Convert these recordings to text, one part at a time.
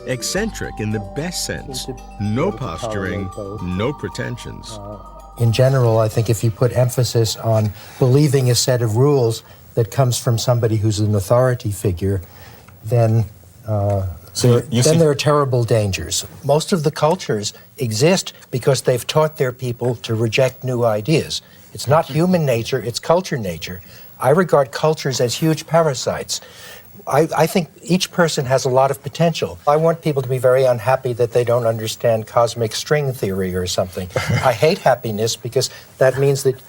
Eccentric in the best sense. No posturing, no pretensions. In general, I think if you put emphasis on believing a set of rules that comes from somebody who's an authority figure, then there are terrible dangers. Most of the cultures exist because they've taught their people to reject new ideas. It's not human nature, it's culture nature. I regard cultures as huge parasites. I think each person has a lot of potential. I want people to be very unhappy that they don't understand cosmic string theory or something. I hate happiness because that means that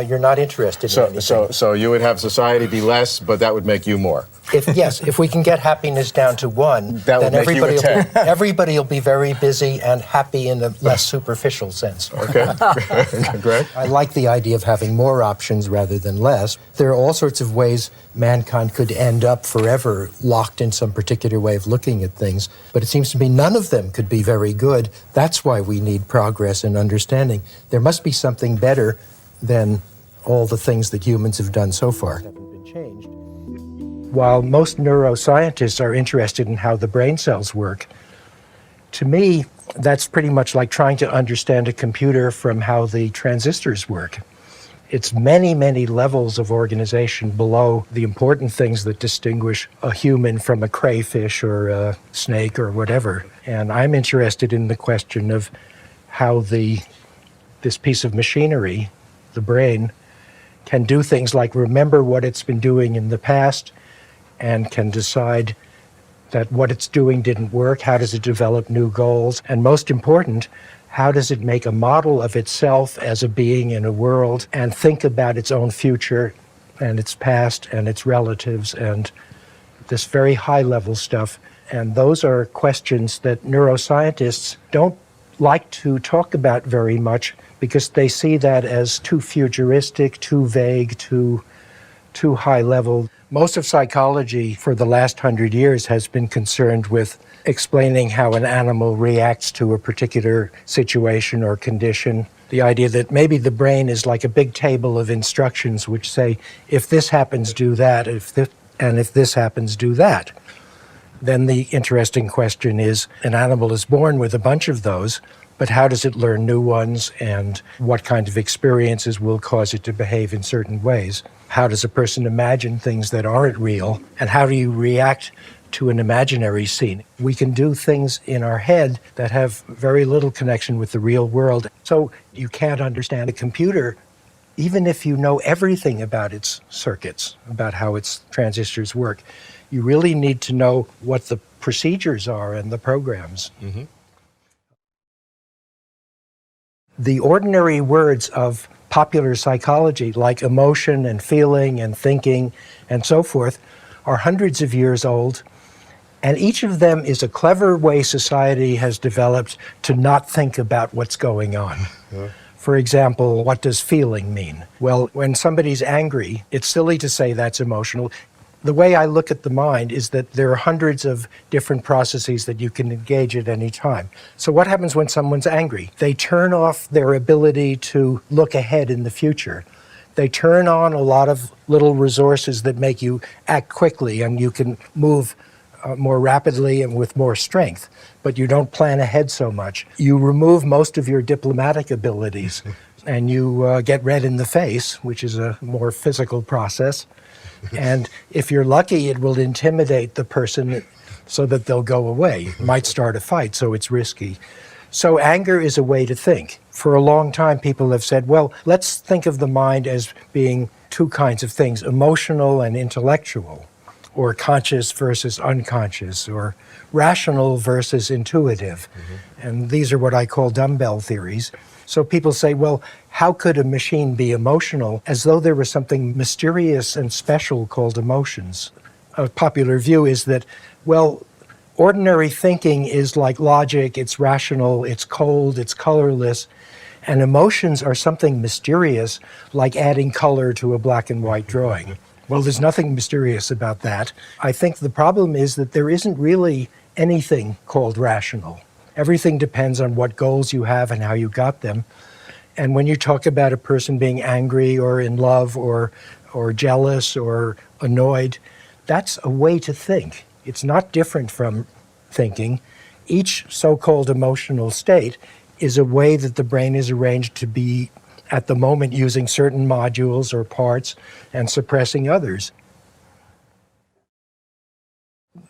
you're not interested in anything. So you would have society be less, but that would make you more. If we can get happiness down to one, then everybody will be very busy and happy in a less superficial sense. Okay. Greg? I like the idea of having more options rather than less. There are all sorts of ways mankind could end up forever locked in some particular way of looking at things, but it seems to me none of them could be very good. That's why we need progress and understanding. There must be something better than all the things that humans have done so far. While most neuroscientists are interested in how the brain cells work, to me, that's pretty much like trying to understand a computer from how the transistors work. It's many, many levels of organization below the important things that distinguish a human from a crayfish or a snake or whatever. And I'm interested in the question of how this piece of machinery, the brain, can do things like remember what it's been doing in the past and can decide that what it's doing didn't work. How does it develop new goals? And most important, how does it make a model of itself as a being in a world and think about its own future and its past and its relatives and this very high-level stuff? And those are questions that neuroscientists don't like to talk about very much because they see that as too futuristic, too vague, too high level. Most of psychology for the last 100 years has been concerned with explaining how an animal reacts to a particular situation or condition. The idea that maybe the brain is like a big table of instructions which say, if this happens, do that, and if this happens, do that. Then the interesting question is, an animal is born with a bunch of those, but how does it learn new ones, and what kind of experiences will cause it to behave in certain ways? How does a person imagine things that aren't real, and how do you react to an imaginary scene? We can do things in our head that have very little connection with the real world. So you can't understand a computer even if you know everything about its circuits, about how its transistors work. You really need to know what the procedures are and the programs. Mm-hmm. The ordinary words of popular psychology, like emotion and feeling and thinking and so forth, are hundreds of years old, and each of them is a clever way society has developed to not think about what's going on. Yeah. For example, what does feeling mean? Well, when somebody's angry, it's silly to say that's emotional. The way I look at the mind is that there are hundreds of different processes that you can engage at any time. So what happens when someone's angry? They turn off their ability to look ahead in the future. They turn on a lot of little resources that make you act quickly, and you can move more rapidly and with more strength, but you don't plan ahead so much. You remove most of your diplomatic abilities, and you get red in the face, which is a more physical process. And if you're lucky, it will intimidate the person so that they'll go away. It might start a fight, so it's risky. So anger is a way to think. For a long time, people have said, well, let's think of the mind as being two kinds of things, emotional and intellectual, or conscious versus unconscious, or rational versus intuitive. Mm-hmm. And these are what I call dumbbell theories. So people say, well, how could a machine be emotional, as though there was something mysterious and special called emotions? A popular view is that, well, ordinary thinking is like logic, it's rational, it's cold, it's colorless, and emotions are something mysterious, like adding color to a black and white drawing. Well, there's nothing mysterious about that. I think the problem is that there isn't really anything called rational. Everything depends on what goals you have and how you got them. And when you talk about a person being angry or in love or jealous or annoyed, that's a way to think. It's not different from thinking, each so-called emotional state is a way that the brain is arranged to be at the moment using certain modules or parts and suppressing others.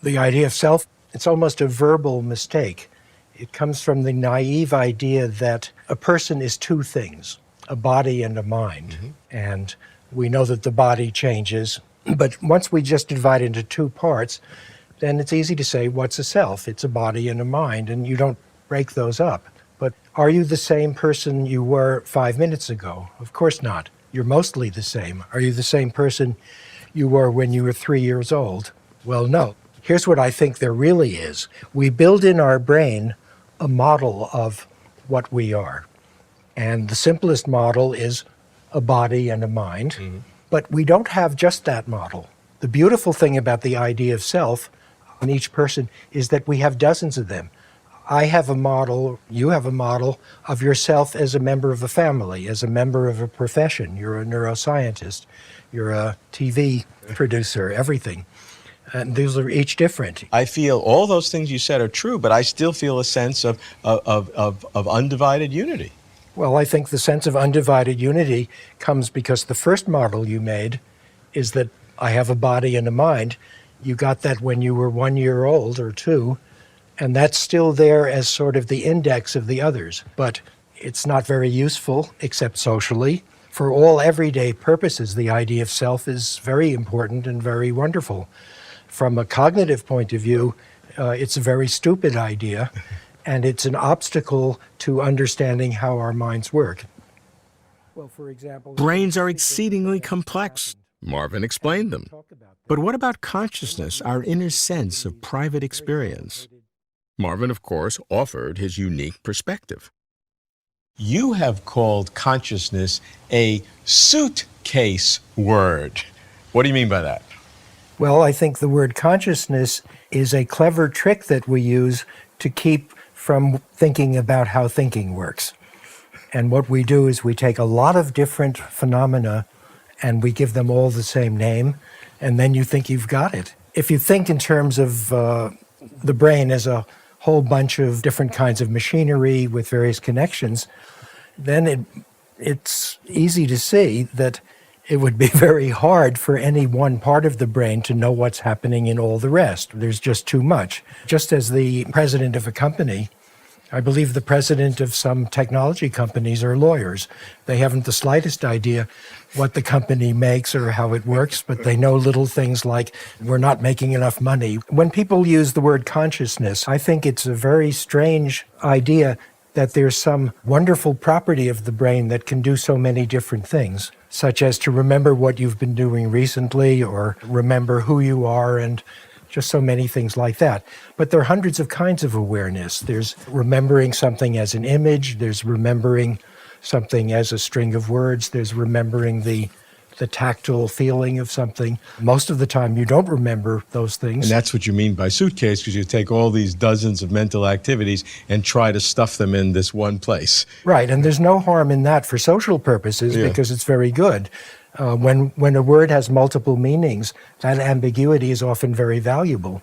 The idea of self, it's almost a verbal mistake. It comes from the naive idea that a person is two things, a body and a mind. And we know that the body changes, but once we just divide into two parts, then it's easy to say, what's a self? It's a body and a mind, and you don't break those up. But are you the same person you were 5 minutes ago? Of course not. You're mostly the same. Are you the same person you were when you were 3 years old? Well, no. Here's what I think there really is. We build in our brain a model of what we are. And the simplest model is a body and a mind. But we don't have just that model. The beautiful thing about the idea of self in each person is that we have dozens of them. I have a model, you have a model of yourself as a member of a family, as a member of a profession. You're a neuroscientist, you're a TV producer, everything. And these are each different. I feel all those things you said are true, but I still feel a sense of undivided unity. Well, I think the sense of undivided unity comes because the first model you made is that I have a body and a mind. You got that when you were 1 year old or two, and that's still there as sort of the index of the others. But it's not very useful, except socially. For all everyday purposes, the idea of self is very important and very wonderful. From a cognitive point of view, it's a very stupid idea, and it's an obstacle to understanding how our minds work. Well, for example, Brains are exceedingly complex. Marvin explained them. But what about consciousness, our inner sense of private experience? Marvin, of course, offered his unique perspective. You have called consciousness a suitcase word. What do you mean by that? Well, I think the word consciousness is a clever trick that we use to keep from thinking about how thinking works. And what we do is we take a lot of different phenomena and we give them all the same name, and then you think you've got it. If you think in terms of the brain as a whole bunch of different kinds of machinery with various connections, then it's easy to see that it would be very hard for any one part of the brain to know what's happening in all the rest. There's just too much. Just as the president of a company, I believe the president of some technology companies are lawyers. They haven't the slightest idea what the company makes or how it works, but they know little things like, we're not making enough money. When people use the word consciousness, I think it's a very strange idea that there's some wonderful property of the brain that can do so many different things, such as to remember what you've been doing recently or remember who you are and just so many things like that. But there are hundreds of kinds of awareness. There's remembering something as an image, there's remembering something as a string of words, there's remembering the tactile feeling of something. Most of the time you don't remember those things. And that's what you mean by suitcase, because you take all these dozens of mental activities and try to stuff them in this one place. Right, and there's no harm in that for social purposes because it's very good. When a word has multiple meanings, that ambiguity is often very valuable.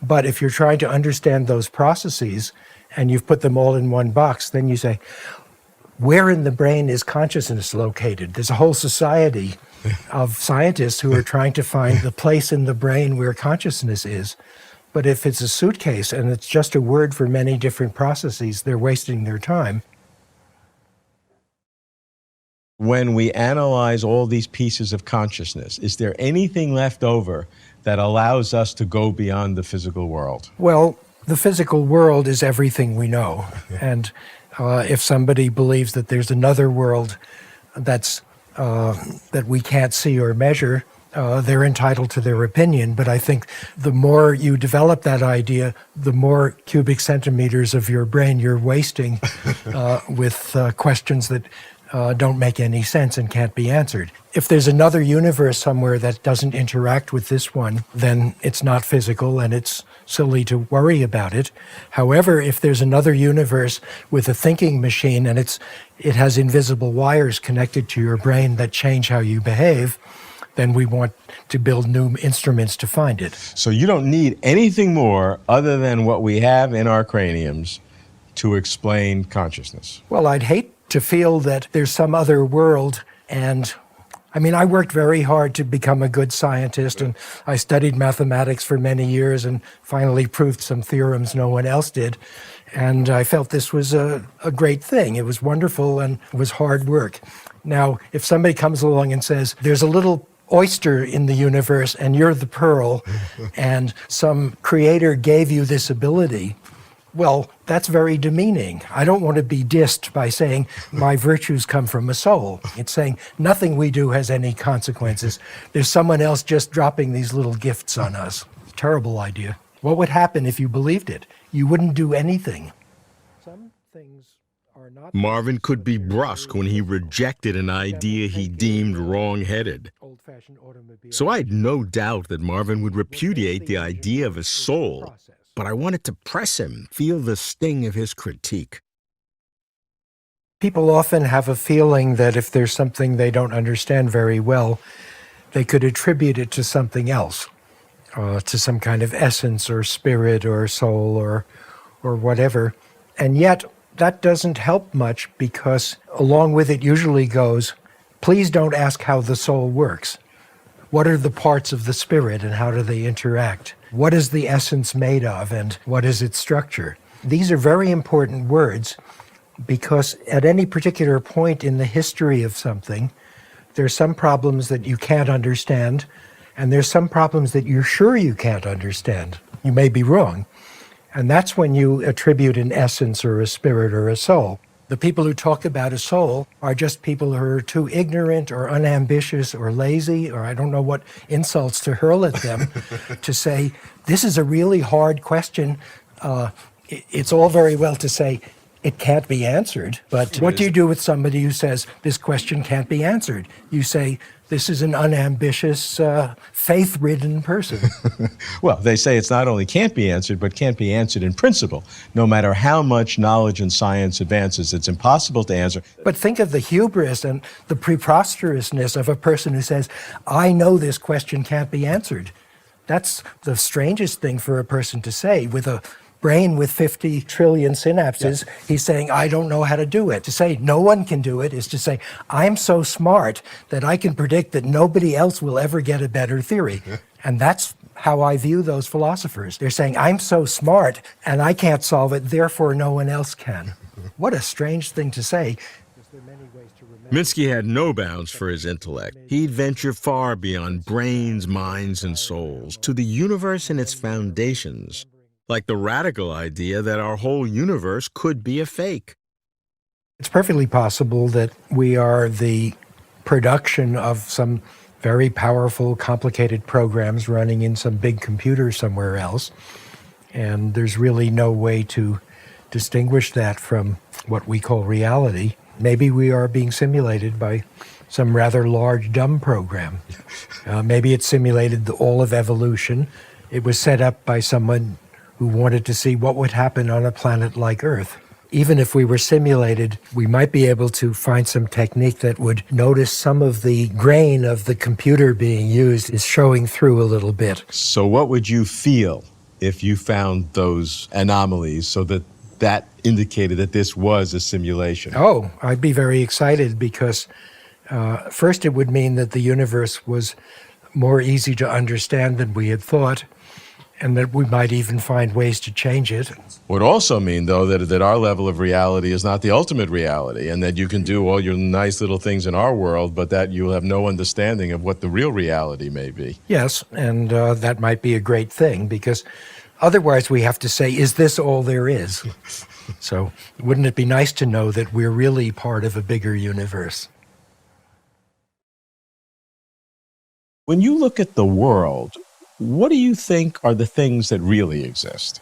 But if you're trying to understand those processes and you've put them all in one box, then you say, where in the brain is consciousness located? There's a whole society of scientists who are trying to find the place in the brain where consciousness is. But if it's a suitcase and it's just a word for many different processes, they're wasting their time. When we analyze all these pieces of consciousness, is there anything left over that allows us to go beyond the physical world? Well, the physical world is everything we know. And if somebody believes that there's another world that we can't see or measure, they're entitled to their opinion. But I think the more you develop that idea, the more cubic centimeters of your brain you're wasting with questions that don't make any sense and can't be answered. If there's another universe somewhere that doesn't interact with this one, then it's not physical and it's silly to worry about it. However, if there's another universe with a thinking machine and it has invisible wires connected to your brain that change how you behave, then we want to build new instruments to find it. So you don't need anything more other than what we have in our craniums to explain consciousness. Well, I'd hate to feel that there's some other world, and I mean, I worked very hard to become a good scientist, and I studied mathematics for many years and finally proved some theorems no one else did. And I felt this was a great thing. It was wonderful and it was hard work. Now, if somebody comes along and says, there's a little oyster in the universe and you're the pearl, and some creator gave you this ability, well, that's very demeaning. I don't want to be dissed by saying my virtues come from a soul. It's saying nothing we do has any consequences. There's someone else just dropping these little gifts on us. Terrible idea. What would happen if you believed it? You wouldn't do anything. Some things are not. Marvin could be brusque when he rejected an idea he deemed wrong-headed. So I had no doubt that Marvin would repudiate the idea of a soul, but I wanted to press him, feel the sting of his critique. People often have a feeling that if there's something they don't understand very well, they could attribute it to something else, to some kind of essence or spirit or soul or whatever. And yet, that doesn't help much, because along with it usually goes, please don't ask how the soul works. What are the parts of the spirit and how do they interact? What is the essence made of and what is its structure? These are very important words, because at any particular point in the history of something, there's some problems that you can't understand, and there's some problems that you're sure you can't understand. You may be wrong. And that's when you attribute an essence or a spirit or a soul. The people who talk about a soul are just people who are too ignorant or unambitious or lazy, or I don't know what insults to hurl at them, to say, this is a really hard question. It's all very well to say, it can't be answered, but what do you do with somebody who says, this question can't be answered? You say, this is an unambitious, faith-ridden person. Well, they say it's not only can't be answered, but can't be answered in principle. No matter how much knowledge and science advances, it's impossible to answer. But think of the hubris and the preposterousness of a person who says, I know this question can't be answered. That's the strangest thing for a person to say. With a brain with 50 trillion synapses, he's saying, I don't know how to do it. To say no one can do it is to say, I'm so smart that I can predict that nobody else will ever get a better theory. And that's how I view those philosophers. They're saying, I'm so smart and I can't solve it, therefore no one else can. What a strange thing to say. Minsky had no bounds for his intellect. He'd venture far beyond brains, minds, and souls to the universe and its foundations, like the radical idea that our whole universe could be a fake. It's perfectly possible that we are the production of some very powerful, complicated programs running in some big computer somewhere else, and there's really no way to distinguish that from what we call reality. Maybe we are being simulated by some rather large, dumb program. Maybe it simulated all of evolution. It was set up by someone who wanted to see what would happen on a planet like Earth. Even if we were simulated, we might be able to find some technique that would notice some of the grain of the computer being used is showing through a little bit. So what would you feel if you found those anomalies so that indicated that this was a simulation? Oh, I'd be very excited, because first it would mean that the universe was more easy to understand than we had thought, and that we might even find ways to change it. Would also mean, though, that our level of reality is not the ultimate reality, and that you can do all your nice little things in our world, but that you'll have no understanding of what the real reality may be. Yes, and that might be a great thing, because otherwise we have to say, is this all there is? So wouldn't it be nice to know that we're really part of a bigger universe? When you look at the world, what do you think are the things that really exist?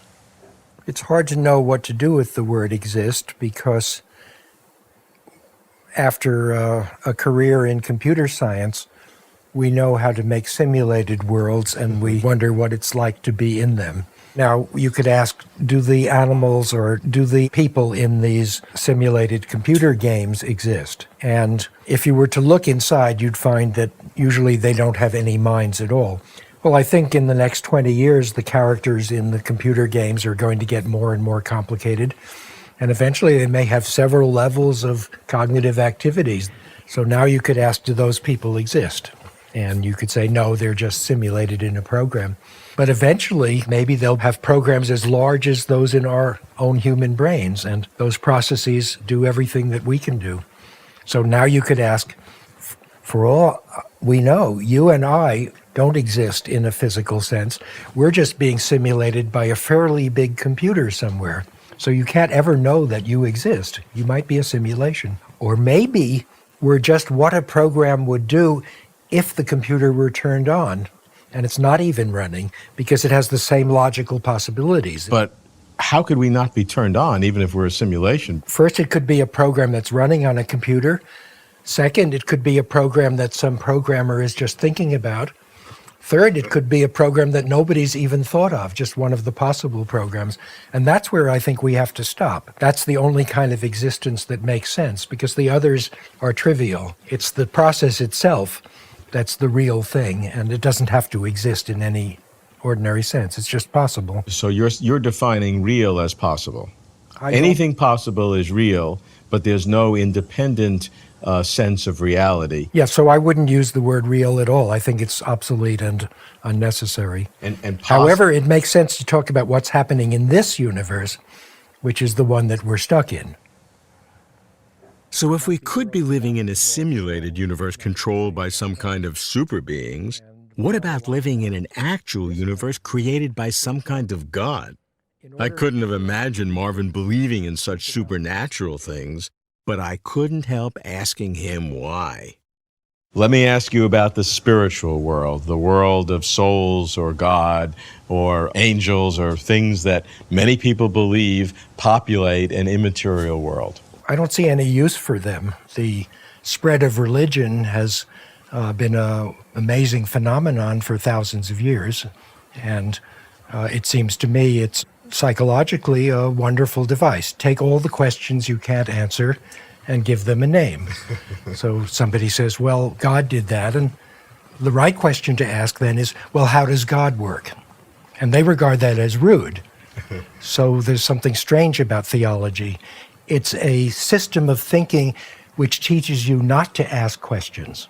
It's hard to know what to do with the word exist, because after a career in computer science, we know how to make simulated worlds, and we wonder what it's like to be in them. Now, you could ask, do the animals or do the people in these simulated computer games exist? And if you were to look inside, you'd find that usually they don't have any minds at all. Well, I think in the next 20 years, the characters in the computer games are going to get more and more complicated. And eventually they may have several levels of cognitive activities. So now you could ask, do those people exist? And you could say, no, they're just simulated in a program. But eventually, maybe they'll have programs as large as those in our own human brains, and those processes do everything that we can do. So now you could ask, for all we know, you and I don't exist in a physical sense. We're just being simulated by a fairly big computer somewhere. So you can't ever know that you exist. You might be a simulation. Or maybe we're just what a program would do if the computer were turned on. And it's not even running because it has the same logical possibilities. But how could we not be turned on even if we're a simulation? First, it could be a program that's running on a computer. Second, it could be a program that some programmer is just thinking about. Third, it could be a program that nobody's even thought of, just one of the possible programs. And that's where I think we have to stop. That's the only kind of existence that makes sense because the others are trivial. It's the process itself that's the real thing, and it doesn't have to exist in any ordinary sense. It's just possible. So you're defining real as possible. Anything possible is real, but there's no independent sense of reality. Yeah, so I wouldn't use the word real at all. I think it's obsolete and unnecessary. However, it makes sense to talk about what's happening in this universe, which is the one that we're stuck in. So if we could be living in a simulated universe controlled by some kind of super beings, what about living in an actual universe created by some kind of God? I couldn't have imagined Marvin believing in such supernatural things, but I couldn't help asking him why. Let me ask you about the spiritual world, the world of souls or God or angels or things that many people believe populate an immaterial world. I don't see any use for them. The spread of religion has been an amazing phenomenon for thousands of years, and it seems to me it's psychologically a wonderful device. Take all the questions you can't answer and give them a name. So somebody says, well, God did that, and the right question to ask then is, well, how does God work? And they regard that as rude. So there's something strange about theology. It's a system of thinking which teaches you not to ask questions.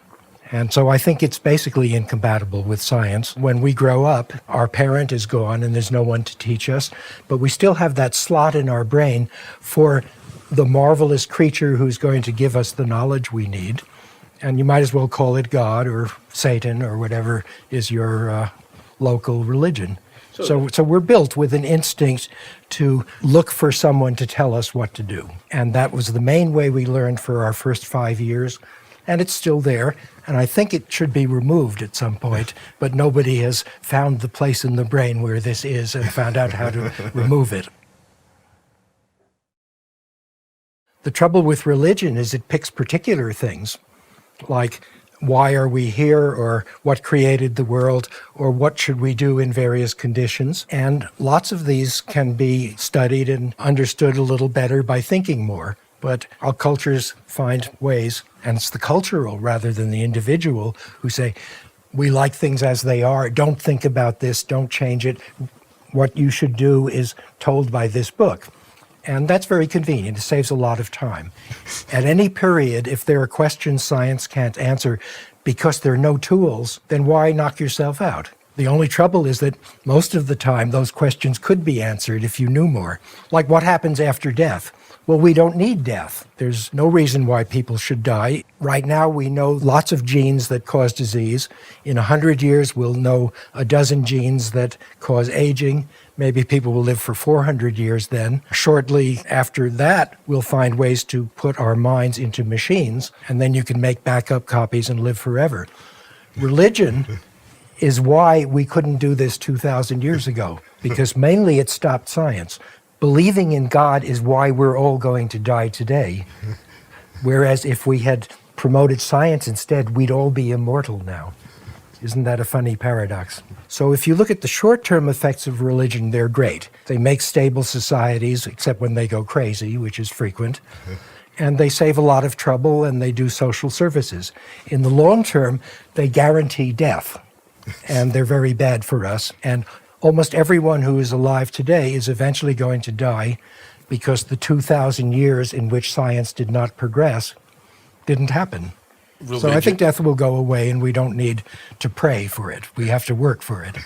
And so I think it's basically incompatible with science. When we grow up, our parent is gone and there's no one to teach us, but we still have that slot in our brain for the marvelous creature who's going to give us the knowledge we need. And you might as well call it God or Satan or whatever is your local religion. So we're built with an instinct to look for someone to tell us what to do. And that was the main way we learned for our first 5 years. And it's still there. And I think it should be removed at some point. But nobody has found the place in the brain where this is and found out how to remove it. The trouble with religion is it picks particular things, like why are we here, or what created the world, or what should we do in various conditions. And lots of these can be studied and understood a little better by thinking more. But our cultures find ways, and it's the cultural rather than the individual who say, we like things as they are, don't think about this, don't change it. What you should do is told by this book. And that's very convenient. It saves a lot of time. At any period, if there are questions science can't answer because there are no tools, then why knock yourself out? The only trouble is that most of the time those questions could be answered if you knew more. Like what happens after death? Well, we don't need death. There's no reason why people should die. Right now, we know lots of genes that cause disease. In 100 years, we'll know a dozen genes that cause aging. Maybe people will live for 400 years then. Shortly after that, we'll find ways to put our minds into machines, and then you can make backup copies and live forever. Religion is why we couldn't do this 2,000 years ago, because mainly it stopped science. Believing in God is why we're all going to die today, whereas if we had promoted science instead, we'd all be immortal now. Isn't that a funny paradox? So if you look at the short-term effects of religion, they're great. They make stable societies, except when they go crazy, which is frequent. And they save a lot of trouble, and they do social services. In the long term, they guarantee death, and they're very bad for us. And almost everyone who is alive today is eventually going to die because the 2,000 years in which science did not progress didn't happen. So I think death will go away, and we don't need to pray for it. We have to work for it.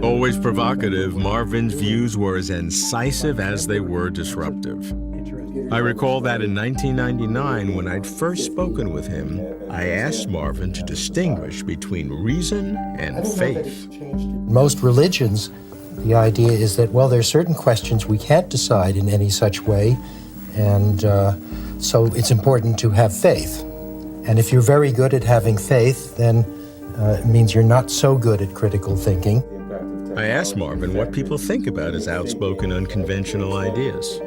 Always provocative, Marvin's views were as incisive as they were disruptive. I recall that in 1999, when I'd first spoken with him, I asked Marvin to distinguish between reason and faith. Most religions, the idea is that, well, there are certain questions we can't decide in any such way, and so it's important to have faith. And if you're very good at having faith, then it means you're not so good at critical thinking. I asked Marvin what people think about his outspoken, unconventional ideas.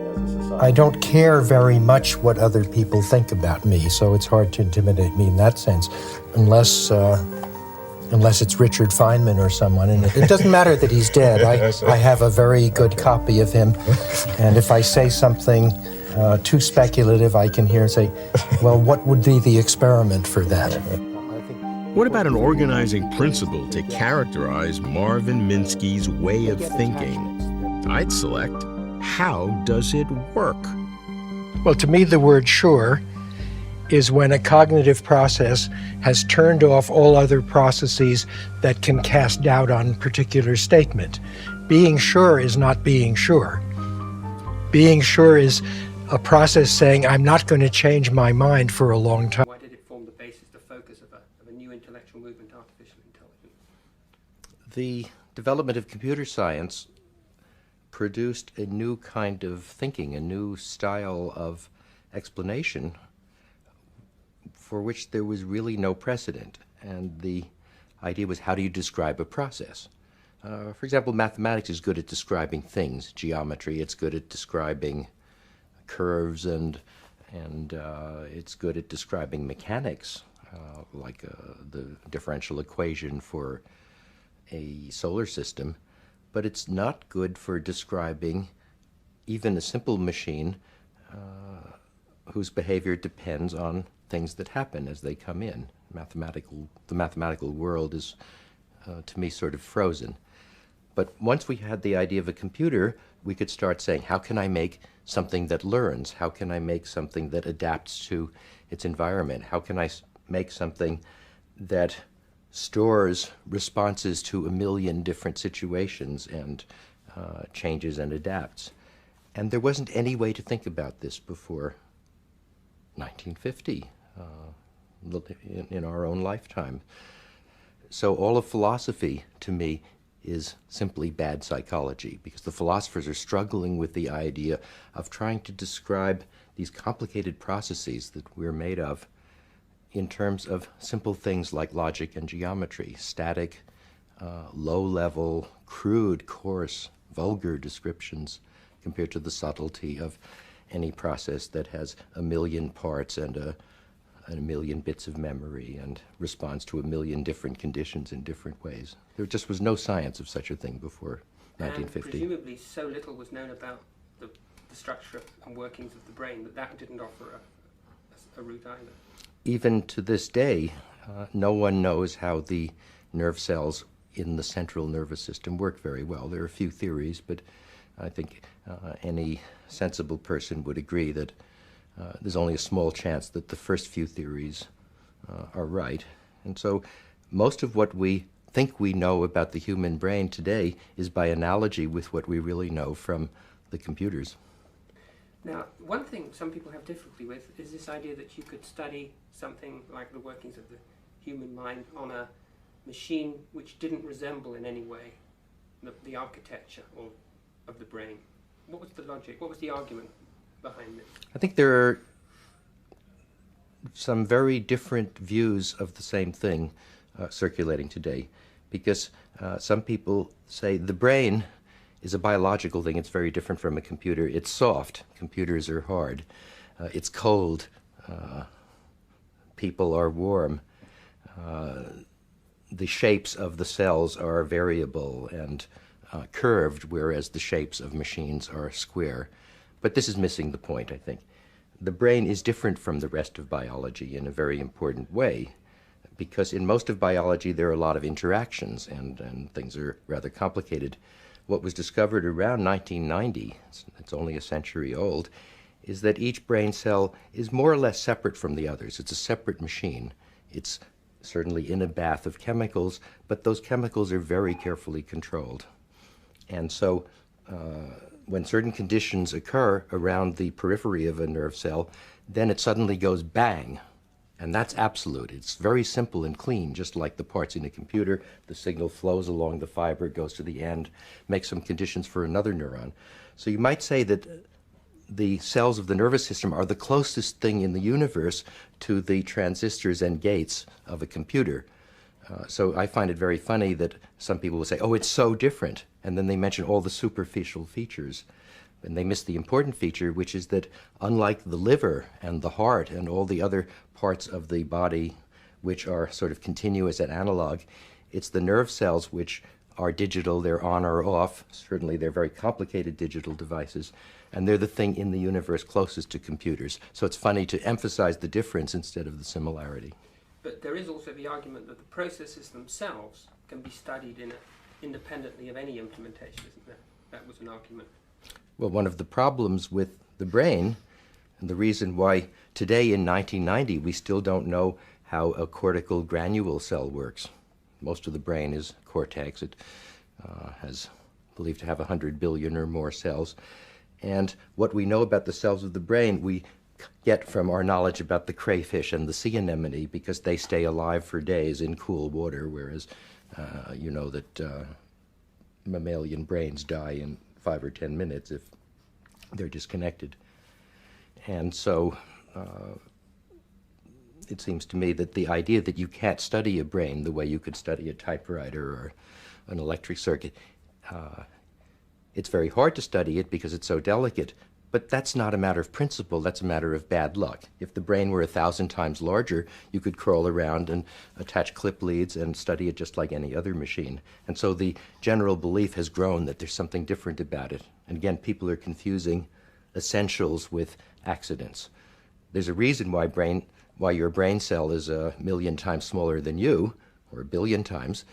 I don't care very much what other people think about me, so it's hard to intimidate me in that sense, unless it's Richard Feynman or someone. And it doesn't matter that he's dead. I have a very good copy of him, and if I say something too speculative, I can hear and say, well, what would be the experiment for that? What about an organizing principle to characterize Marvin Minsky's way of thinking? I'd select, how does it work? Well, to me, the word sure is when a cognitive process has turned off all other processes that can cast doubt on a particular statement. Being sure is not being sure. Being sure is a process saying, I'm not going to change my mind for a long time. Why did it form the basis, the focus of a new intellectual movement, artificial intelligence? The development of computer science produced a new kind of thinking, a new style of explanation for which there was really no precedent. And the idea was, how do you describe a process? For example, mathematics is good at describing things, geometry. It's good at describing curves, and it's good at describing mechanics, like the differential equation for a solar system. But it's not good for describing even a simple machine whose behavior depends on things that happen as they come in. The mathematical world is, to me, sort of frozen. But once we had the idea of a computer, we could start saying, how can I make something that learns? How can I make something that adapts to its environment? How can I make something that stores responses to a million different situations and changes and adapts? And there wasn't any way to think about this before 1950, in our own lifetime. So all of philosophy, to me, is simply bad psychology, because the philosophers are struggling with the idea of trying to describe these complicated processes that we're made of in terms of simple things like logic and geometry, static, low-level, crude, coarse, vulgar descriptions compared to the subtlety of any process that has a million parts and a million bits of memory and responds to a million different conditions in different ways. There just was no science of such a thing before 1950. And presumably so little was known about the structure and workings of the brain that didn't offer a route either. Even to this day, no one knows how the nerve cells in the central nervous system work very well. There are a few theories, but I think any sensible person would agree that there's only a small chance that the first few theories are right. And so most of what we think we know about the human brain today is by analogy with what we really know from the computers. Now, one thing some people have difficulty with is this idea that you could study something like the workings of the human mind on a machine which didn't resemble in any way the architecture of the brain. What was the logic? What was the argument behind this? I think there are some very different views of the same thing circulating today, because some people say the brain is a biological thing. It's very different from a computer. It's soft. Computers are hard. It's cold. People are warm. the shapes of the cells are variable and curved, whereas the shapes of machines are square. But this is missing the point, I think. The brain is different from the rest of biology in a very important way, because in most of biology there are a lot of interactions and things are rather complicated. What was discovered around 1990, it's only a century old, is that each brain cell is more or less separate from the others. It's a separate machine. It's certainly in a bath of chemicals, but those chemicals are very carefully controlled. And so when certain conditions occur around the periphery of a nerve cell, then it suddenly goes bang. And that's absolute. It's very simple and clean, just like the parts in a computer. The signal flows along the fiber, goes to the end, makes some conditions for another neuron. So you might say that the cells of the nervous system are the closest thing in the universe to the transistors and gates of a computer. So I find it very funny that some people will say, oh, it's so different, and then they mention all the superficial features. And they miss the important feature, which is that unlike the liver and the heart and all the other parts of the body which are sort of continuous and analog, it's the nerve cells which are digital, they're on or off. Certainly they're very complicated digital devices, and they're the thing in the universe closest to computers. So it's funny to emphasize the difference instead of the similarity. But there is also the argument that the processes themselves can be studied independently of any implementation, isn't there? That was an argument. Well, one of the problems with the brain, and the reason why today in 1990 we still don't know how a cortical granule cell works. Most of the brain is cortex. It has believed to have 100 billion or more cells. And what we know about the cells of the brain we get from our knowledge about the crayfish and the sea anemone, because they stay alive for days in cool water, whereas you know that mammalian brains die in 5 or 10 minutes if they're disconnected. And so it seems to me that the idea that you can't study a brain the way you could study a typewriter or an electric circuit, it's very hard to study it because it's so delicate, but that's not a matter of principle, that's a matter of bad luck. If the brain were 1,000 times larger, you could crawl around and attach clip leads and study it just like any other machine. And so the general belief has grown that there's something different about it. And again, people are confusing essentials with accidents. There's a reason why your brain cell is 1,000,000 times smaller than you, or 1,000,000,000 times,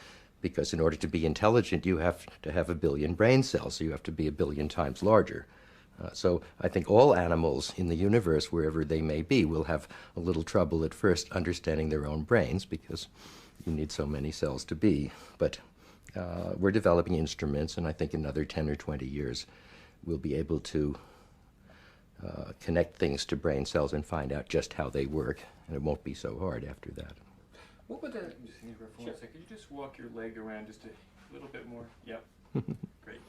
because in order to be intelligent, you have to have 1,000,000,000 brain cells, so you have to be 1,000,000,000 times larger. So I think all animals in the universe, wherever they may be, will have a little trouble at first understanding their own brains, because you need so many cells to be. But we're developing instruments, and I think another 10 or 20 years we'll be able to connect things to brain cells and find out just how they work, and it won't be so hard after that. What would the... Just hang for a second. Could you just walk your leg around just a little bit more? Yep. Great. Thanks.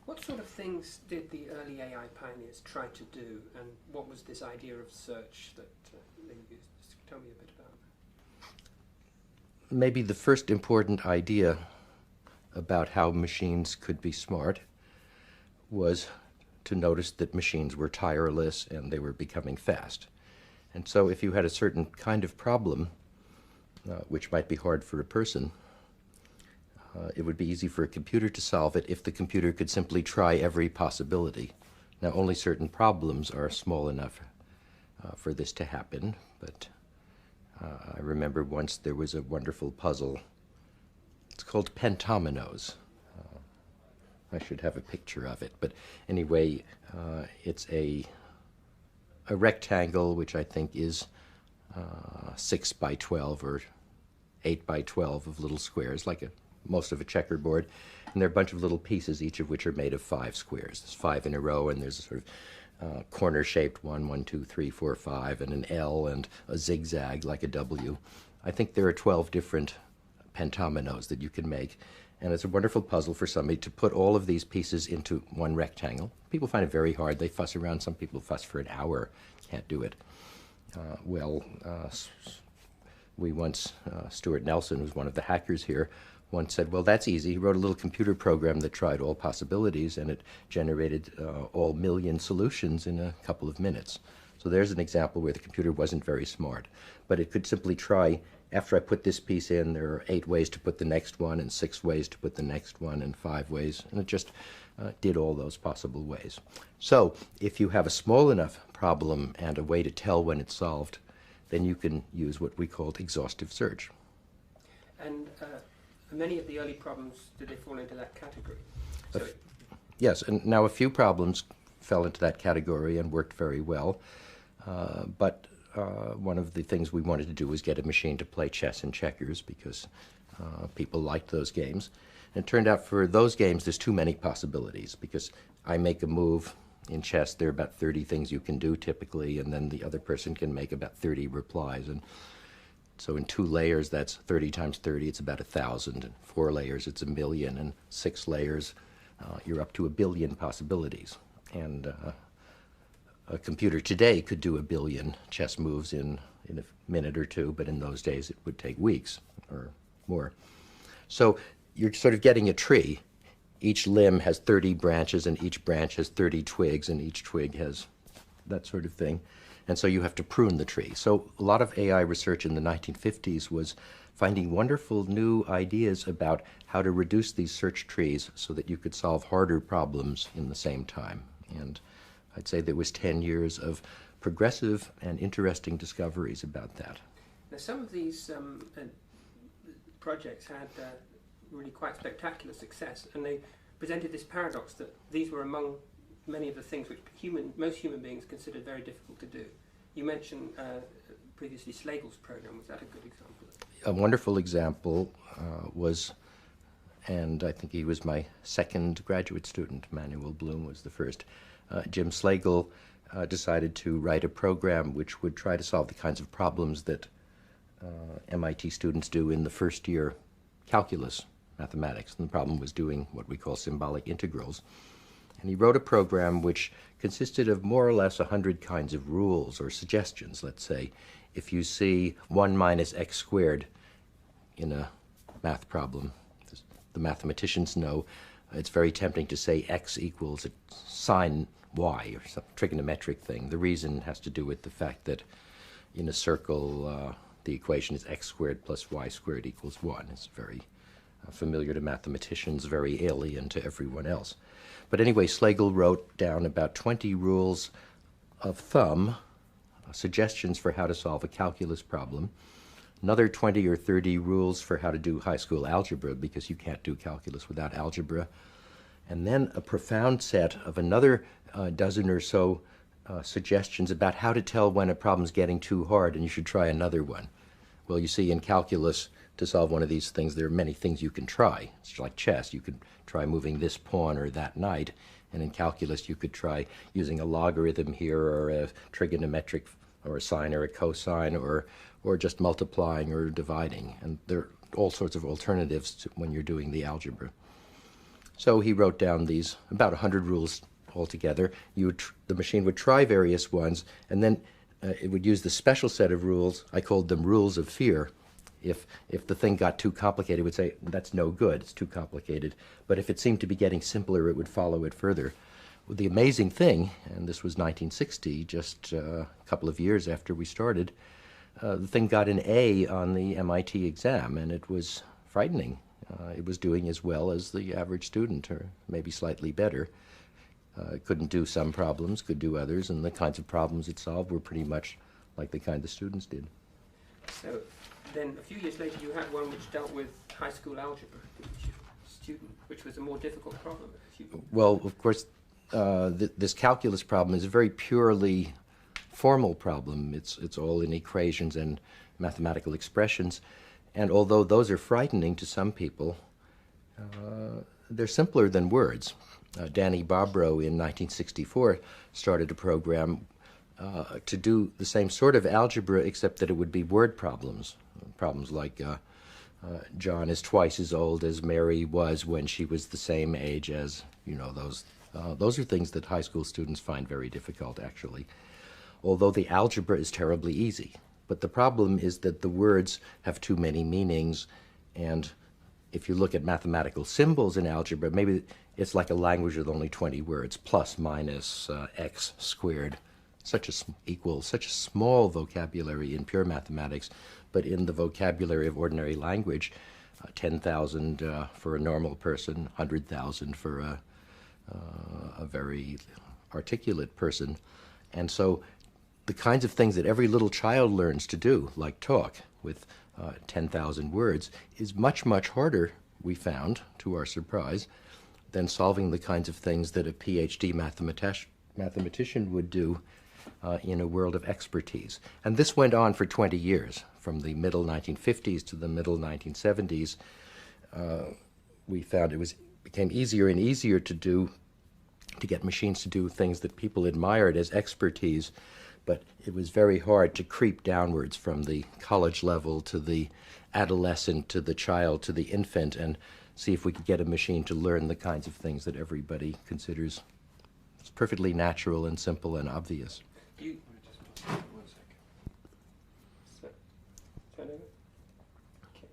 What sort of things did the early AI pioneers try to do, and what was this idea of search that they used? Just tell me a bit about that. Maybe the first important idea about how machines could be smart was to notice that machines were tireless and they were becoming fast. And so if you had a certain kind of problem, which might be hard for a person, it would be easy for a computer to solve it if the computer could simply try every possibility. Now, only certain problems are small enough for this to happen, but I remember once there was a wonderful puzzle. It's called pentominoes. I should have a picture of it, but anyway, it's a rectangle which I think is 6 by 12 or 8 by 12 of little squares, like most of a checkerboard, and there are a bunch of little pieces, each of which are made of 5 squares. There's 5 in a row, and there's a sort of corner-shaped 1, 1, 2, 3, 4, 5, and an L, and a zigzag like a W. I think there are 12 different pentominoes that you can make, and it's a wonderful puzzle for somebody to put all of these pieces into one rectangle. People find it very hard. They fuss around. Some people fuss for an hour. Can't do it. We once, Stuart Nelson, who's one of the hackers here, once said, well, that's easy. He wrote a little computer program that tried all possibilities, and it generated all million solutions in a couple of minutes. So there's an example where the computer wasn't very smart, but it could simply try after I put this piece in, there are 8 ways to put the next one, and 6 ways to put the next one, and 5 ways, and it just did all those possible ways. So if you have a small enough problem and a way to tell when it's solved, then you can use what we called exhaustive search. And many of the early problems, did they fall into that category? So Yes, and now a few problems fell into that category and worked very well, but one of the things we wanted to do was get a machine to play chess and checkers because people liked those games. And it turned out for those games there's too many possibilities because I make a move in chess, there are about 30 things you can do typically, and then the other person can make about 30 replies. And so in 2 layers, that's 30 times 30, it's about 1,000. And 4 layers, it's 1,000,000. And 6 layers, you're up to 1 billion possibilities. And a computer today could do 1 billion chess moves in a minute or 2, but in those days it would take weeks or more. So you're sort of getting a tree. Each limb has 30 branches, and each branch has 30 twigs, and each twig has that sort of thing. And so you have to prune the tree. So a lot of AI research in the 1950s was finding wonderful new ideas about how to reduce these search trees so that you could solve harder problems in the same time. And I'd say there was 10 years of progressive and interesting discoveries about that. now some of these projects had really quite spectacular success, and they presented this paradox that these were among many of the things which most human beings considered very difficult to do. You mentioned previously Slagle's program. Was that a good example? A wonderful example was, and I think he was my second graduate student, Manuel Bloom was the first. Jim Slagle decided to write a program which would try to solve the kinds of problems that MIT students do in the first year calculus mathematics. And the problem was doing what we call symbolic integrals. And he wrote a program which consisted of more or less 100 kinds of rules or suggestions. Let's say if you see 1 minus x squared in a math problem, the mathematicians know it's very tempting to say x equals sine y or some trigonometric thing. The reason has to do with the fact that in a circle the equation is x squared plus y squared equals 1. It's very familiar to mathematicians, very alien to everyone else. But anyway, Slagle wrote down about 20 rules of thumb, suggestions for how to solve a calculus problem, another 20 or 30 rules for how to do high school algebra, because you can't do calculus without algebra, and then a profound set of another dozen or so suggestions about how to tell when a problem's getting too hard and you should try another one. Well, you see, in calculus, to solve one of these things, there are many things you can try. It's like chess. You could try moving this pawn or that knight, and in calculus you could try using a logarithm here or a trigonometric or a sine or a cosine or just multiplying or dividing. And there are all sorts of alternatives to when you're doing the algebra. So he wrote down these, about 100 rules altogether. The machine would try various ones, and then it would use the special set of rules. I called them rules of fear. If the thing got too complicated, it would say, that's no good, it's too complicated. But if it seemed to be getting simpler, it would follow it further. Well, the amazing thing, and this was 1960, just a couple of years after we started, the thing got an A on the MIT exam, and it was frightening. It was doing as well as the average student, or maybe slightly better. It couldn't do some problems, could do others, and the kinds of problems it solved were pretty much like the kind the students did. So then a few years later you had one which dealt with high school algebra, which was a more difficult problem. Well, of course, this calculus problem is a very purely formal problem. It's all in equations and mathematical expressions. And although those are frightening to some people, they're simpler than words. Danny Bobrow in 1964 started a program to do the same sort of algebra, except that it would be word problems. Problems like John is twice as old as Mary was when she was the same age as, those are things that high school students find very difficult, actually. Although the algebra is terribly easy. But the problem is that the words have too many meanings, and if you look at mathematical symbols in algebra, maybe it's like a language with only 20 words, plus, minus, x squared, such a small vocabulary in pure mathematics, but in the vocabulary of ordinary language, 10,000 for a normal person, 100,000 for a very articulate person. And so the kinds of things that every little child learns to do, like talk with 10,000 words, is much, much harder, we found, to our surprise, than solving the kinds of things that a PhD mathematician would do in a world of expertise. And this went on for 20 years, from the middle 1950s to the middle 1970s. We found it became easier and easier to get machines to do things that people admired as expertise, but it was very hard to creep downwards from the college level to the adolescent to the child to the infant and see if we could get a machine to learn the kinds of things that everybody considers perfectly natural and simple and obvious. You, One second. okay.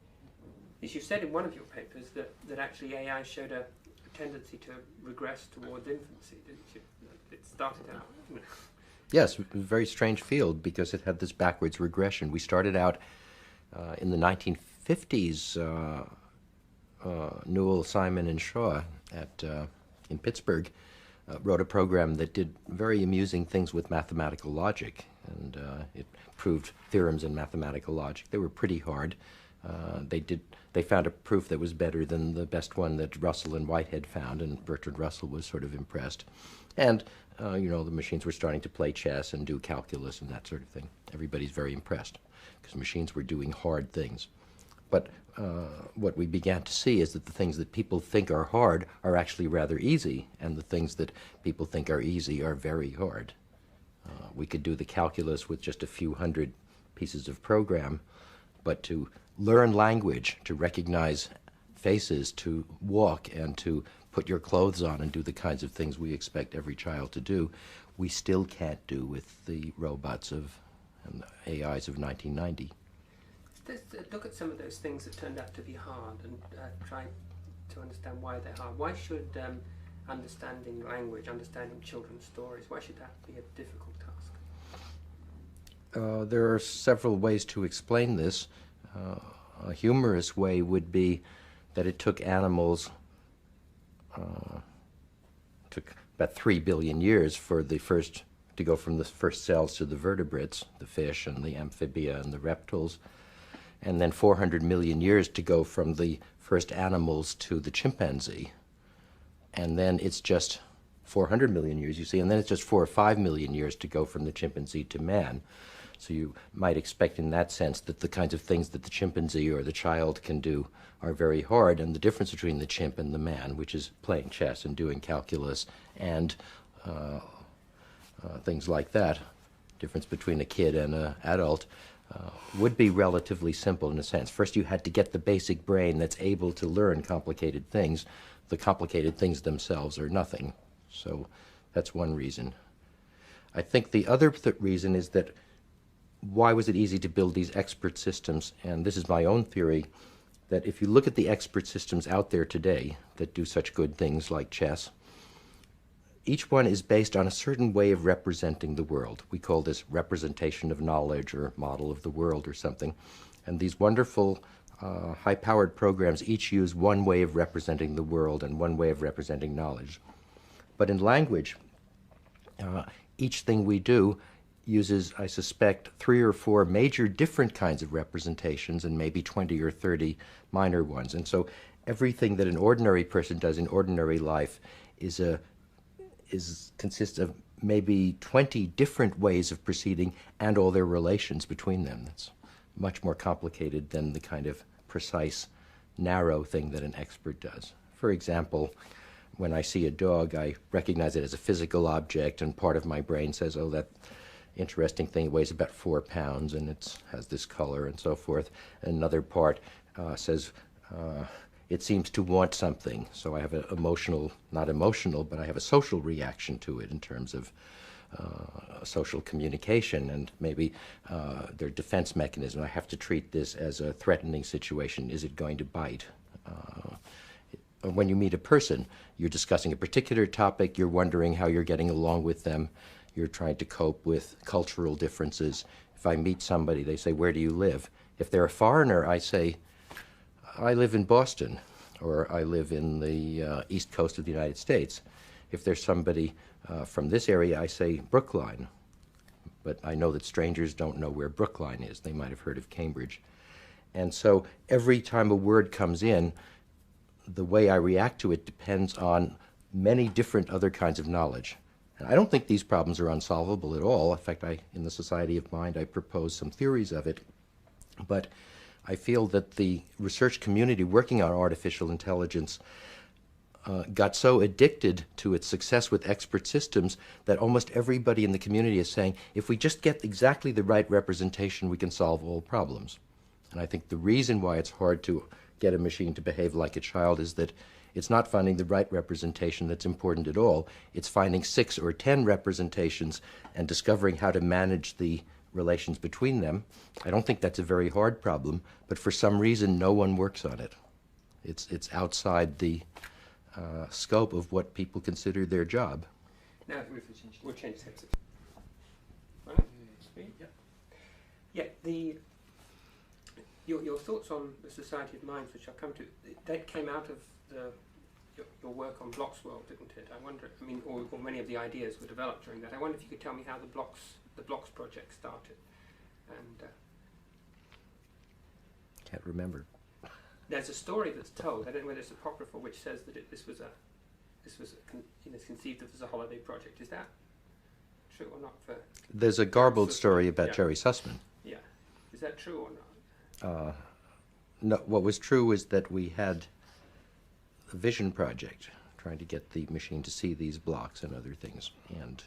As you said in one of your papers that actually AI showed a tendency to regress towards infancy, didn't you? It started out. Yes, it was a very strange field because it had this backwards regression. We started out in the 1950s. Newell, Simon, and Shaw in Pittsburgh wrote a program that did very amusing things with mathematical logic, and it proved theorems in mathematical logic. They were pretty hard. They found a proof that was better than the best one that Russell and Whitehead found, and Bertrand Russell was sort of impressed. And the machines were starting to play chess and do calculus and that sort of thing. Everybody's very impressed because machines were doing hard things. But what we began to see is that the things that people think are hard are actually rather easy, and the things that people think are easy are very hard. We could do the calculus with just a few hundred pieces of program, but to learn language, to recognize faces, to walk, and to put your clothes on and do the kinds of things we expect every child to do, we still can't do with the robots and the AIs of 1990. Let's look at some of those things that turned out to be hard and try to understand why they're hard. Why should understanding language, understanding children's stories, why should that be a difficult task? There are several ways to explain this. A humorous way would be that it took animals, took about 3 billion years for to go from the first cells to the vertebrates, the fish and the amphibia and the reptiles, and then 400 million years to go from the first animals to the chimpanzee. And then it's just 400 million years, you see, and then it's just 4 or 5 million years to go from the chimpanzee to man. So you might expect in that sense that the kinds of things that the chimpanzee or the child can do are very hard, and the difference between the chimp and the man, which is playing chess and doing calculus and things like that, difference between a kid and an adult, would be relatively simple in a sense. First, you had to get the basic brain that's able to learn complicated things. The complicated things themselves are nothing. So that's one reason. I think the other reason is that why was it easy to build these expert systems? And this is my own theory, that if you look at the expert systems out there today that do such good things like chess, each one is based on a certain way of representing the world. We call this representation of knowledge or model of the world or something. And these wonderful high-powered programs each use one way of representing the world and one way of representing knowledge. But in language, each thing we do uses, I suspect, 3 or 4 major different kinds of representations and maybe 20 or 30 minor ones. And so everything that an ordinary person does in ordinary life consists of maybe 20 different ways of proceeding and all their relations between them. That's much more complicated than the kind of precise, narrow thing that an expert does. For example, when I see a dog, I recognize it as a physical object, and part of my brain says, oh, that interesting thing weighs about 4 pounds, and it has this color and so forth. Another part says, it seems to want something. So I have an emotional, not emotional, but I have a social reaction to it in terms of social communication and maybe their defense mechanism. I have to treat this as a threatening situation. Is it going to bite? When you meet a person, you're discussing a particular topic, you're wondering how you're getting along with them, you're trying to cope with cultural differences. If I meet somebody, they say, "Where do you live?" If they're a foreigner, I say, "I live in Boston," or "I live in the East Coast of the United States." If there's somebody from this area, I say Brookline. But I know that strangers don't know where Brookline is. They might have heard of Cambridge. And so every time a word comes in, the way I react to it depends on many different other kinds of knowledge. And I don't think these problems are unsolvable at all. In fact, in the Society of Mind, I propose some theories of it. But I feel that the research community working on artificial intelligence got so addicted to its success with expert systems that almost everybody in the community is saying, if we just get exactly the right representation, we can solve all problems. And I think the reason why it's hard to get a machine to behave like a child is that it's not finding the right representation that's important at all. It's finding 6 or 10 representations and discovering how to manage the relations between them. I don't think that's a very hard problem, but for some reason no one works on it. It's outside the scope of what people consider their job. Now we'll change the headset. Right? Yeah. Your thoughts on the Society of Minds, which I'll come to, that came out of your work on Block's World, didn't it? I wonder. I mean, or many of the ideas were developed during that. I wonder if you could tell me how the Blocks project started. And Can't remember. there's a story that's told. I don't know whether it's apocryphal, which says that this was conceived of as a holiday project. Is that true or not? There's a garbled story about Jerry Sussman. Yeah, is that true or not? No, what was true was that we had a vision project trying to get the machine to see these blocks and other things, and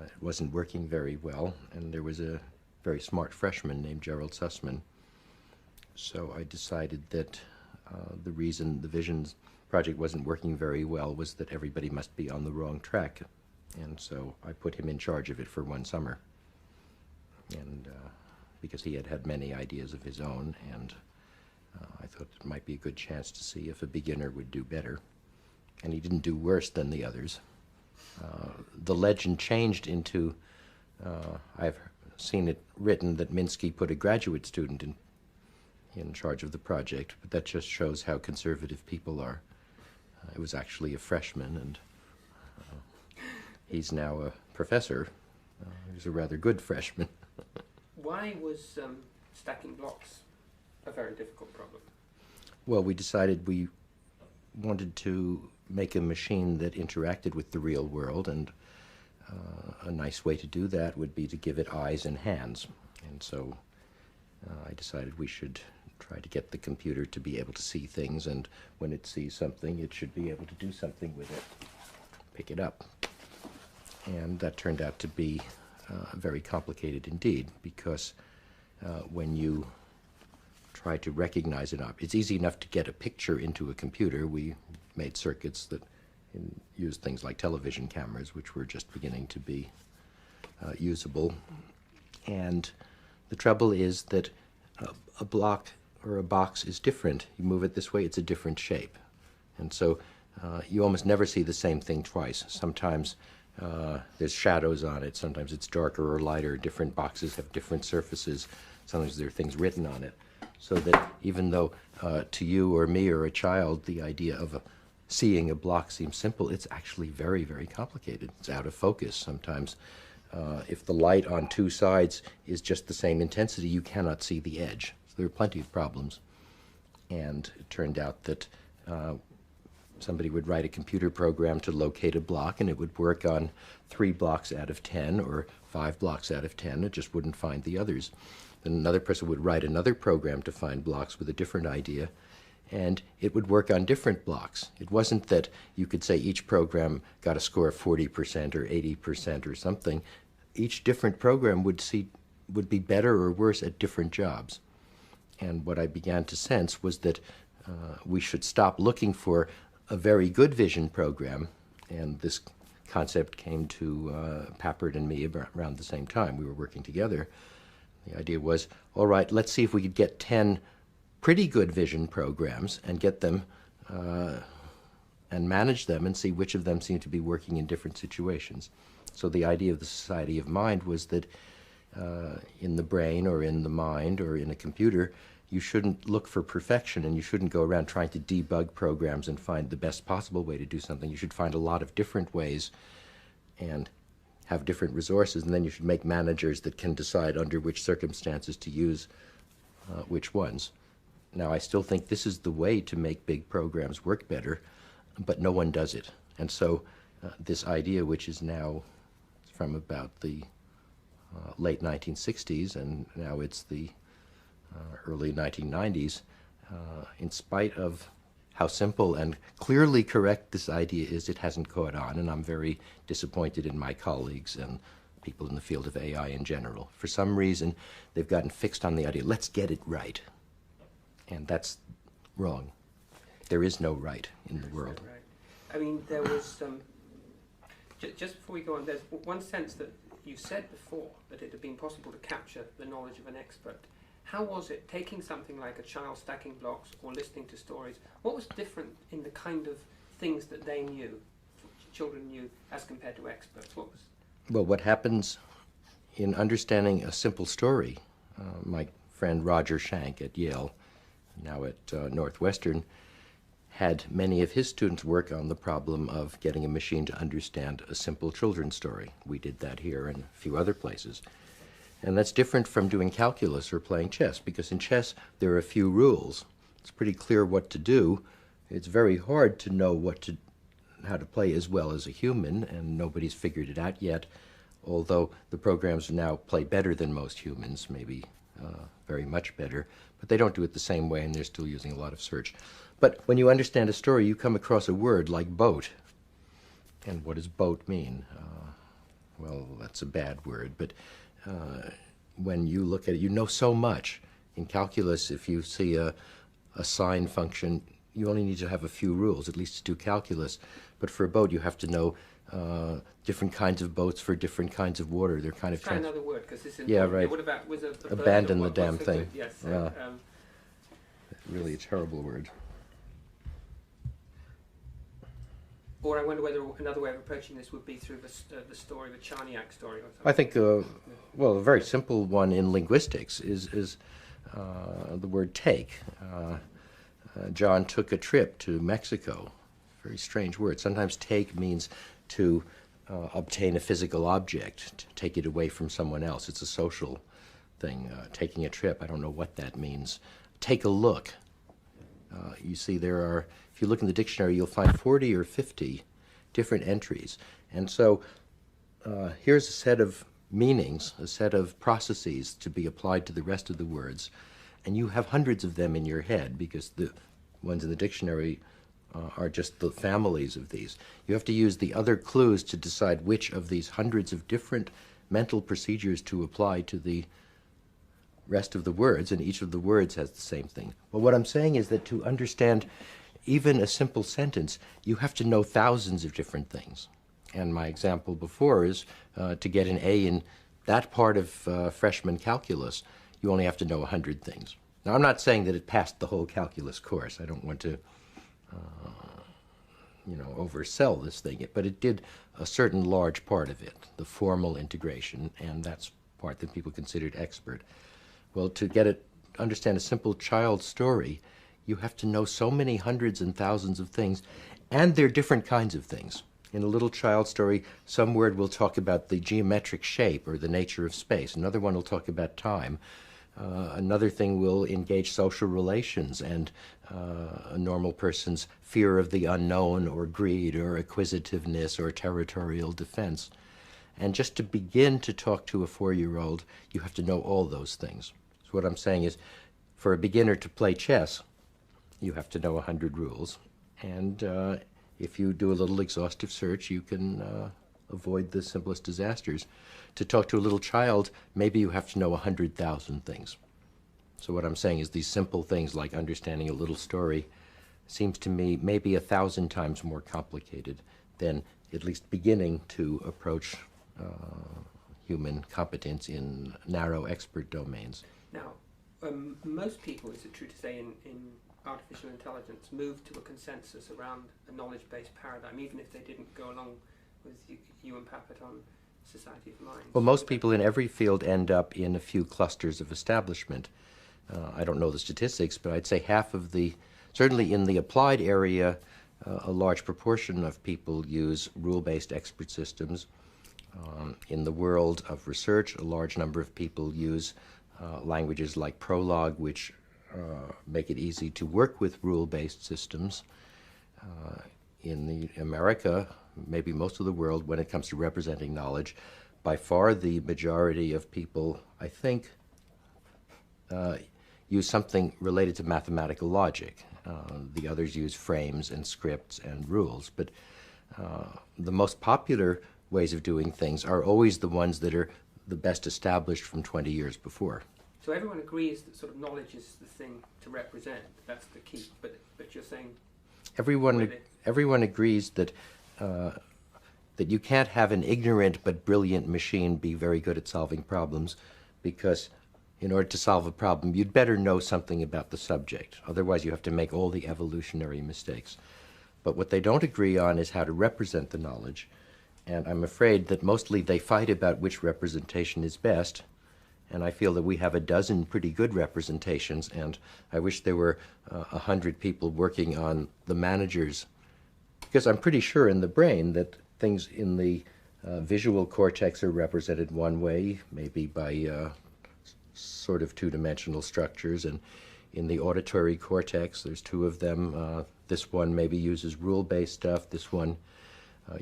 it wasn't working very well, and there was a very smart freshman named Gerald Sussman. So I decided that the reason the vision project wasn't working very well was that everybody must be on the wrong track, and so I put him in charge of it for one summer. And because he had had many ideas of his own, and I thought it might be a good chance to see if a beginner would do better. And he didn't do worse than the others. The legend changed into, I've seen it written that Minsky put a graduate student in charge of the project, but that just shows how conservative people are. It was actually a freshman, and he's now a professor. He's a rather good freshman. Why was stacking blocks a very difficult problem? Well, we decided we wanted to make a machine that interacted with the real world, and a nice way to do that would be to give it eyes and hands. And so I decided we should try to get the computer to be able to see things, and when it sees something, it should be able to do something with it, pick it up. And that turned out to be very complicated indeed, because when you try to recognize an object, it's easy enough to get a picture into a computer. We made circuits that used things like television cameras, which were just beginning to be usable. And the trouble is that a block or a box is different. You move it this way, it's a different shape. And so you almost never see the same thing twice. Sometimes there's shadows on it, sometimes it's darker or lighter. Different boxes have different surfaces. Sometimes there are things written on it. So that even though to you or me or a child the idea of seeing a block seems simple, it's actually very, very complicated. It's out of focus. Sometimes if the light on two sides is just the same intensity, you cannot see the edge. So there are plenty of problems. And it turned out that somebody would write a computer program to locate a block, and it would work on 3 blocks out of 10 or 5 blocks out of 10. It just wouldn't find the others. Then another person would write another program to find blocks with a different idea, and it would work on different blocks. It wasn't that you could say each program got a score of 40% or 80% or something. Each different program would be better or worse at different jobs. And what I began to sense was that we should stop looking for a very good vision program, and this concept came to Papert and me around the same time. We were working together. The idea was, all right, let's see if we could get 10 pretty good vision programs and get them and manage them and see which of them seem to be working in different situations. So the idea of the society of mind was that in the brain or in the mind or in a computer, you shouldn't look for perfection, and you shouldn't go around trying to debug programs and find the best possible way to do something. You should find a lot of different ways and have different resources, and then you should make managers that can decide under which circumstances to use which ones. Now, I still think this is the way to make big programs work better, but no one does it. And so this idea, which is now from about the late 1960s, and now it's the early 1990s, in spite of how simple and clearly correct this idea is, it hasn't caught on, and I'm very disappointed in my colleagues and people in the field of AI in general. For some reason, they've gotten fixed on the idea, let's get it right. And that's wrong. There is no right in the world. Right. I mean, there was, just before we go on, there's one sense that you said before that it had been possible to capture the knowledge of an expert. How was it, taking something like a child stacking blocks or listening to stories, what was different in the kind of things that they knew, children knew, as compared to experts? What was? Well, what happens in understanding a simple story, my friend Roger Schank at Yale, now at Northwestern, had many of his students work on the problem of getting a machine to understand a simple children's story. We did that here and a few other places. And that's different from doing calculus or playing chess, because in chess there are a few rules. It's pretty clear what to do. It's very hard to know how to play as well as a human, and nobody's figured it out yet, although the programs now play better than most humans, maybe very much better, but they don't do it the same way, and they're still using a lot of search. But when you understand a story, you come across a word like boat. And what does boat mean? Well, that's a bad word, but when you look at it, you know so much. In calculus, if you see a sine function, you only need to have a few rules, at least to do calculus. But for a boat, you have to know different kinds of boats for different kinds of water. They're kind of try another word, because this is yeah, important. right. What about was a abandon the bird, damn what's thing. Yes. Yeah. Really a terrible word. Or I wonder whether another way of approaching this would be through the story, the Charniak story, or something. I think, well, a very simple one in linguistics is the word take. John took a trip to Mexico. Very strange word. Sometimes take means to obtain a physical object, to take it away from someone else. It's a social thing. Taking a trip, I don't know what that means. Take a look. You see, there are, if you look in the dictionary, you'll find 40 or 50 different entries. And so here's a set of meanings, a set of processes to be applied to the rest of the words. And you have hundreds of them in your head, because the ones in the dictionary are just the families of these. You have to use the other clues to decide which of these hundreds of different mental procedures to apply to the rest of the words, and each of the words has the same thing. But what I'm saying is that to understand even a simple sentence, you have to know thousands of different things. And my example before is to get an A in that part of freshman calculus, you only have to know 100 things. Now, I'm not saying that it passed the whole calculus course. I don't want to oversell this thing, but it did a certain large part of it, the formal integration, and that's part that people considered expert. Well, to understand a simple child's story, you have to know so many hundreds and thousands of things, and they're different kinds of things. In a little child story, some word will talk about the geometric shape or the nature of space. Another one will talk about time. Another thing will engage social relations and a normal person's fear of the unknown, or greed, or acquisitiveness, or territorial defense. And just to begin to talk to a 4-year-old, you have to know all those things. So what I'm saying is, for a beginner to play chess, you have to know 100 rules. And if you do a little exhaustive search, you can avoid the simplest disasters. To talk to a little child, maybe you have to know 100,000 things. So what I'm saying is these simple things like understanding a little story seems to me maybe 1,000 times more complicated than at least beginning to approach human competence in narrow expert domains. Now, most people, is it true to say, in artificial intelligence moved to a consensus around a knowledge-based paradigm, even if they didn't go along with you and Papert on society of minds? Well, most people in every field end up in a few clusters of establishment. I don't know the statistics, but I'd say certainly in the applied area, a large proportion of people use rule-based expert systems. In the world of research, a large number of people use languages like Prolog, which make it easy to work with rule-based systems. In America, maybe most of the world, when it comes to representing knowledge, by far the majority of people, I think, use something related to mathematical logic. The others use frames and scripts and rules. But the most popular ways of doing things are always the ones that are the best established from 20 years before. So everyone agrees that sort of knowledge is the thing to represent. That's the key. But you're saying everyone agrees that that you can't have an ignorant but brilliant machine be very good at solving problems, because in order to solve a problem, you'd better know something about the subject. Otherwise, you have to make all the evolutionary mistakes. But what they don't agree on is how to represent the knowledge. And I'm afraid that mostly they fight about which representation is best. And I feel that we have a dozen pretty good representations, and I wish there were 100 people working on the managers, because I'm pretty sure in the brain that things in the visual cortex are represented one way, maybe by sort of two-dimensional structures, and in the auditory cortex, there's two of them. This one maybe uses rule-based stuff. This one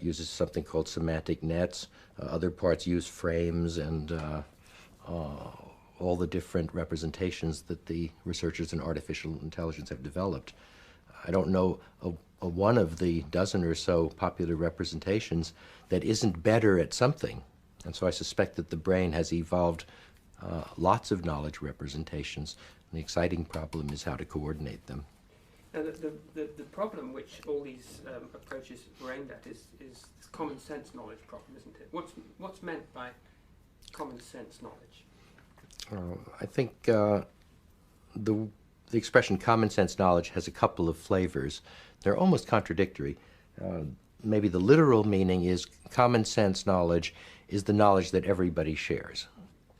uses something called semantic nets. Other parts use frames and all the different representations that the researchers in artificial intelligence have developed. I don't know a one of the dozen or so popular representations that isn't better at something. And so I suspect that the brain has evolved lots of knowledge representations. And the exciting problem is how to coordinate them. Now, the problem which all these approaches were aimed at is this common sense knowledge problem, isn't it? What's meant by common sense knowledge? I think the expression common sense knowledge has a couple of flavors. They're almost contradictory. Maybe the literal meaning is common sense knowledge is the knowledge that everybody shares.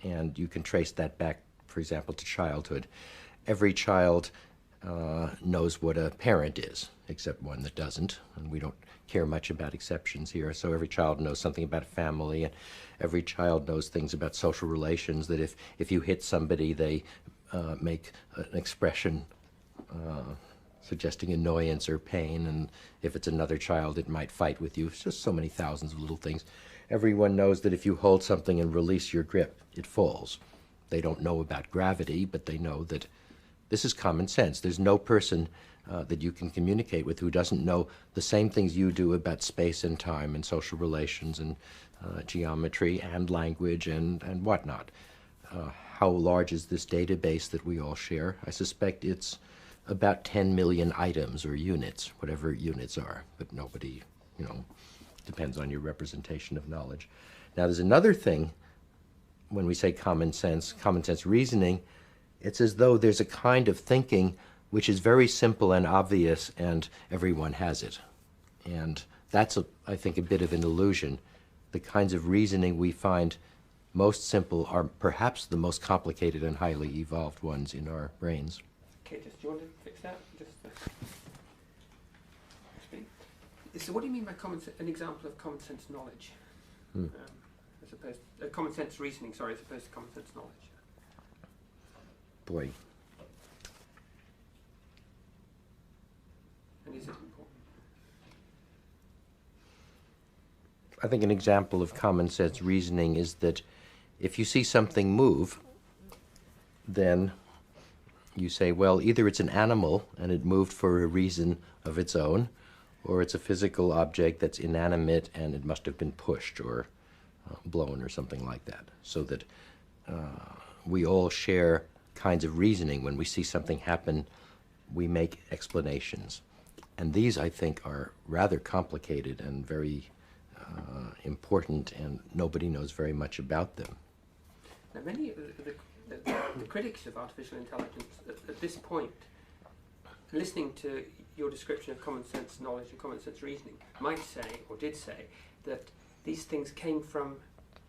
And you can trace that back, for example, to childhood. Every child knows what a parent is, except one that doesn't, and we don't care much about exceptions here. So every child knows something about family, and every child knows things about social relations, that if you hit somebody, they make an expression suggesting annoyance or pain, and if it's another child, it might fight with you. It's just so many thousands of little things. Everyone knows that if you hold something and release your grip, it falls. They don't know about gravity, but they know that this is common sense. There's no person that you can communicate with who doesn't know the same things you do about space and time and social relations and geometry and language and whatnot. How large is this database that we all share? I suspect it's about 10 million items or units, whatever units are, but nobody, depends on your representation of knowledge. Now, there's another thing when we say common sense reasoning. It's as though there's a kind of thinking which is very simple and obvious, and everyone has it. And that's, I think, a bit of an illusion. The kinds of reasoning we find most simple are perhaps the most complicated and highly evolved ones in our brains. Okay, do you want to fix that? So what do you mean by an example of common sense knowledge? As opposed to common sense reasoning, as opposed to common sense knowledge. Boy. And is it important? I think an example of common sense reasoning is that if you see something move, then you say, well, either it's an animal and it moved for a reason of its own, or it's a physical object that's inanimate and it must have been pushed or blown or something like that. So that we all share kinds of reasoning. When we see something happen, we make explanations. And these, I think, are rather complicated and very important, and nobody knows very much about them. Now, many of the critics of artificial intelligence at this point listening to your description of common sense knowledge and common sense reasoning, might say, or did say, that these things came from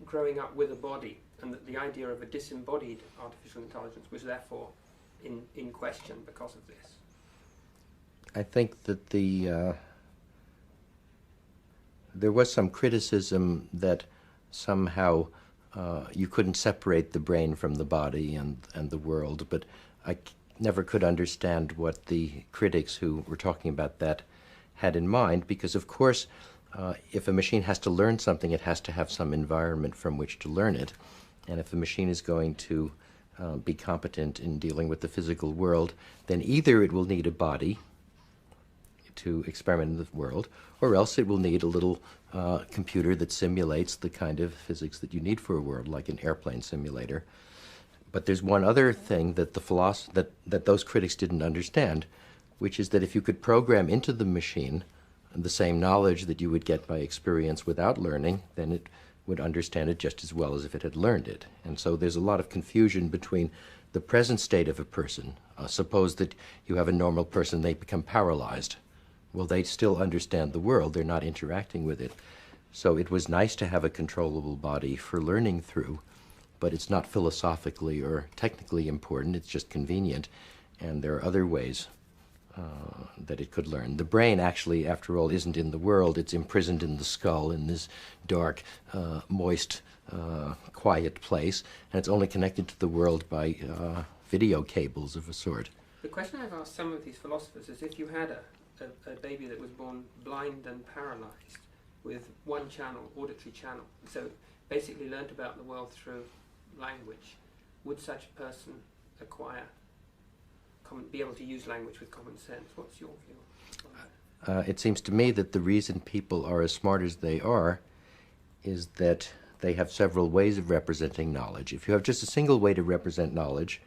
growing up with a body, and that the idea of a disembodied artificial intelligence was therefore in question because of this. I think that there was some criticism that somehow you couldn't separate the brain from the body and the world, but I never could understand what the critics who were talking about that had in mind, because of course if a machine has to learn something, it has to have some environment from which to learn it. And if the machine is going to be competent in dealing with the physical world, then either it will need a body to experiment in the world, or else it will need a little computer that simulates the kind of physics that you need for a world, like an airplane simulator. But there's one other thing that that those critics didn't understand, which is that if you could program into the machine the same knowledge that you would get by experience without learning, then it would understand it just as well as if it had learned it. And so there's a lot of confusion between the present state of a person. Suppose that you have a normal person, they become paralyzed. Well, they still understand the world, they're not interacting with it. So it was nice to have a controllable body for learning through, but it's not philosophically or technically important, it's just convenient, and there are other ways that it could learn. The brain actually, after all, isn't in the world, it's imprisoned in the skull in this dark, moist, quiet place, and it's only connected to the world by video cables of a sort. The question I've asked some of these philosophers is, if you had a baby that was born blind and paralyzed with one channel, auditory channel, so basically learnt about the world through language, would such a person be able to use language with common sense? What's your view on that? It seems to me that the reason people are as smart as they are is that they have several ways of representing knowledge. If you have just a single way to represent knowledge,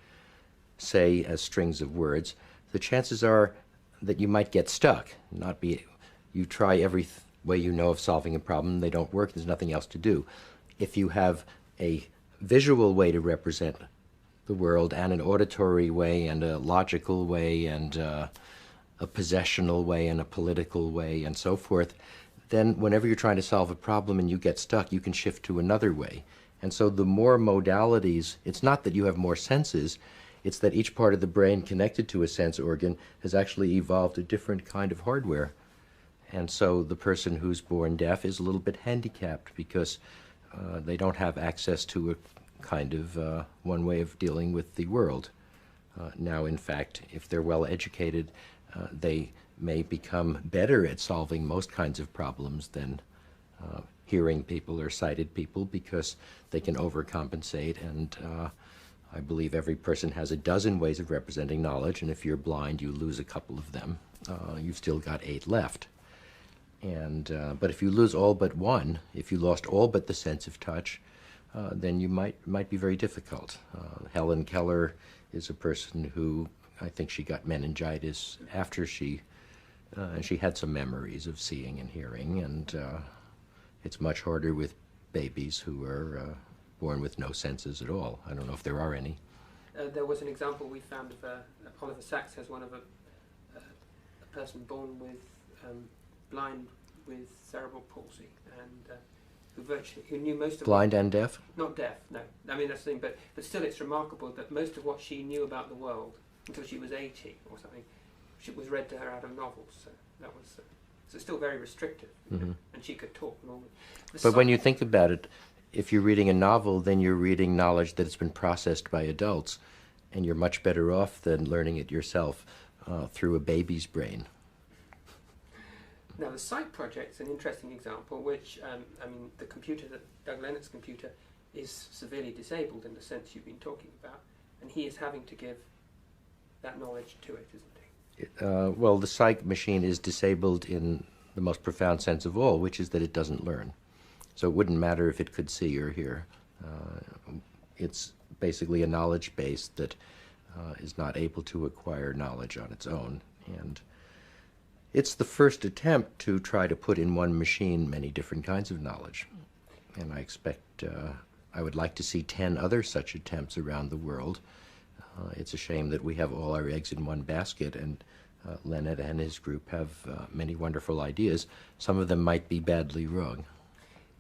say as strings of words, the chances are that you might get stuck. You try every way you know of solving a problem, they don't work, there's nothing else to do. If you have a visual way to represent the world, and an auditory way, and a logical way, and a possessional way, and a political way, and so forth, then whenever you're trying to solve a problem and you get stuck, you can shift to another way. And so the more modalities, it's not that you have more senses, it's that each part of the brain connected to a sense organ has actually evolved a different kind of hardware. And so the person who's born deaf is a little bit handicapped because they don't have access to a kind of one way of dealing with the world. Now, in fact, if they're well educated, they may become better at solving most kinds of problems than hearing people or sighted people, because they can overcompensate. And I believe every person has a dozen ways of representing knowledge, and if you're blind, you lose a couple of them. You've still got 8 left. And but if you lose all but one, if you lost all but the sense of touch, then you might be very difficult. Helen Keller is a person who, I think she got meningitis after she had some memories of seeing and hearing, and it's much harder with babies who are born with no senses at all. I don't know if there are any. There was an example we found of Oliver Sacks has one of a person born with blind with cerebral palsy, and who knew most of blind and deaf? Not deaf, no. I mean, that's the thing, but still it's remarkable that most of what she knew about the world until she was 80 or something, was read to her out of novels. So that was so it's still very restrictive, Mm-hmm. and she could talk normally. But when you think about it, if you're reading a novel, then you're reading knowledge that has been processed by adults, and you're much better off than learning it yourself through a baby's brain. Now, the Sight project's an interesting example, which, I mean, the computer, Doug Lennox's computer, is severely disabled in the sense you've been talking about, and he is having to give that knowledge to it, isn't he? Well, the Sight machine is disabled in the most profound sense of all, which is that it doesn't learn. So it wouldn't matter if it could see or hear. It's basically a knowledge base that is not able to acquire knowledge on its own. And it's the first attempt to try to put in one machine many different kinds of knowledge. And I expect, I would like to see 10 other such attempts around the world. It's a shame that we have all our eggs in one basket, and Leonard and his group have many wonderful ideas. Some of them might be badly wrong.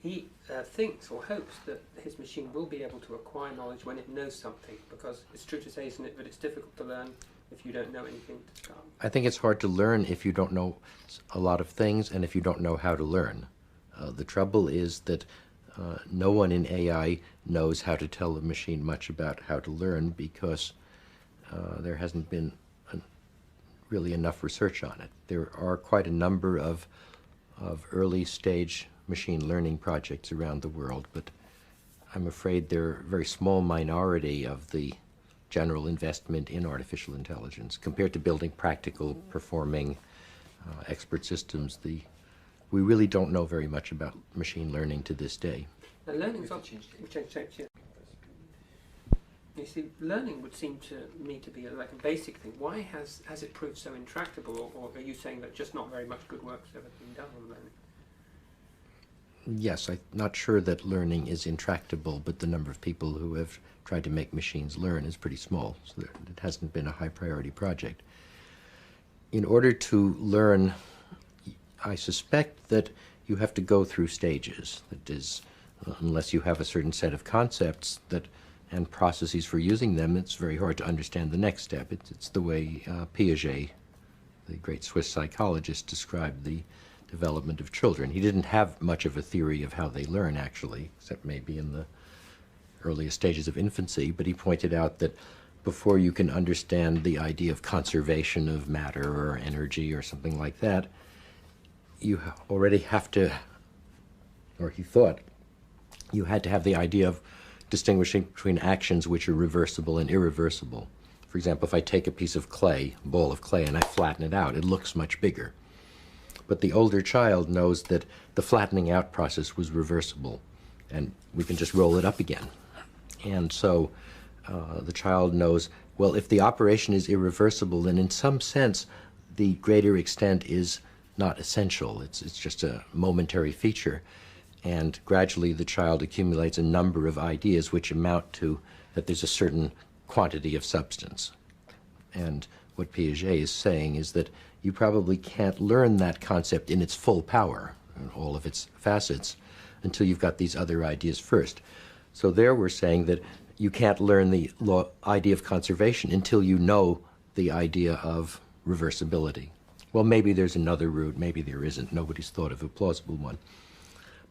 He thinks or hopes that his machine will be able to acquire knowledge when it knows something, because it's true to say, isn't it, that it's difficult to learn if you don't know anything to start. I think it's hard to learn if you don't know a lot of things and if you don't know how to learn. The trouble is that no one in AI knows how to tell the machine much about how to learn, because there hasn't been really enough research on it. There are quite a number of early stage machine learning projects around the world, but I'm afraid they're a very small minority of the general investment in artificial intelligence. Compared to building practical, performing expert systems, we really don't know very much about machine learning to this day. Now, learning's You see, learning would seem to me to be like a basic thing. Why has it proved so intractable, or are you saying that just not very much good work's ever been done on learning? Yes, I'm not sure that learning is intractable, but the number of people who have tried to make machines learn is pretty small, so it hasn't been a high priority project. In order to learn, I suspect that you have to go through stages. That is, unless you have a certain set of concepts and processes for using them, it's very hard to understand the next step. It's the way Piaget, the great Swiss psychologist, described the development of children. He didn't have much of a theory of how they learn, actually, except maybe in the earliest stages of infancy, but he pointed out that before you can understand the idea of conservation of matter or energy or something like that, you already have to, or he thought, you had to have the idea of distinguishing between actions which are reversible and irreversible. For example, if I take a piece of clay, a ball of clay, and I flatten it out, it looks much bigger. But the older child knows that the flattening out process was reversible, and we can just roll it up again. And so the child knows, well, if the operation is irreversible, then in some sense, the greater extent is not essential. It's just a momentary feature. And gradually the child accumulates a number of ideas which amount to that there's a certain quantity of substance. And what Piaget is saying is that you probably can't learn that concept in its full power, in all of its facets, until you've got these other ideas first. So there we're saying that you can't learn the idea of conservation until you know the idea of reversibility. Well, maybe there's another route, maybe there isn't. Nobody's thought of a plausible one.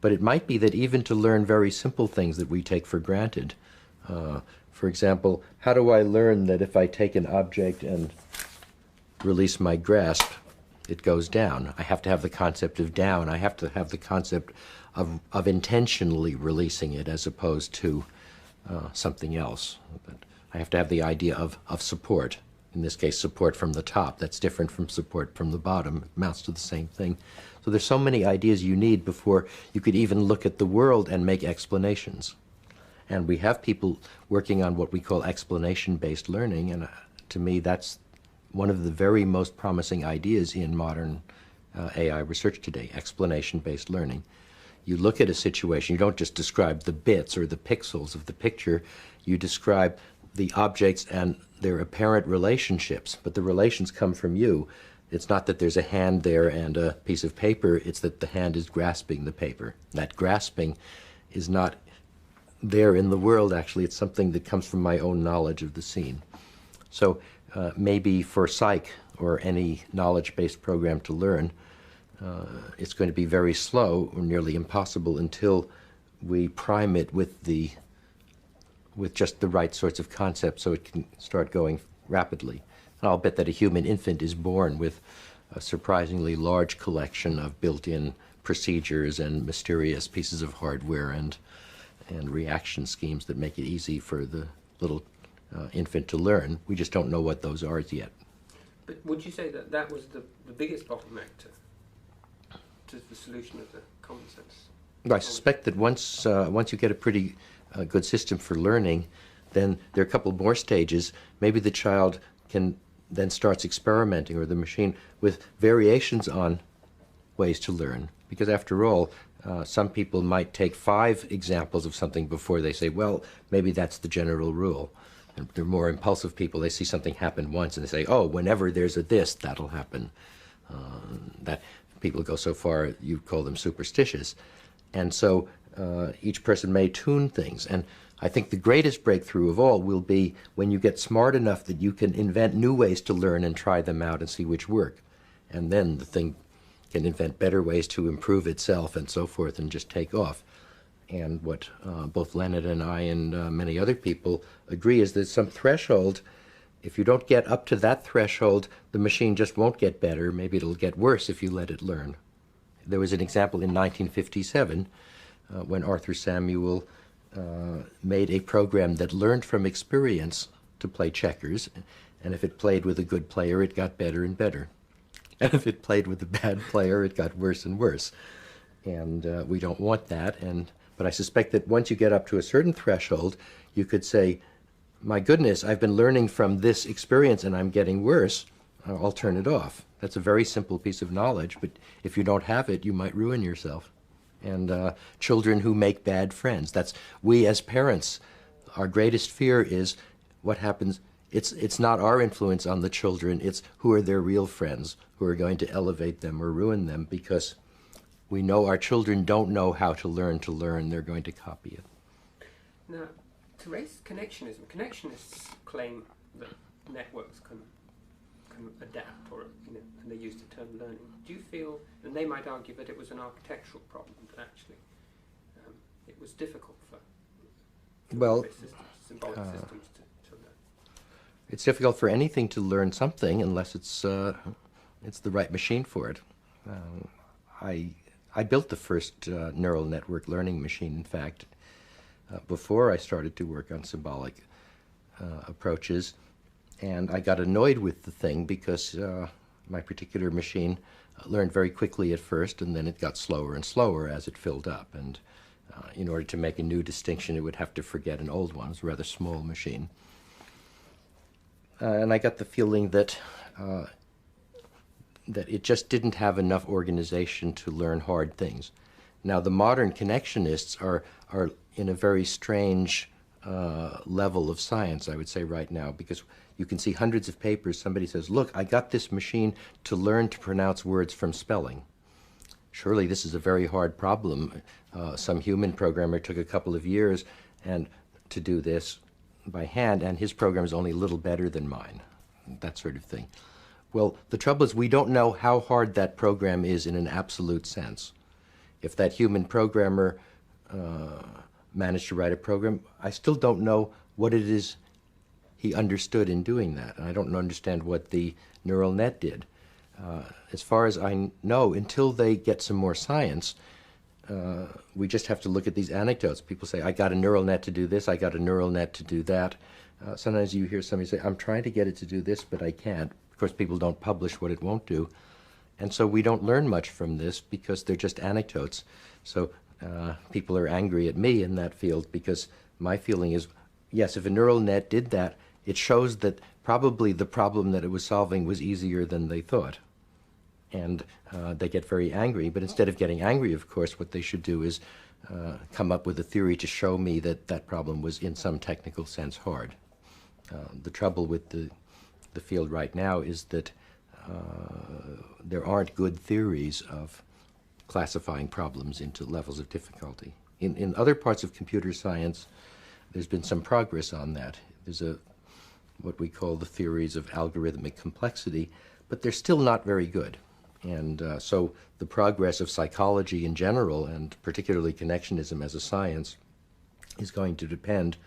But it might be that even to learn very simple things that we take for granted, for example, how do I learn that if I take an object and release my grasp, it goes down? I have to have the concept of down. I have to have the concept of intentionally releasing it as opposed to something else. But I have to have the idea of support. In this case, support from the top. That's different from support from the bottom. It amounts to the same thing. So there's so many ideas you need before you could even look at the world and make explanations. And we have people working on what we call explanation-based learning, and to me that's one of the very most promising ideas in modern AI research today, explanation-based learning. You look at a situation, you don't just describe the bits or the pixels of the picture, you describe the objects and their apparent relationships, but the relations come from you. It's not that there's a hand there and a piece of paper, it's that the hand is grasping the paper. That grasping is not there in the world, actually. It's something that comes from my own knowledge of the scene. So maybe for psych or any knowledge-based program to learn, it's going to be very slow or nearly impossible until we prime it with just the right sorts of concepts so it can start going rapidly. And I'll bet that a human infant is born with a surprisingly large collection of built-in procedures and mysterious pieces of hardware and reaction schemes that make it easy for the little infant to learn. We just don't know what those are yet. But would you say that that was the biggest bottleneck to the solution of the common sense? I suspect that once you get a pretty good system for learning, then there are a couple more stages. Maybe the child can then starts experimenting, or the machine, with variations on ways to learn. Because after all, some people might take 5 examples of something before they say, well, maybe that's the general rule. And they're more impulsive people. They see something happen once and they say, oh, whenever there's a this, that'll happen. That people go so far, you call them superstitious. And so each person may tune things. And I think the greatest breakthrough of all will be when you get smart enough that you can invent new ways to learn and try them out and see which work. And then the thing can invent better ways to improve itself and so forth and just take off. And what both Leonard and I and many other people agree is there's some threshold. If you don't get up to that threshold, the machine just won't get better. Maybe it'll get worse if you let it learn. There was an example in 1957 when Arthur Samuel made a program that learned from experience to play checkers. And if it played with a good player, it got better and better. And if it played with a bad player, it got worse and worse. And we don't want that. But I suspect that once you get up to a certain threshold, you could say, my goodness, I've been learning from this experience and I'm getting worse. I'll turn it off. That's a very simple piece of knowledge, but if you don't have it, you might ruin yourself. And children who make bad friends. We as parents, our greatest fear is what happens. It's not our influence on the children, it's who are their real friends who are going to elevate them or ruin them, because we know our children don't know how to learn, they're going to copy it. Now, to raise connectionists claim that networks can adapt, or and they use the term learning. Do you feel, and they might argue that it was an architectural problem, that actually it was difficult for symbolic systems to learn? It's difficult for anything to learn something unless it's the right machine for it. I built the first neural network learning machine, in fact, before I started to work on symbolic approaches. And I got annoyed with the thing because my particular machine learned very quickly at first, and then it got slower and slower as it filled up. And in order to make a new distinction, it would have to forget an old one. It was a rather small machine. And I got the feeling that it just didn't have enough organization to learn hard things. Now, the modern connectionists are in a very strange level of science, I would say, right now, because you can see hundreds of papers. Somebody says, look, I got this machine to learn to pronounce words from spelling. Surely this is a very hard problem. Some human programmer took a couple of years to do this by hand, and his program is only a little better than mine, that sort of thing. Well, the trouble is we don't know how hard that program is in an absolute sense. If that human programmer managed to write a program, I still don't know what it is he understood in doing that. And I don't understand what the neural net did. As far as I know, until they get some more science, we just have to look at these anecdotes. People say, I got a neural net to do this, I got a neural net to do that. Sometimes you hear somebody say, I'm trying to get it to do this, but I can't. Of course, people don't publish what it won't do. And so we don't learn much from this because they're just anecdotes. So people are angry at me in that field because my feeling is, yes, if a neural net did that, it shows that probably the problem that it was solving was easier than they thought. And they get very angry. But instead of getting angry, of course, what they should do is come up with a theory to show me that that problem was in some technical sense hard. The trouble with the field right now is that there aren't good theories of classifying problems into levels of difficulty. In other parts of computer science, there's been some progress on that. There's what we call the theories of algorithmic complexity, but they're still not very good. And so the progress of psychology in general, and particularly connectionism as a science, is going to depend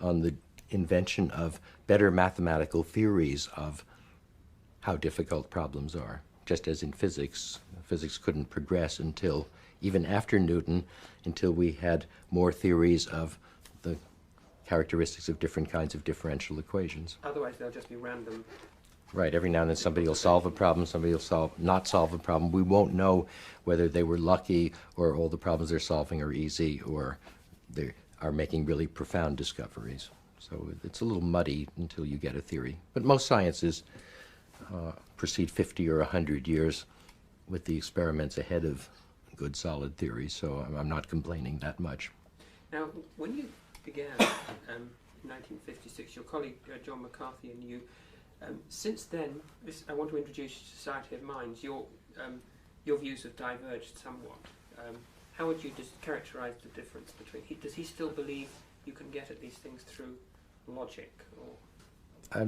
on the invention of better mathematical theories of how difficult problems are. Just as in physics, physics couldn't progress until, even after Newton, until we had more theories of the characteristics of different kinds of differential equations. Otherwise, they'll just be random. Right, every now and then somebody will solve a problem, somebody will not solve a problem. We won't know whether they were lucky or all the problems they're solving are easy or they are making really profound discoveries. So it's a little muddy until you get a theory. But most sciences proceed 50 or 100 years with the experiments ahead of good solid theories, so I'm not complaining that much. Now, when you began, 1956. Your colleague John McCarthy and you. Since then, I want to introduce Society of Minds. Your views have diverged somewhat. How would you just characterize the difference between? Does he still believe you can get at these things through logic? Or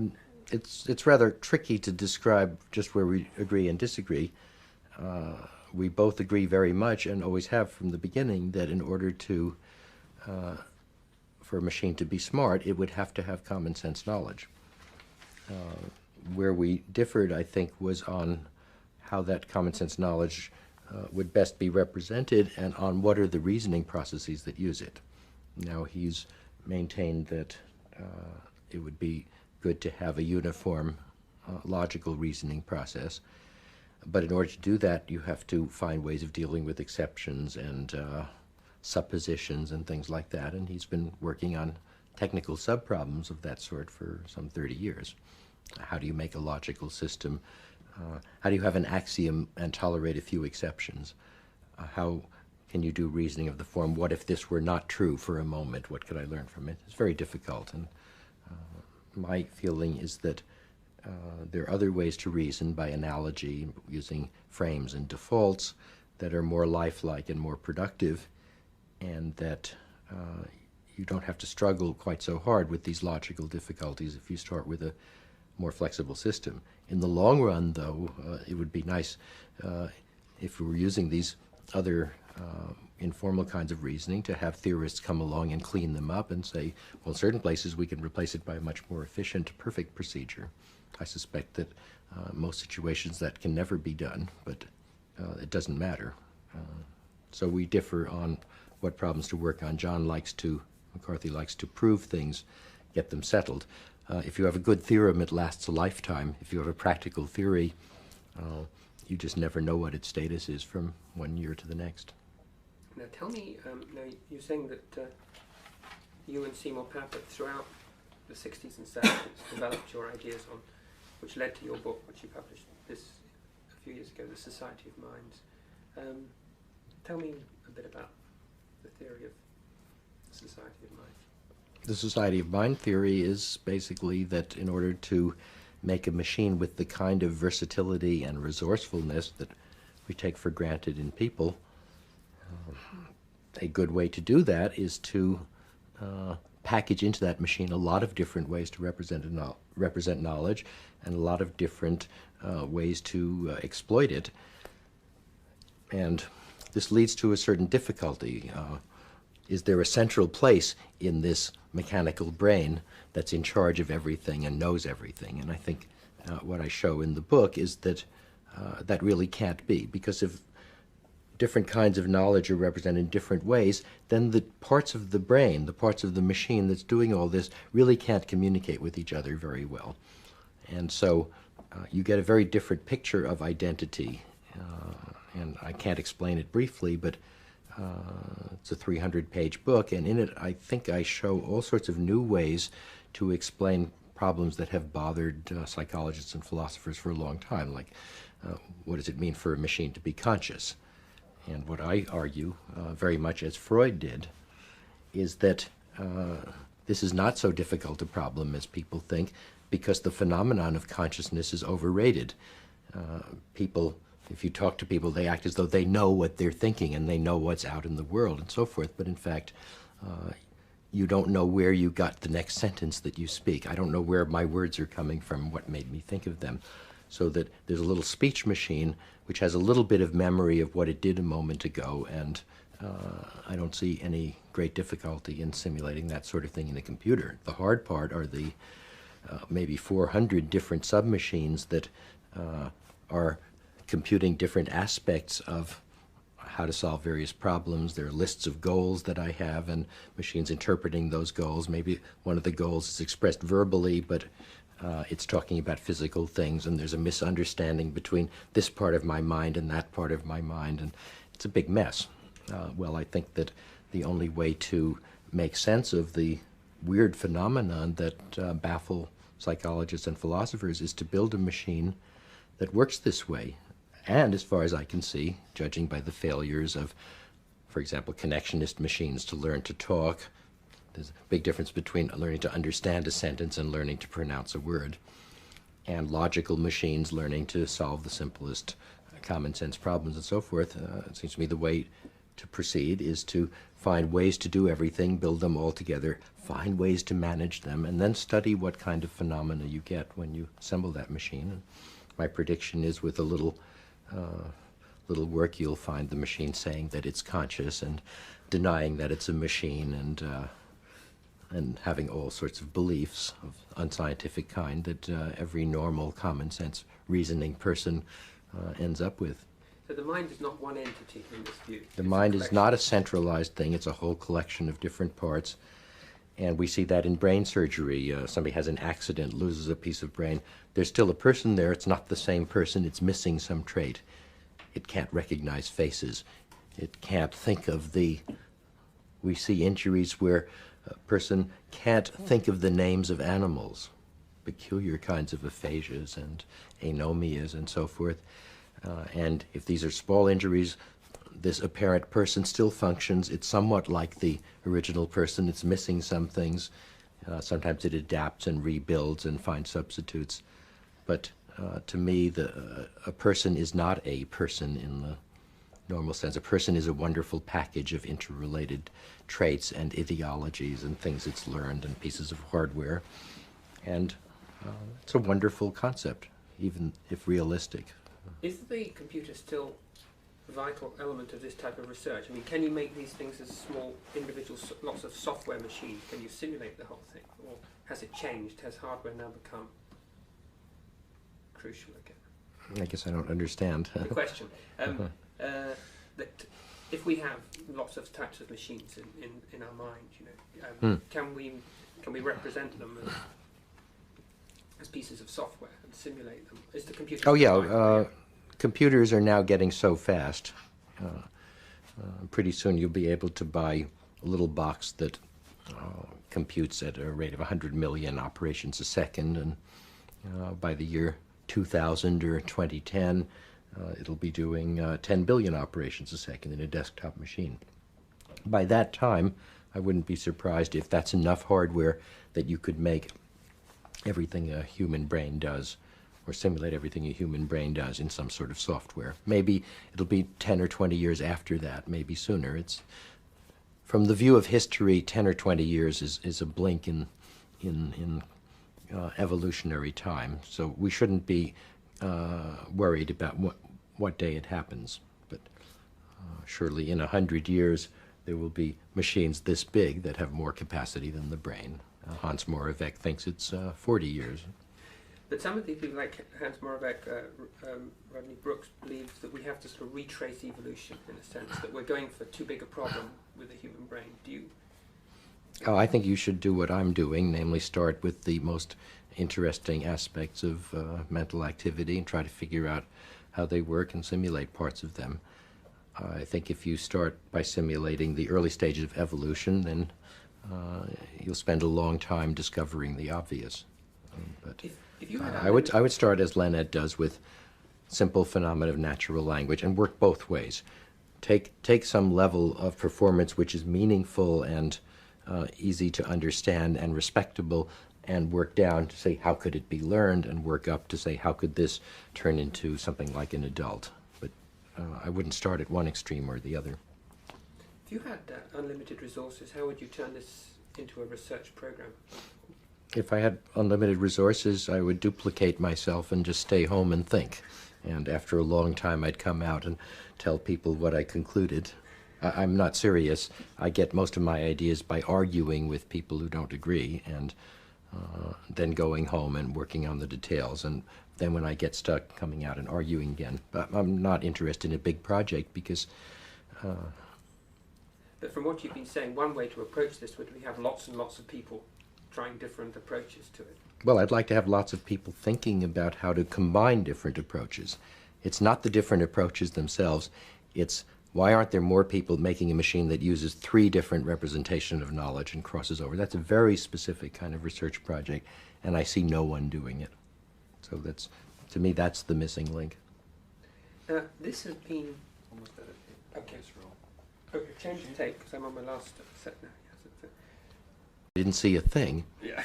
it's rather tricky to describe just where we agree and disagree. We both agree very much, and always have from the beginning, that in order to for a machine to be smart, it would have to have common sense knowledge. Where we differed, I think, was on how that common sense knowledge would best be represented, and on what are the reasoning processes that use it. Now, he's maintained that it would be good to have a uniform logical reasoning process, but in order to do that, you have to find ways of dealing with exceptions and suppositions and things like that, and he's been working on technical subproblems of that sort for some 30 years. How do you make a logical system? How do you have an axiom and tolerate a few exceptions? How can you do reasoning of the form, what if this were not true for a moment? What could I learn from it? It's very difficult, and my feeling is that there are other ways to reason by analogy, using frames and defaults that are more lifelike and more productive, and that you don't have to struggle quite so hard with these logical difficulties if you start with a more flexible system. In the long run, though, it would be nice if we were using these other informal kinds of reasoning to have theorists come along and clean them up and say, well, in certain places we can replace it by a much more efficient, perfect procedure. I suspect that most situations that can never be done, but it doesn't matter. So we differ on what problems to work on. McCarthy likes to prove things, get them settled. If you have a good theorem, it lasts a lifetime. If you have a practical theory, you just never know what its status is from one year to the next. Now tell me, now you're saying that you and Seymour Papert throughout the 60s and 70s developed your ideas on, which led to your book, which you published a few years ago, The Society of Minds. Tell me a bit about the theory of the Society of Mind. The Society of Mind theory is basically that in order to make a machine with the kind of versatility and resourcefulness that we take for granted in people, a good way to do that is to package into that machine a lot of different ways to represent knowledge, and a lot of different ways to exploit it. And this leads to a certain difficulty. Is there a central place in this mechanical brain that's in charge of everything and knows everything? And I think what I show in the book is that that really can't be, because if different kinds of knowledge are represented in different ways, then the parts of the brain, the parts of the machine that's doing all this, really can't communicate with each other very well. And so you get a very different picture of identity. And I can't explain it briefly, but it's a 300-page book, and in it I think I show all sorts of new ways to explain problems that have bothered psychologists and philosophers for a long time, like what does it mean for a machine to be conscious? And what I argue, very much as Freud did, is that this is not so difficult a problem as people think, because the phenomenon of consciousness is overrated. If you talk to people, they act as though they know what they're thinking and they know what's out in the world and so forth, but in fact, you don't know where you got the next sentence that you speak. I don't know where my words are coming from, what made me think of them. So that there's a little speech machine which has a little bit of memory of what it did a moment ago, and I don't see any great difficulty in simulating that sort of thing in a computer. The hard part are the maybe 400 different submachines that are computing different aspects of how to solve various problems. There are lists of goals that I have, and machines interpreting those goals. Maybe one of the goals is expressed verbally, but it's talking about physical things, and there's a misunderstanding between this part of my mind and that part of my mind, and it's a big mess. Well, I think that the only way to make sense of the weird phenomenon that baffle psychologists and philosophers is to build a machine that works this way. And as far as I can see, judging by the failures of, for example, connectionist machines to learn to talk, There's a big difference between learning to understand a sentence and learning to pronounce a word. And logical machines learning to solve the simplest common sense problems and so forth. It seems to me the way to proceed is to find ways to do everything, build them all together, find ways to manage them, and then study what kind of phenomena you get when you assemble that machine. And my prediction is with a little work, you'll find the machine saying that it's conscious and denying that it's a machine, and having all sorts of beliefs of unscientific kind that every normal, common sense, reasoning person ends up with. So the mind is not one entity in this view. The mind is not a centralized thing. It's a whole collection of different parts. And we see that in brain surgery. Somebody has an accident, loses a piece of brain. There's still a person there. It's not the same person. It's missing some trait. It can't recognize faces. It can't think of the... We see injuries where a person can't think of the names of animals, peculiar kinds of aphasias and anomias and so forth. And if these are small injuries, this apparent person still functions. It's somewhat like the original person. It's missing some things. Sometimes it adapts and rebuilds and finds substitutes. But to me, a person is not a person in the normal sense. A person is a wonderful package of interrelated traits and ideologies and things it's learned and pieces of hardware. And it's a wonderful concept, even if realistic. Is the computer still a vital element of this type of research? I mean, can you make these things as small individual, lots of software machines? Can you simulate the whole thing? Or has it changed? Has hardware now become crucial again? I guess I don't understand. The question. That if we have lots of types of machines in our mind, you know, can we represent them as pieces of software and simulate them? Is the computer? Oh yeah, computers are now getting so fast. Pretty soon you'll be able to buy a little box that computes at a rate of 100 million operations a second, and by the year 2000 or 2010, it'll be doing 10 billion operations a second in a desktop machine. By that time, I wouldn't be surprised if that's enough hardware that you could make everything a human brain does, or simulate everything a human brain does in some sort of software. Maybe it'll be 10 or 20 years after that, maybe sooner. It's, from the view of history, 10 or 20 years is a blink in evolutionary time. So we shouldn't be worried about what day it happens. But surely in 100 years, there will be machines this big that have more capacity than the brain. Hans Moravec thinks it's 40 years. But some of the people like Hans Moravec, Rodney Brooks, believes that we have to sort of retrace evolution in a sense, that we're going for too big a problem with the human brain. Do you? Oh, I think you should do what I'm doing, namely start with the most interesting aspects of mental activity and try to figure out how they work and simulate parts of them. I think if you start by simulating the early stages of evolution, then you'll spend a long time discovering the obvious. But if you had I would start as Leonard does with simple phenomena of natural language and work both ways. Take some level of performance which is meaningful and easy to understand and respectable, and work down to say how could it be learned, and work up to say how could this turn into something like an adult. But I wouldn't start at one extreme or the other. If you had unlimited resources, how would you turn this into a research program? If I had unlimited resources, I would duplicate myself and just stay home and think. And after a long time, I'd come out and tell people what I concluded. I'm not serious. I get most of my ideas by arguing with people who don't agree, and then going home and working on the details. And then when I get stuck, coming out and arguing again. But I'm not interested in a big project because... But from what you've been saying, one way to approach this would be have lots and lots of people trying different approaches to it. Well, I'd like to have lots of people thinking about how to combine different approaches. It's not the different approaches themselves. It's why aren't there more people making a machine that uses 3 different representations of knowledge and crosses over? That's a very specific kind of research project, and I see no one doing it. So that's, to me, that's the missing link. This has been... Almost out of tape. Okay. Okay, change the tape, because I'm on my last set now. Yes, didn't see a thing. Yeah.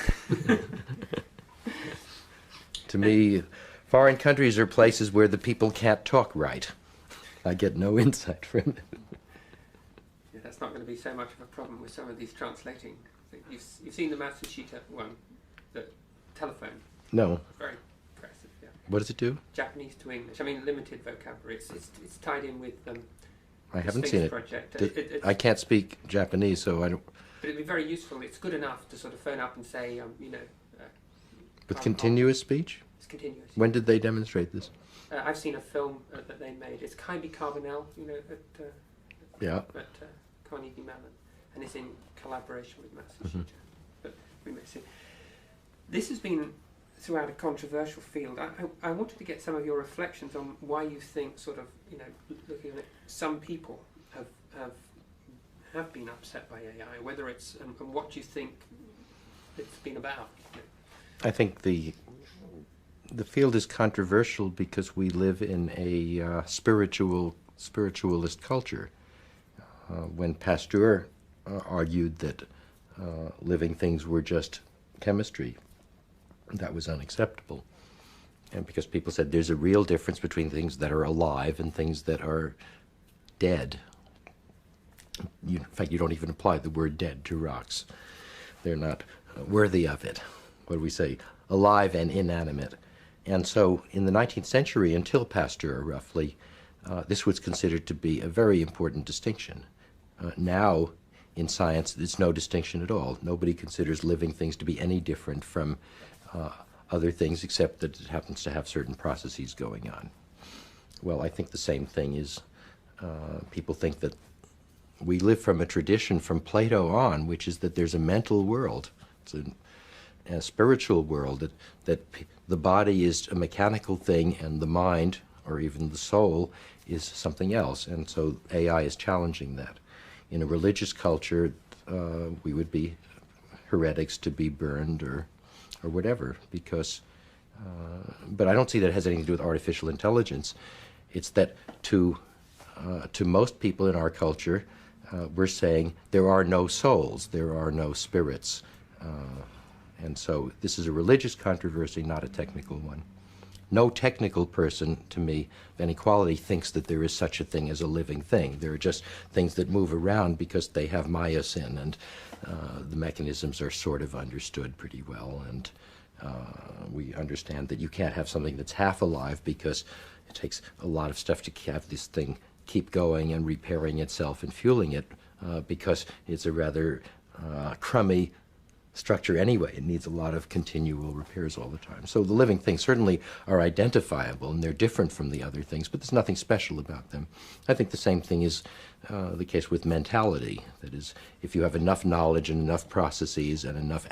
To me, foreign countries are places where the people can't talk right. I get no insight from it. Yeah, that's not going to be so much of a problem with some of these translating. You've seen the Matsushita one, the telephone. No. Very impressive, yeah. What does it do? Japanese to English. I mean, limited vocabulary. It's tied in with I haven't Sphinx seen it. Project. I can't speak Japanese, so I don't. But it'd be very useful. It's good enough to sort of phone up and say, With continuous speech? It's continuous. When did they demonstrate this? I've seen a film that they made. It's Kylie Carbonell, Yeah. at Carnegie Mellon, and it's in collaboration with Matsushita. But we may see. This has been throughout a controversial field. I wanted to get some of your reflections on why you think, sort of, looking at it, some people have been upset by AI, whether it's and what you think it's been about. I think the field is controversial because we live in a spiritualist culture. When Pasteur argued that living things were just chemistry, that was unacceptable. And because people said there's a real difference between things that are alive and things that are dead. In fact, you don't even apply the word dead to rocks. They're not worthy of it. What do we say? Alive and inanimate. And so in the 19th century, until Pasteur roughly, this was considered to be a very important distinction. Now, in science, there's no distinction at all. Nobody considers living things to be any different from other things, except that it happens to have certain processes going on. Well, I think the same thing is, people think that we live from a tradition from Plato on, which is that there's a mental world. It's a spiritual world, that the body is a mechanical thing and the mind, or even the soul, is something else. And so AI is challenging that. In a religious culture, we would be heretics to be burned or whatever, because, but I don't see that it has anything to do with artificial intelligence. It's that to most people in our culture, we're saying there are no souls, there are no spirits. And so this is a religious controversy, not a technical one. No technical person, to me, of any quality, thinks that there is such a thing as a living thing. There are just things that move around because they have myosin, and the mechanisms are sort of understood pretty well. And we understand that you can't have something that's half alive because it takes a lot of stuff to have this thing keep going and repairing itself and fueling it, because it's a rather crummy structure anyway. It needs a lot of continual repairs all the time. So the living things certainly are identifiable, and they're different from the other things, but there's nothing special about them. I think the same thing is the case with mentality. That is, if you have enough knowledge and enough processes and enough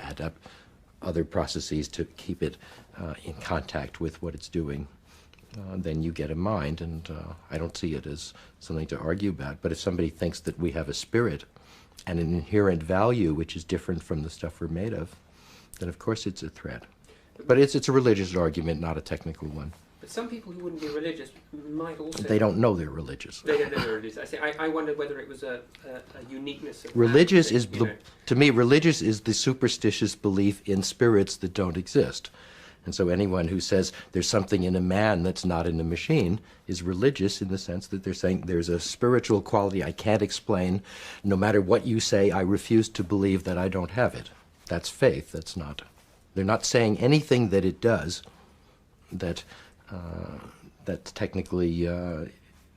other processes to keep it in contact with what it's doing, then you get a mind, and I don't see it as something to argue about. But if somebody thinks that we have a spirit and an inherent value which is different from the stuff we're made of, then of course it's a threat. But it's a religious argument, not a technical one. But some people who wouldn't be religious might also... They don't know they're religious. They don't know they're religious. I wondered whether it was a uniqueness of... Religious that, is, to me, religious is the superstitious belief in spirits that don't exist. And so anyone who says there's something in a man that's not in a machine is religious in the sense that they're saying there's a spiritual quality I can't explain. No matter what you say, I refuse to believe that I don't have it. That's faith. That's not... They're not saying anything that it does that technically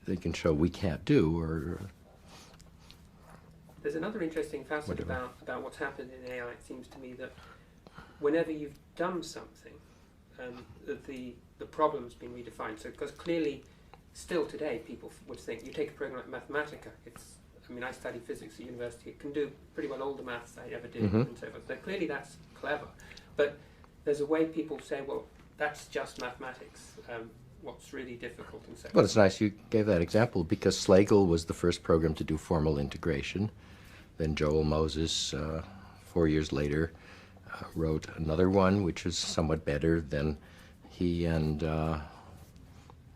they can show we can't do, or... There's another interesting facet about what's happened in AI. It seems to me that whenever you've done something, the problem's been redefined. So, because clearly, still today, people would think, you take a program like Mathematica, I studied physics at university, it can do pretty well all the maths I ever did, and so forth. So clearly that's clever. But there's a way people say, well, that's just mathematics. What's really difficult and so forth. Well, it's nice you gave that example, because Slagle was the first program to do formal integration. Then Joel Moses, 4 years later, wrote another one, which was somewhat better. Then he and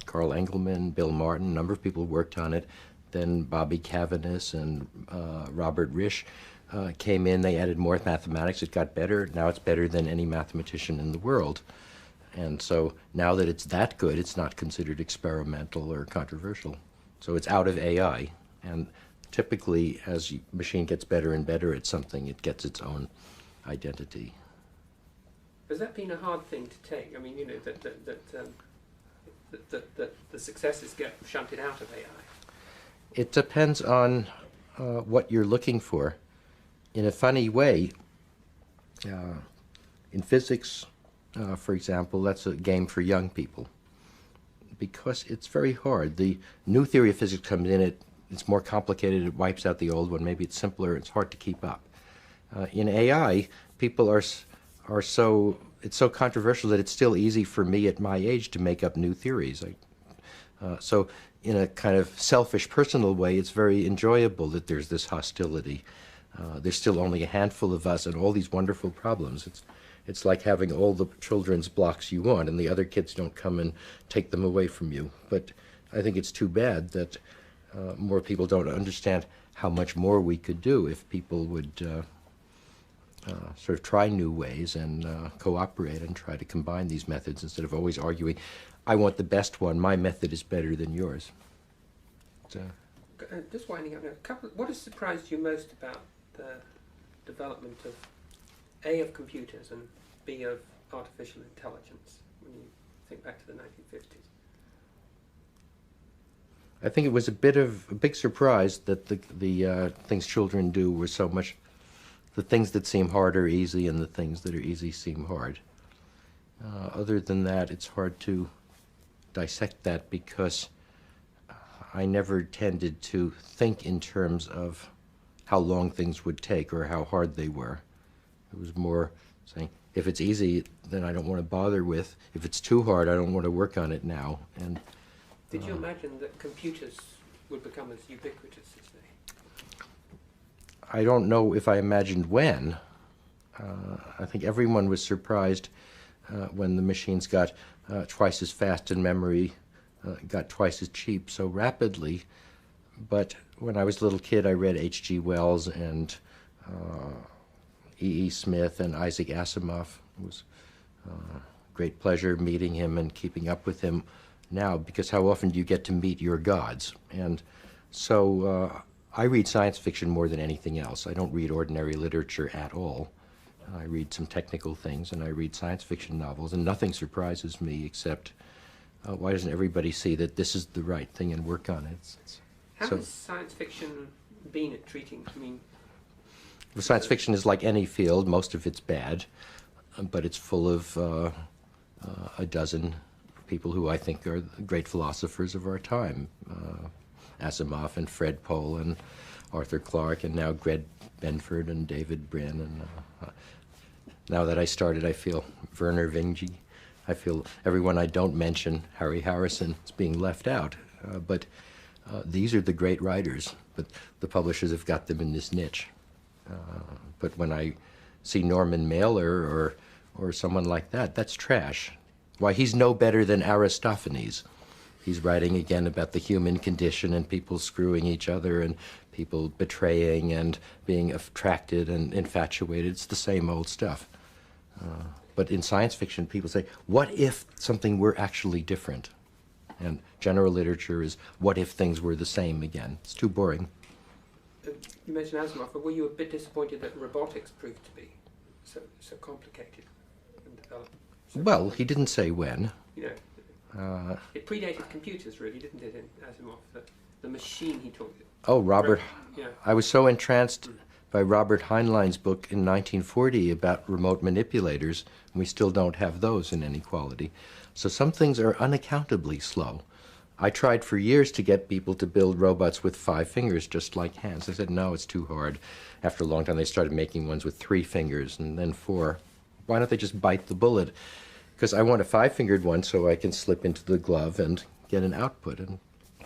Carl Engelman, Bill Martin, a number of people worked on it. Then Bobby Cavanis and Robert Risch came in, they added more mathematics, it got better. Now it's better than any mathematician in the world. And so now that it's that good, it's not considered experimental or controversial. So it's out of AI. And typically, as the machine gets better and better at something, it gets its own identity. Has that been a hard thing to take? I mean, you know, that the successes get shunted out of AI. It depends on what you're looking for. In a funny way, in physics, for example, that's a game for young people because it's very hard. The new theory of physics comes in, it's more complicated, it wipes out the old one, maybe it's simpler, it's hard to keep up. In AI, people it's so controversial that it's still easy for me at my age to make up new theories. So in a kind of selfish, personal way, it's very enjoyable that there's this hostility. There's still only a handful of us and all these wonderful problems. It's like having all the children's blocks you want and the other kids don't come and take them away from you. But I think it's too bad that more people don't understand how much more we could do if people would sort of try new ways and cooperate and try to combine these methods instead of always arguing, I want the best one, my method is better than yours. So. Just winding up now, what has surprised you most about the development of A, of computers, and B, of artificial intelligence when you think back to the 1950s? I think it was a big surprise that the things children do were so much, the things that seem hard are easy and the things that are easy seem hard. Other than that, it's hard to dissect that because I never tended to think in terms of how long things would take or how hard they were. It was more saying, if it's easy, then I don't want to bother with. If it's too hard, I don't want to work on it now. And did you imagine that computers would become as ubiquitous as they? I don't know if I imagined when. I think everyone was surprised when the machines got twice as fast in memory, got twice as cheap so rapidly. But when I was a little kid, I read H.G. Wells and E.E. Smith and Isaac Asimov. It was a great pleasure meeting him and keeping up with him now, because how often do you get to meet your gods? And so I read science fiction more than anything else. I don't read ordinary literature at all. I read some technical things, and I read science fiction novels, and nothing surprises me except why doesn't everybody see that this is the right thing and work on it? How has science fiction been at treating, I mean... Well, science fiction is like any field. Most of it's bad, but it's full of a dozen people who I think are great philosophers of our time. Asimov and Fred Pohl and Arthur Clarke and now Greg Benford and David Brin. And now that I started, I feel Werner Vinge. I feel everyone I don't mention, Harry Harrison, is being left out. But these are the great writers, but the publishers have got them in this niche. But when I see Norman Mailer or someone like that, that's trash. Why, he's no better than Aristophanes. He's writing again about the human condition and people screwing each other and people betraying and being attracted and infatuated. It's the same old stuff. But in science fiction, people say, what if something were actually different? And general literature is, what if things were the same again? It's too boring. You mentioned Asimov, but were you a bit disappointed that robotics proved to be so complicated and developed? Well, he didn't say when. You know, it predated computers, really, didn't it, in Asimov? The machine he talked about. Oh, Robert. Yeah. I was so entranced by Robert Heinlein's book in 1940 about remote manipulators, and we still don't have those in any quality. So some things are unaccountably slow. I tried for years to get people to build robots with 5 fingers, just like hands. I said, no, it's too hard. After a long time, they started making ones with 3 fingers and then 4. Why don't they just bite the bullet? Because I want a 5-fingered one so I can slip into the glove and get an output. And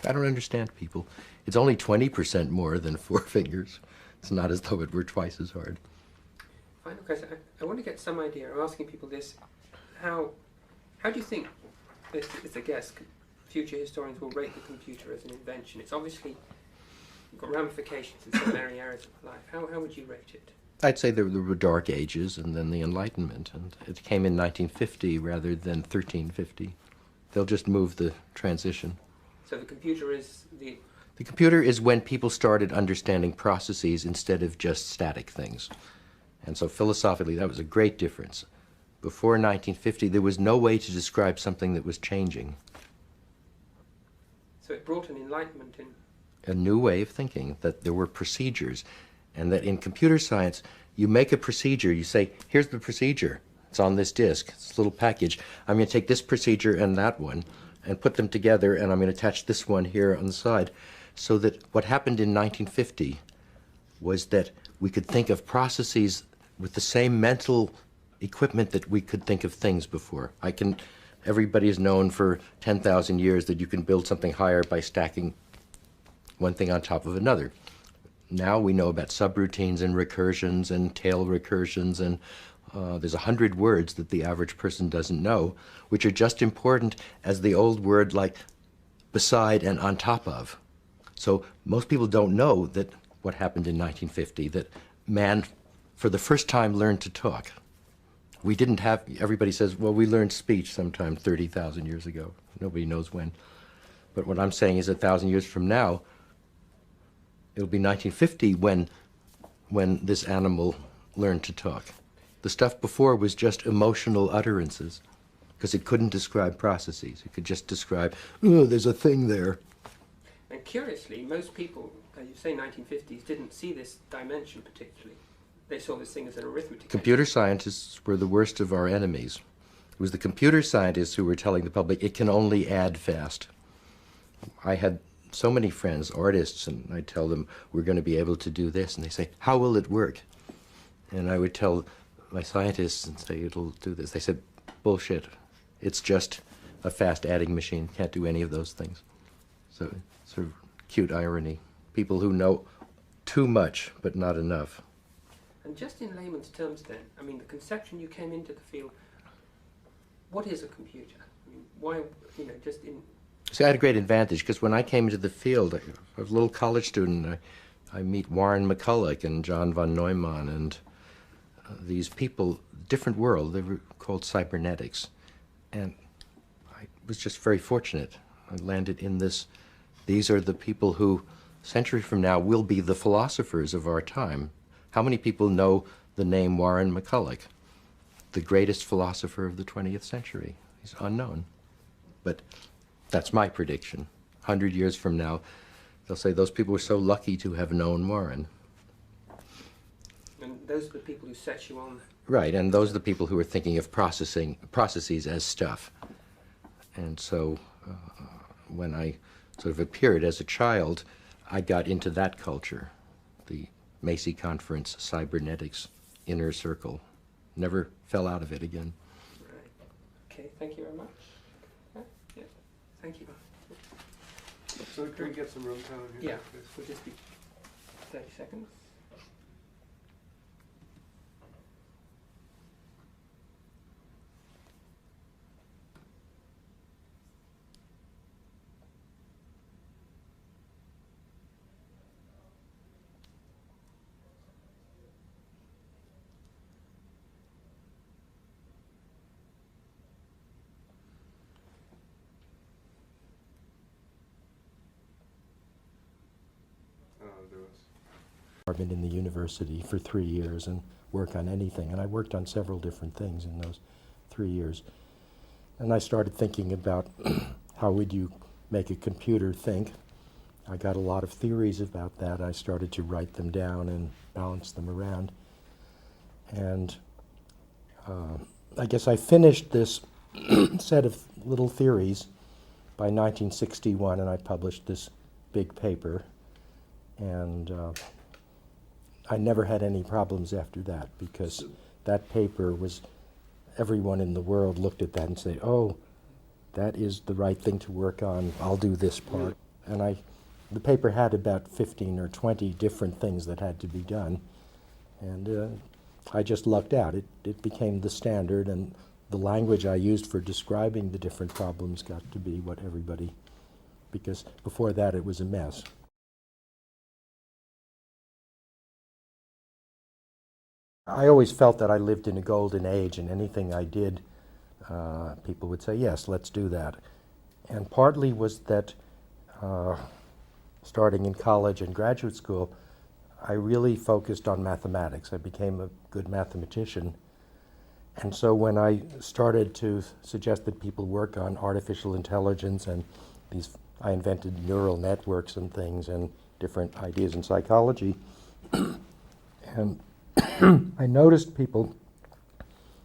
I don't understand people. It's only 20% more than 4 fingers. It's not as though it were twice as hard. Final question. I want to get some idea. I'm asking people this. How do you think, it's a guess, future historians will rate the computer as an invention? It's obviously got ramifications in some areas of life. How would you rate it? I'd say there were Dark Ages and then the Enlightenment, and it came in 1950 rather than 1350. They'll just move the transition. So the computer is the... The computer is when people started understanding processes instead of just static things. And so philosophically, that was a great difference. Before 1950, there was no way to describe something that was changing. So it brought an enlightenment in. A new way of thinking, that there were procedures, and that in computer science, you make a procedure, you say, here's the procedure. It's on this disk, it's a little package. I'm going to take this procedure and that one, and put them together, and I'm going to attach this one here on the side. So that what happened in 1950 was that we could think of processes with the same mental equipment that we could think of things before. Everybody has known for 10,000 years that you can build something higher by stacking one thing on top of another. Now we know about subroutines and recursions and tail recursions, and there's 100 words that the average person doesn't know, which are just important as the old word like beside and on top of. So most people don't know that what happened in 1950, that man for the first time learned to talk. We didn't have, everybody says, well, we learned speech sometime 30,000 years ago. Nobody knows when. But what I'm saying is 1,000 years from now, it'll be 1950 when this animal learned to talk. The stuff before was just emotional utterances, because it couldn't describe processes. It could just describe, oh, there's a thing there. And curiously, most people, as you say, 1950s, didn't see this dimension particularly. They saw this thing as an arithmetic. Computer scientists were the worst of our enemies. It was the computer scientists who were telling the public, it can only add fast. I had so many friends, artists, and I'd tell them, we're going to be able to do this. And they say, how will it work? And I would tell my scientists and say, it'll do this. They said, bullshit. It's just a fast adding machine. Can't do any of those things. So sort of cute irony. People who know too much, but not enough. And just in layman's terms then, I mean, the conception you came into the field, what is a computer? I mean, why, just in... See, I had a great advantage, because when I came into the field, I was a little college student, I meet Warren McCulloch and John von Neumann and these people, different world, they were called cybernetics. And I was just very fortunate. I landed in this. These are the people who, a century from now, will be the philosophers of our time. How many people know the name Warren McCulloch, the greatest philosopher of the 20th century? He's unknown. But that's my prediction. 100 years from now, they'll say those people were so lucky to have known Warren. And those are the people who set you on. Right, and those are the people who are thinking of processes as stuff. And so when I sort of appeared as a child, I got into that culture, the Macy Conference Cybernetics Inner Circle. Never fell out of it again. Right. Okay, thank you very much. Yeah, thank you. So can we get some room time here? Yeah, we'll just be 30 seconds. Marvin in the university for 3 years and work on anything. And I worked on several different things in those 3 years. And I started thinking about how would you make a computer think. I got a lot of theories about that. I started to write them down and balance them around. And I guess I finished this set of little theories by 1961, and I published this big paper. And I never had any problems after that, because that paper was, everyone in the world looked at that and said, oh, that is the right thing to work on, I'll do this part. And the paper had about 15 or 20 different things that had to be done, and I just lucked out. It became the standard, and the language I used for describing the different problems got to be what everybody, because before that it was a mess. I always felt that I lived in a golden age, and anything I did, people would say, yes, let's do that. And partly was that starting in college and graduate school, I really focused on mathematics. I became a good mathematician. And so when I started to suggest that people work on artificial intelligence and I invented neural networks and things and different ideas in psychology, and I noticed people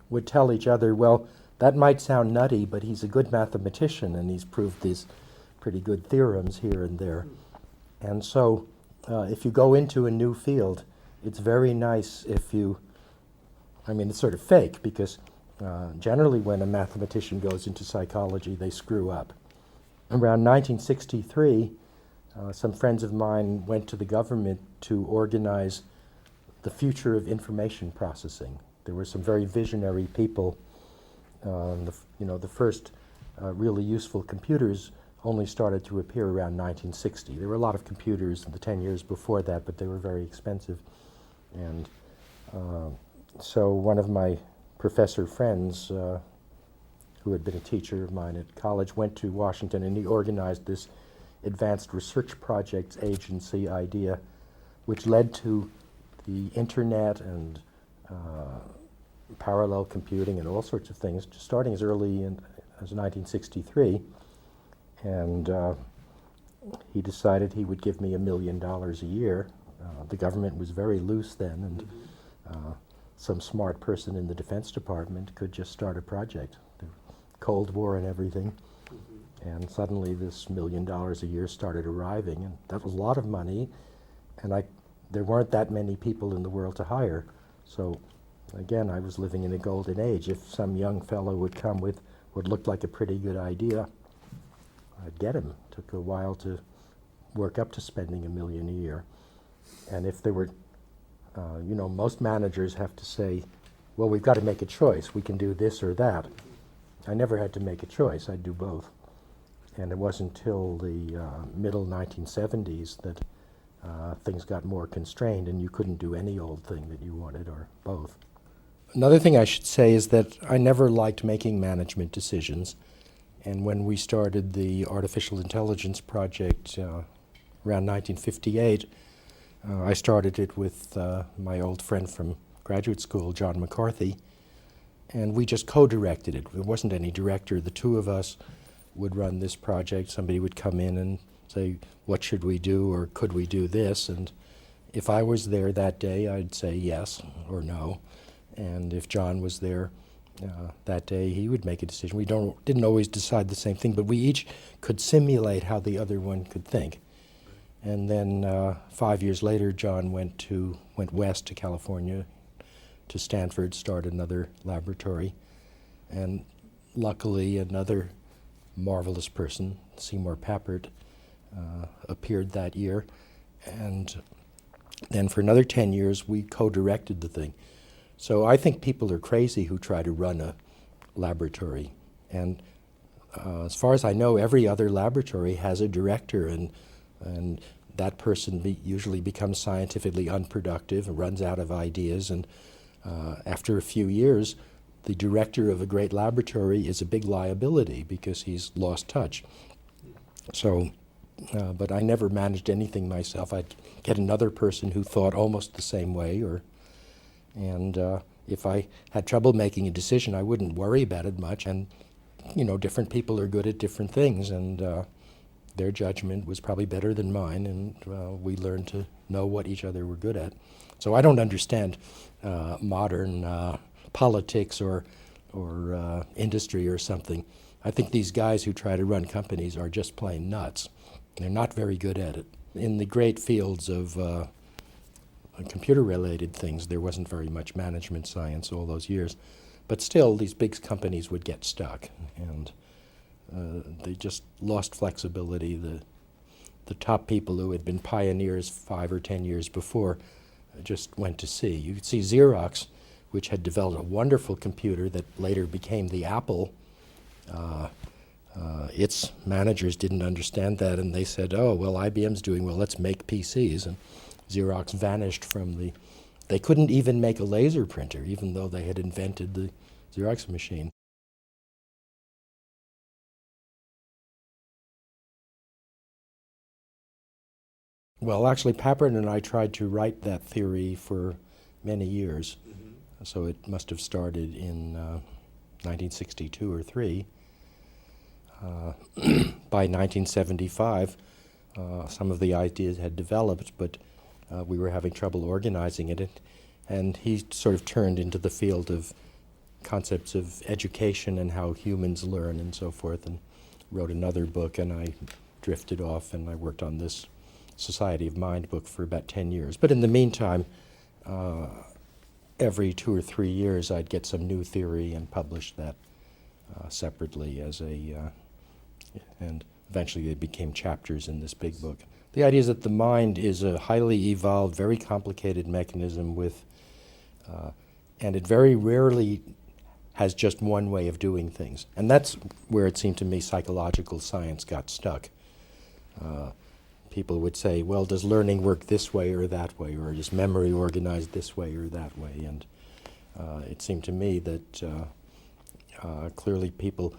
would tell each other, well, that might sound nutty, but he's a good mathematician and he's proved these pretty good theorems here and there. And so if you go into a new field, it's very nice if you, I mean, it's sort of fake because generally when a mathematician goes into psychology, they screw up. Around 1963, some friends of mine went to the government to organize the future of information processing. There were some very visionary people. The first really useful computers only started to appear around 1960. There were a lot of computers in the 10 years before that, but they were very expensive. And so one of my professor friends, who had been a teacher of mine at college, went to Washington and he organized this Advanced Research Projects Agency idea, which led to the internet and parallel computing and all sorts of things, starting as early as 1963. And he decided he would give me $1 million a year. The government was very loose then, and some smart person in the Defense Department could just start a project. The Cold War and everything. And suddenly this $1 million a year started arriving, and that was a lot of money, and there weren't that many people in the world to hire. So again, I was living in a golden age. If some young fellow would come with what looked like a pretty good idea, I'd get him. It took a while to work up to spending $1 million a year. And if there were, most managers have to say, well, we've got to make a choice. We can do this or that. I never had to make a choice. I'd do both. And it wasn't until the middle 1970s that things got more constrained and you couldn't do any old thing that you wanted or both. Another thing I should say is that I never liked making management decisions. And when we started the Artificial Intelligence Project around 1958, I started it with my old friend from graduate school, John McCarthy, and we just co-directed it. There wasn't any director. The two of us would run this project. Somebody would come in and say, what should we do, or could we do this? And if I was there that day, I'd say yes or no. And if John was there that day, he would make a decision. We didn't always decide the same thing, but we each could simulate how the other one could think. And then 5 years later, John went west to California, to Stanford, start another laboratory. And luckily, another marvelous person, Seymour Papert, appeared that year. And then for another 10 years, we co-directed the thing. So I think people are crazy who try to run a laboratory. And as far as I know, every other laboratory has a director, and that person usually becomes scientifically unproductive and runs out of ideas. And after a few years, the director of a great laboratory is a big liability because he's lost touch. So, but I never managed anything myself. I'd get another person who thought almost the same way, and if I had trouble making a decision, I wouldn't worry about it much. And different people are good at different things, and their judgment was probably better than mine, and we learned to know what each other were good at. So I don't understand modern politics or industry or something. I think these guys who try to run companies are just plain nuts. They're not very good at it. In the great fields of computer-related things, there wasn't very much management science all those years. But still, these big companies would get stuck, and they just lost flexibility. The top people who had been pioneers 5 or 10 years before just went to sea. You could see Xerox, which had developed a wonderful computer that later became the Apple. Its managers didn't understand that, and they said, oh, well, IBM's doing well, let's make PCs. And Xerox vanished from the They couldn't even make a laser printer, even though they had invented the Xerox machine. Well, actually, Papert and I tried to write that theory for many years. So it must have started in 1962 or 3. By 1975, some of the ideas had developed, but we were having trouble organizing it. And he sort of turned into the field of concepts of education and how humans learn and so forth, and wrote another book, and I drifted off, and I worked on this Society of Mind book for about 10 years. But in the meantime, every 2 or 3 years I'd get some new theory and publish that separately as and eventually they became chapters in this big book. The idea is that the mind is a highly evolved, very complicated mechanism with, and it very rarely has just one way of doing things. And that's where it seemed to me psychological science got stuck. People would say, well, does learning work this way or that way, or is memory organized this way or that way? And it seemed to me that clearly people,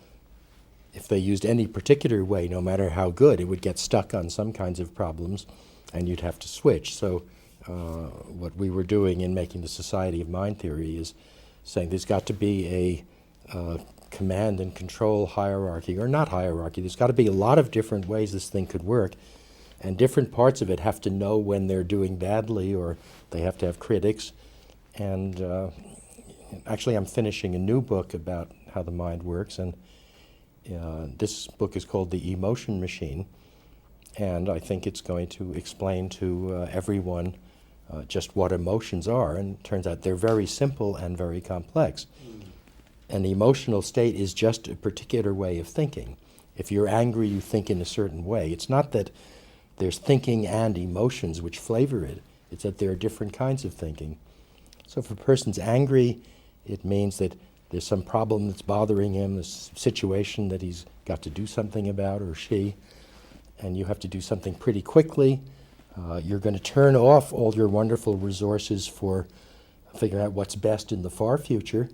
if they used any particular way, no matter how good, it would get stuck on some kinds of problems, and you'd have to switch. So what we were doing in making the Society of Mind theory is saying there's got to be a command and control hierarchy, or not hierarchy. There's got to be a lot of different ways this thing could work, and different parts of it have to know when they're doing badly, or they have to have critics. And actually, I'm finishing a new book about how the mind works, and this book is called The Emotion Machine, and I think it's going to explain to everyone just what emotions are, and it turns out they're very simple and very complex. An emotional state is just a particular way of thinking. If you're angry, you think in a certain way. It's not that there's thinking and emotions which flavor it. It's that there are different kinds of thinking. So if a person's angry, it means that there's some problem that's bothering him, this situation that he's got to do something about, or she, and you have to do something pretty quickly. You're going to turn off all your wonderful resources for figuring out what's best in the far future.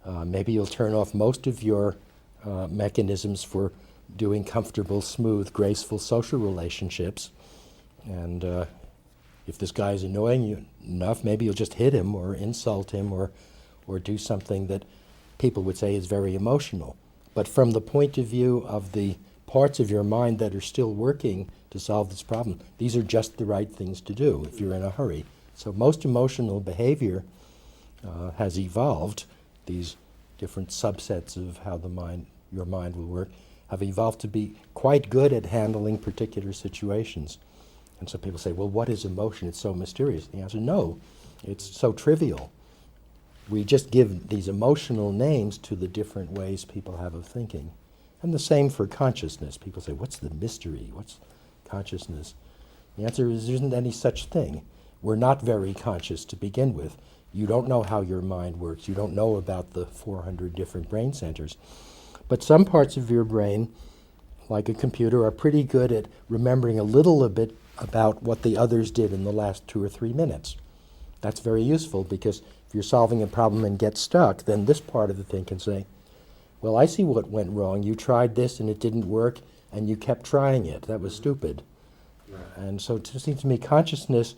Maybe you'll turn off most of your mechanisms for doing comfortable, smooth, graceful social relationships. And if this guy is annoying you enough, maybe you'll just hit him or insult him or do something that people would say is very emotional. But from the point of view of the parts of your mind that are still working to solve this problem, these are just the right things to do if you're in a hurry. So most emotional behavior has evolved. These different subsets of how your mind will work have evolved to be quite good at handling particular situations. And so people say, well, what is emotion? It's so mysterious. The answer, no, it's so trivial. We just give these emotional names to the different ways people have of thinking. And the same for consciousness. People say, what's the mystery? What's consciousness? The answer is there isn't any such thing. We're not very conscious to begin with. You don't know how your mind works. You don't know about the 400 different brain centers. But some parts of your brain, like a computer, are pretty good at remembering a little bit about what the others did in the last 2 or 3 minutes. That's very useful, because if you're solving a problem and get stuck, then this part of the thing can say, well, I see what went wrong. You tried this and it didn't work, and you kept trying it. That was stupid. Right. And so it seems to me consciousness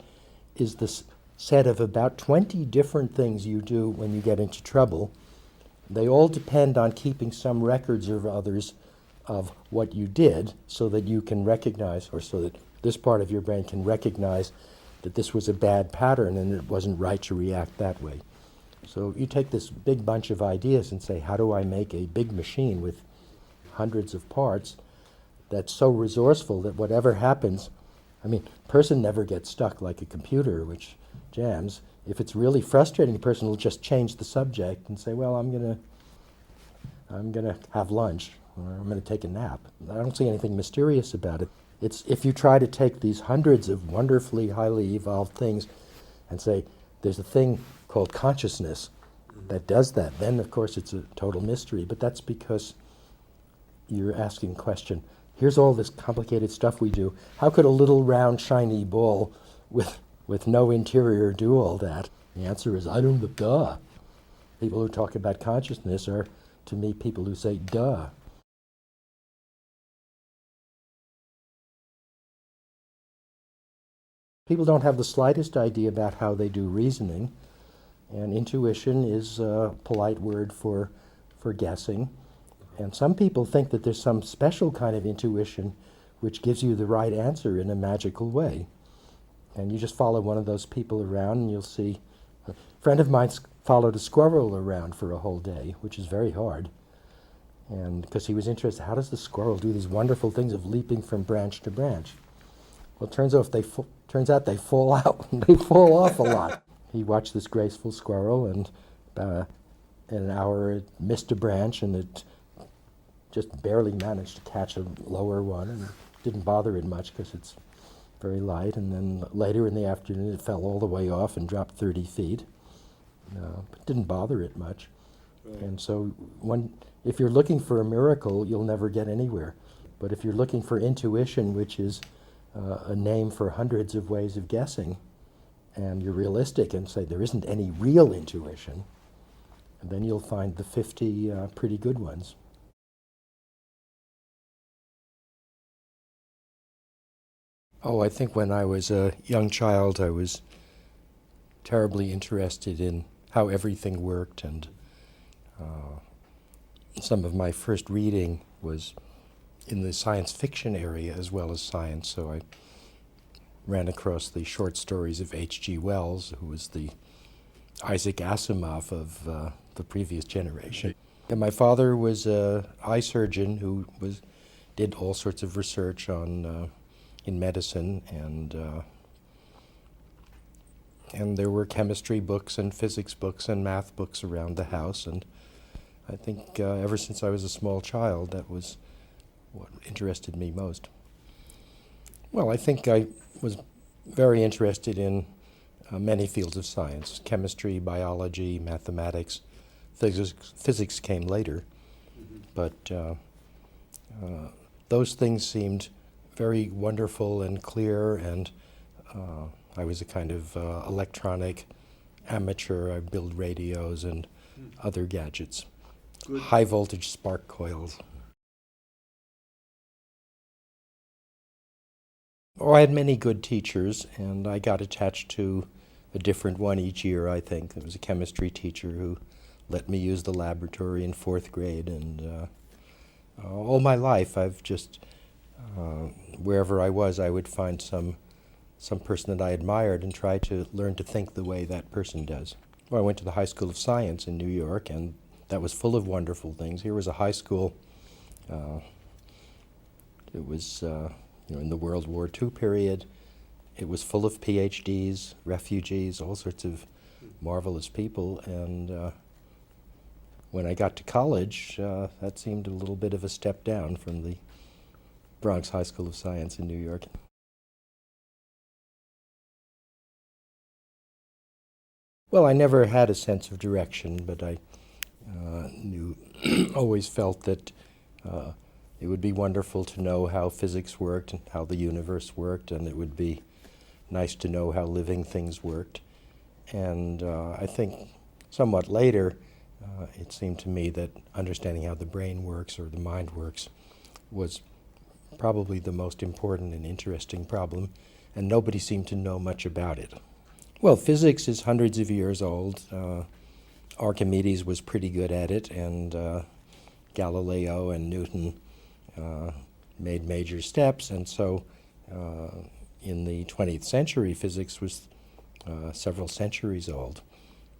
is this set of about 20 different things you do when you get into trouble. They all depend on keeping some records of others of what you did, so that you can recognize, or so that this part of your brain can recognize that this was a bad pattern and it wasn't right to react that way. So you take this big bunch of ideas and say, how do I make a big machine with hundreds of parts that's so resourceful that whatever happens, a person never gets stuck like a computer which jams. If it's really frustrating, a person will just change the subject and say, well, I'm gonna have lunch, or I'm gonna take a nap. I don't see anything mysterious about it. It's if you try to take these hundreds of wonderfully highly evolved things and say, there's a thing called consciousness that does that, then of course it's a total mystery. But that's because you're asking the question, here's all this complicated stuff we do. How could a little round shiny ball with no interior do all that? The answer is, I don't know, duh. People who talk about consciousness are, to me, people who say, duh. People don't have the slightest idea about how they do reasoning, and intuition is a polite word for guessing. And some people think that there's some special kind of intuition which gives you the right answer in a magical way. And you just follow one of those people around and you'll see. A friend of mine followed a squirrel around for a whole day, which is very hard. And because he was interested, how does the squirrel do these wonderful things of leaping from branch to branch? Well, it turns out they fall out and they fall off a lot. He watched this graceful squirrel, and in an hour it missed a branch and it just barely managed to catch a lower one, and it didn't bother it much because it's very light. And then later in the afternoon it fell all the way off and dropped 30 feet. But didn't bother it much. Right. And so if you're looking for a miracle, you'll never get anywhere. But if you're looking for intuition, which is a name for hundreds of ways of guessing, and you're realistic and say there isn't any real intuition, then you'll find the 50 pretty good ones. Oh, I think when I was a young child, I was terribly interested in how everything worked, and some of my first reading was in the science fiction area as well as science, so I ran across the short stories of H.G. Wells, who was the Isaac Asimov of the previous generation. And my father was an eye surgeon who did all sorts of research on in medicine, and there were chemistry books and physics books and math books around the house, and I think ever since I was a small child, that was what interested me most. Well, I think I was very interested in many fields of science: chemistry, biology, mathematics. Physics came later, but those things seemed very wonderful and clear, and I was a kind of electronic amateur. I build radios and other gadgets, high voltage spark coils. Oh, I had many good teachers, and I got attached to a different one each year, I think. There was a chemistry teacher who let me use the laboratory in 4th grade, and all my life I've just, wherever I was, I would find some person that I admired and try to learn to think the way that person does. Well, I went to the High School of Science in New York, and that was full of wonderful things. Here was a high school, it was in the World War II period. It was full of PhDs, refugees, all sorts of marvelous people, and when I got to college, that seemed a little bit of a step down from the Bronx High School of Science in New York. Well, I never had a sense of direction, but I always felt that it would be wonderful to know how physics worked and how the universe worked, and it would be nice to know how living things worked. And I think somewhat later, it seemed to me that understanding how the brain works or the mind works was probably the most important and interesting problem, and nobody seemed to know much about it. Well, physics is hundreds of years old. Archimedes was pretty good at it, and Galileo and Newton made major steps, and so in the 20th century, physics was several centuries old.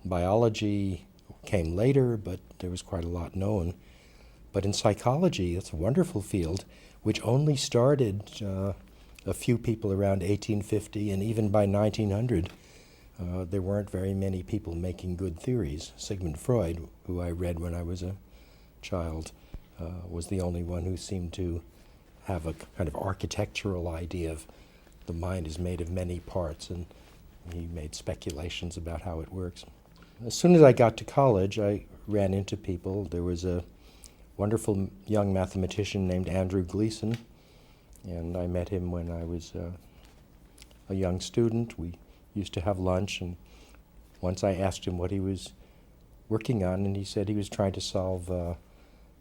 Biology came later, but there was quite a lot known. But in psychology, it's a wonderful field, which only started a few people around 1850, and even by 1900, there weren't very many people making good theories. Sigmund Freud, who I read when I was a child, was the only one who seemed to have a kind of architectural idea of the mind is made of many parts, and he made speculations about how it works. As soon as I got to college, I ran into people. There was a wonderful young mathematician named Andrew Gleason, and I met him when I was a young student. We used to have lunch, and once I asked him what he was working on, and he said he was trying to solve a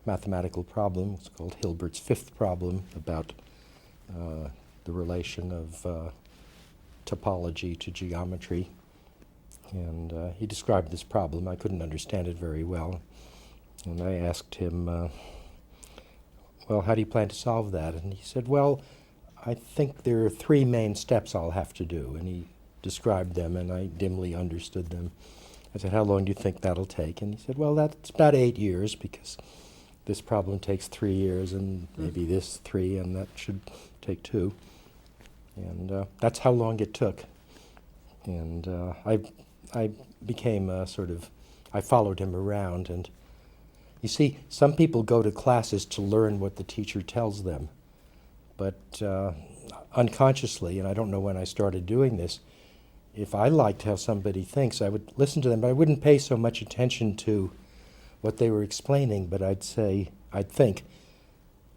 mathematical problem. It's called Hilbert's fifth problem, about the relation of topology to geometry. And he described this problem. I couldn't understand it very well. And I asked him, well, how do you plan to solve that? And he said, well, I think there are three main steps I'll have to do. And he described them, and I dimly understood them. I said, how long do you think that'll take? And he said, well, that's about 8 years, because this problem takes 3 years, and maybe this 3, and that should take 2. And that's how long it took. And I became I followed him around. And you see, some people go to classes to learn what the teacher tells them. But unconsciously, and I don't know when I started doing this, if I liked how somebody thinks, I would listen to them, but I wouldn't pay so much attention to what they were explaining, but I'd think,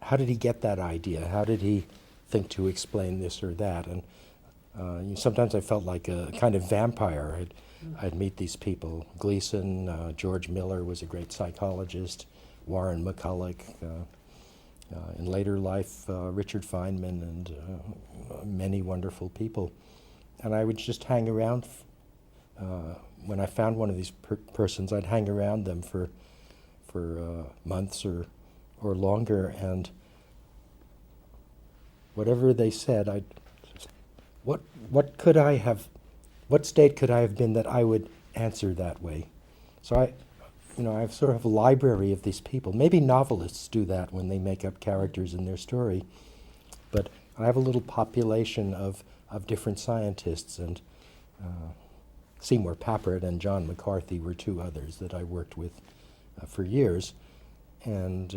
how did he get that idea? How did he think to explain this or that? And sometimes I felt like a kind of vampire. I'd meet these people. Gleason, George Miller was a great psychologist, Warren McCulloch, in later life, Richard Feynman, and many wonderful people. And I would just hang around. When I found one of these persons, I'd hang around them for months or longer, and whatever they said, what state could I have been that I would answer that way? So I have sort of a library of these people. Maybe novelists do that when they make up characters in their story, but I have a little population of different scientists, and Seymour Papert and John McCarthy were two others that I worked with for years. And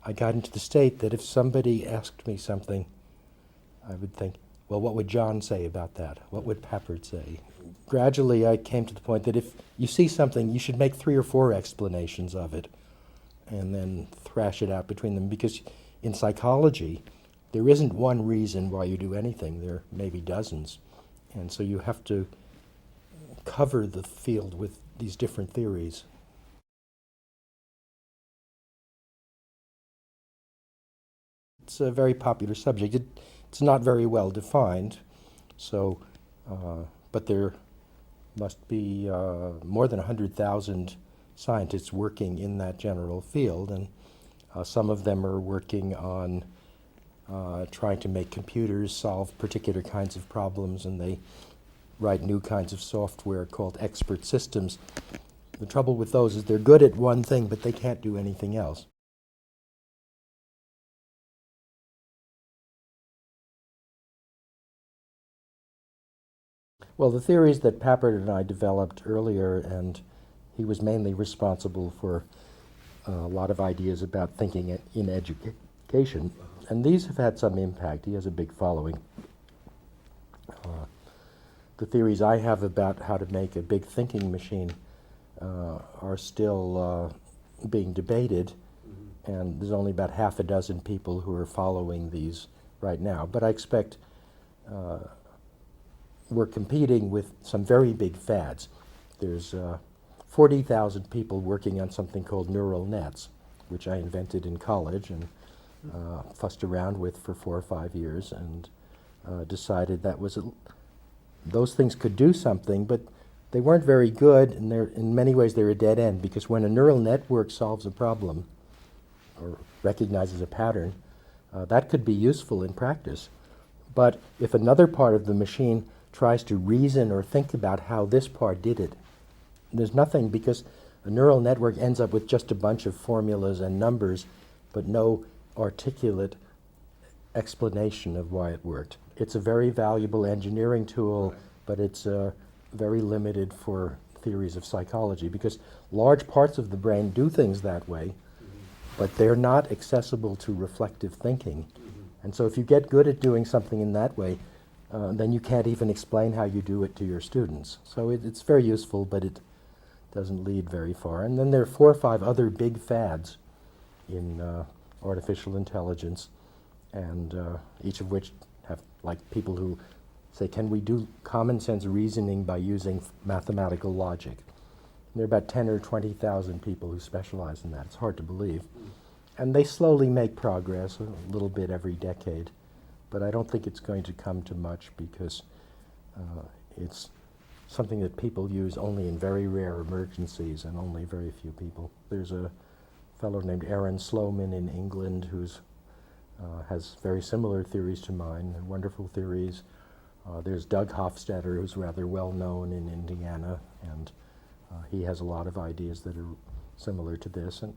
I got into the state that if somebody asked me something, I would think, well, what would John say about that? What would Papert say? Gradually, I came to the point that if you see something, you should make 3 or 4 explanations of it and then thrash it out between them. Because in psychology, there isn't one reason why you do anything. There may be dozens. And so you have to cover the field with these different theories. It's a very popular subject. It's not very well defined, so, but there must be more than 100,000 scientists working in that general field, and some of them are working on trying to make computers solve particular kinds of problems, and they write new kinds of software called expert systems. The trouble with those is they're good at one thing, but they can't do anything else. Well, the theories that Papert and I developed earlier, and he was mainly responsible for a lot of ideas about thinking in education, and these have had some impact. He has a big following. The theories I have about how to make a big thinking machine are still being debated, and there's only about half a dozen people who are following these right now. But I expect we're competing with some very big fads. There's 40,000 people working on something called neural nets, which I invented in college and fussed around with for 4 or 5 years, and decided that was those things could do something, but they weren't very good, and in many ways they're a dead end, because when a neural network solves a problem or recognizes a pattern, that could be useful in practice. But if another part of the machine tries to reason or think about how this part did it, there's nothing, because a neural network ends up with just a bunch of formulas and numbers, but no articulate explanation of why it worked. It's a very valuable engineering tool, but it's very limited for theories of psychology, because large parts of the brain do things that way, but they're not accessible to reflective thinking. And so if you get good at doing something in that way, then you can't even explain how you do it to your students. So it's very useful, but it doesn't lead very far. And then there are 4 or 5 other big fads in artificial intelligence, and each of which have like people who say, can we do common sense reasoning by using mathematical logic? There are about 10 or 20,000 people who specialize in that. It's hard to believe. And they slowly make progress, a little bit every decade. But I don't think it's going to come to much because it's something that people use only in very rare emergencies and only very few people. There's a fellow named Aaron Sloman in England who's has very similar theories to mine, wonderful theories. There's Doug Hofstadter, who's rather well known in Indiana, and he has a lot of ideas that are similar to this. And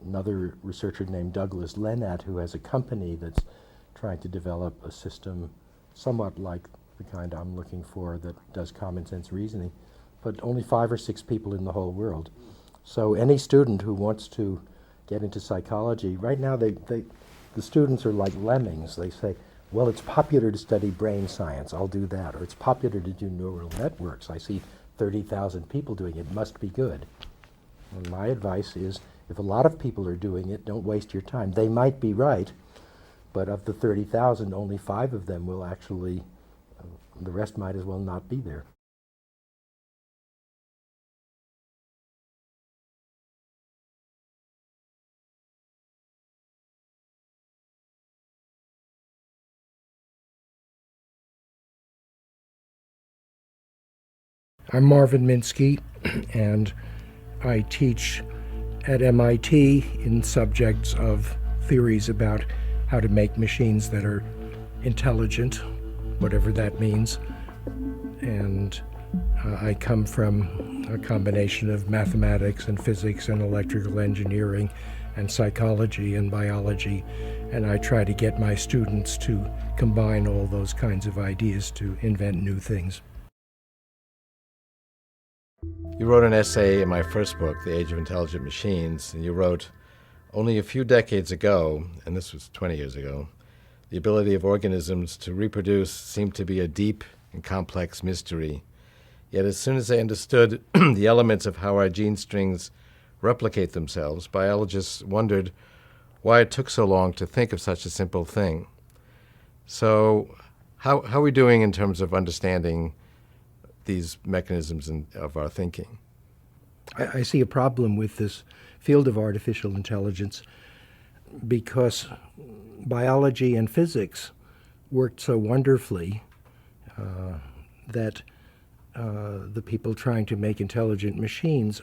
another researcher named Douglas Lennart, who has a company that's trying to develop a system somewhat like the kind I'm looking for that does common sense reasoning, but only 5 or 6 people in the whole world. So any student who wants to get into psychology, right now the students are like lemmings. They say, well, it's popular to study brain science, I'll do that. Or it's popular to do neural networks. I see 30,000 people doing it, must be good. And my advice is, if a lot of people are doing it, don't waste your time. They might be right, but of the 30,000, only 5 of them will actually, the rest might as well not be there. I'm Marvin Minsky, and I teach at MIT in subjects of theories about how to make machines that are intelligent, whatever that means. And I come from a combination of mathematics and physics and electrical engineering and psychology and biology, and I try to get my students to combine all those kinds of ideas to invent new things. You wrote an essay in my first book, The Age of Intelligent Machines, and you wrote, only a few decades ago, and this was 20 years ago, the ability of organisms to reproduce seemed to be a deep and complex mystery. Yet as soon as they understood the elements of how our gene strings replicate themselves, biologists wondered why it took so long to think of such a simple thing. So how are we doing in terms of understanding these mechanisms of our thinking? I see a problem with this field of artificial intelligence because biology and physics worked so wonderfully that the people trying to make intelligent machines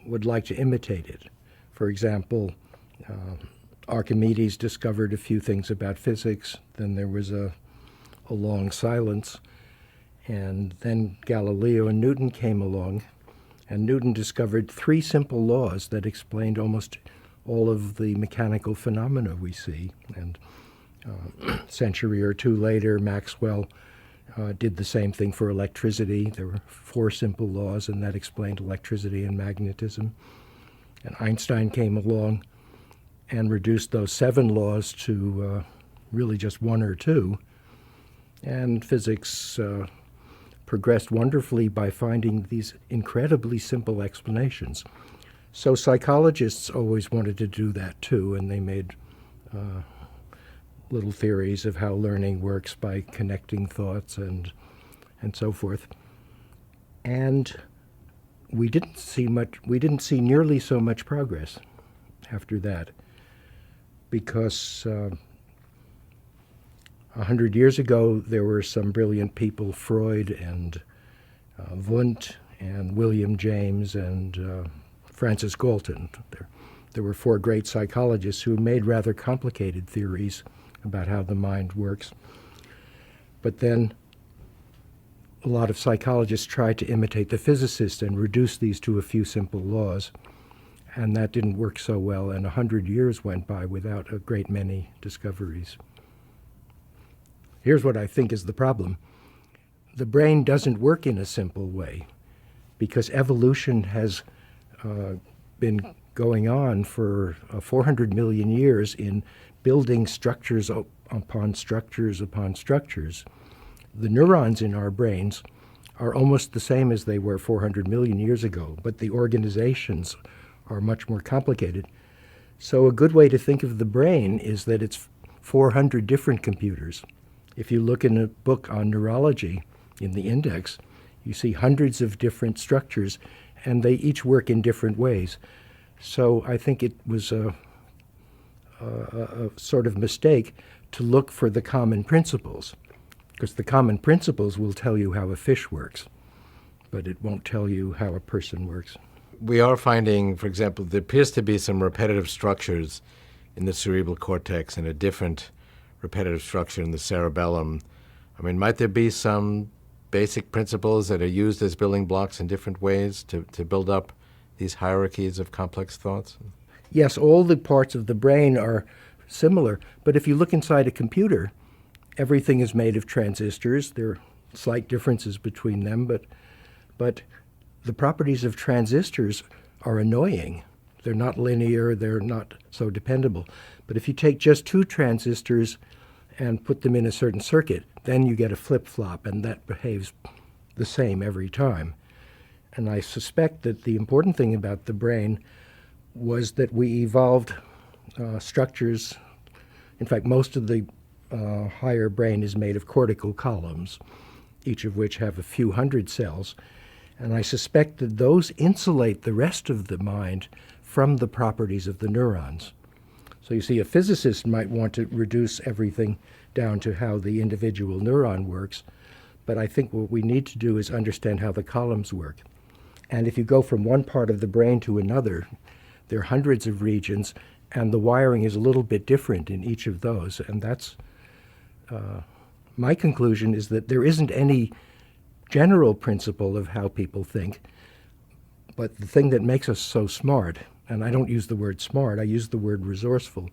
would like to imitate it. For example, Archimedes discovered a few things about physics, then there was a long silence, and then Galileo and Newton came along, and Newton discovered 3 simple laws that explained almost all of the mechanical phenomena we see. And a century or 2 later, Maxwell did the same thing for electricity. There were 4 simple laws, and that explained electricity and magnetism. And Einstein came along and reduced those 7 laws to really just 1 or 2. And physics progressed wonderfully by finding these incredibly simple explanations. So psychologists always wanted to do that too, and they made little theories of how learning works by connecting thoughts and so forth. And we didn't see nearly so much progress after that, because 100 years ago, there were some brilliant people, Freud and Wundt and William James and Francis Galton. There were 4 great psychologists who made rather complicated theories about how the mind works. But then a lot of psychologists tried to imitate the physicists and reduce these to a few simple laws, and that didn't work so well, and 100 years went by without a great many discoveries. Here's what I think is the problem. The brain doesn't work in a simple way because evolution has been going on for 400 million years in building structures upon structures upon structures. The neurons in our brains are almost the same as they were 400 million years ago, but the organizations are much more complicated. So a good way to think of the brain is that it's 400 different computers. If you look in a book on neurology in the index, you see hundreds of different structures, and they each work in different ways. So I think it was a sort of mistake to look for the common principles, because the common principles will tell you how a fish works, but it won't tell you how a person works. We are finding, for example, there appears to be some repetitive structures in the cerebral cortex and a different repetitive structure in the cerebellum. I mean, might there be some basic principles that are used as building blocks in different ways to build up these hierarchies of complex thoughts? Yes, all the parts of the brain are similar, but if you look inside a computer, everything is made of transistors. There are slight differences between them, but the properties of transistors are annoying. They're not linear, they're not so dependable. But if you take just two transistors and put them in a certain circuit, then you get a flip-flop, and that behaves the same every time. And I suspect that the important thing about the brain was that we evolved structures. In fact, most of the higher brain is made of cortical columns, each of which have a few hundred cells. And I suspect that those insulate the rest of the mind from the properties of the neurons. So you see, a physicist might want to reduce everything down to how the individual neuron works, but I think what we need to do is understand how the columns work. And if you go from one part of the brain to another, there are hundreds of regions, and the wiring is a little bit different in each of those. And that's my conclusion is that there isn't any general principle of how people think, but the thing that makes us so smart, and I don't use the word smart, I use the word resourceful.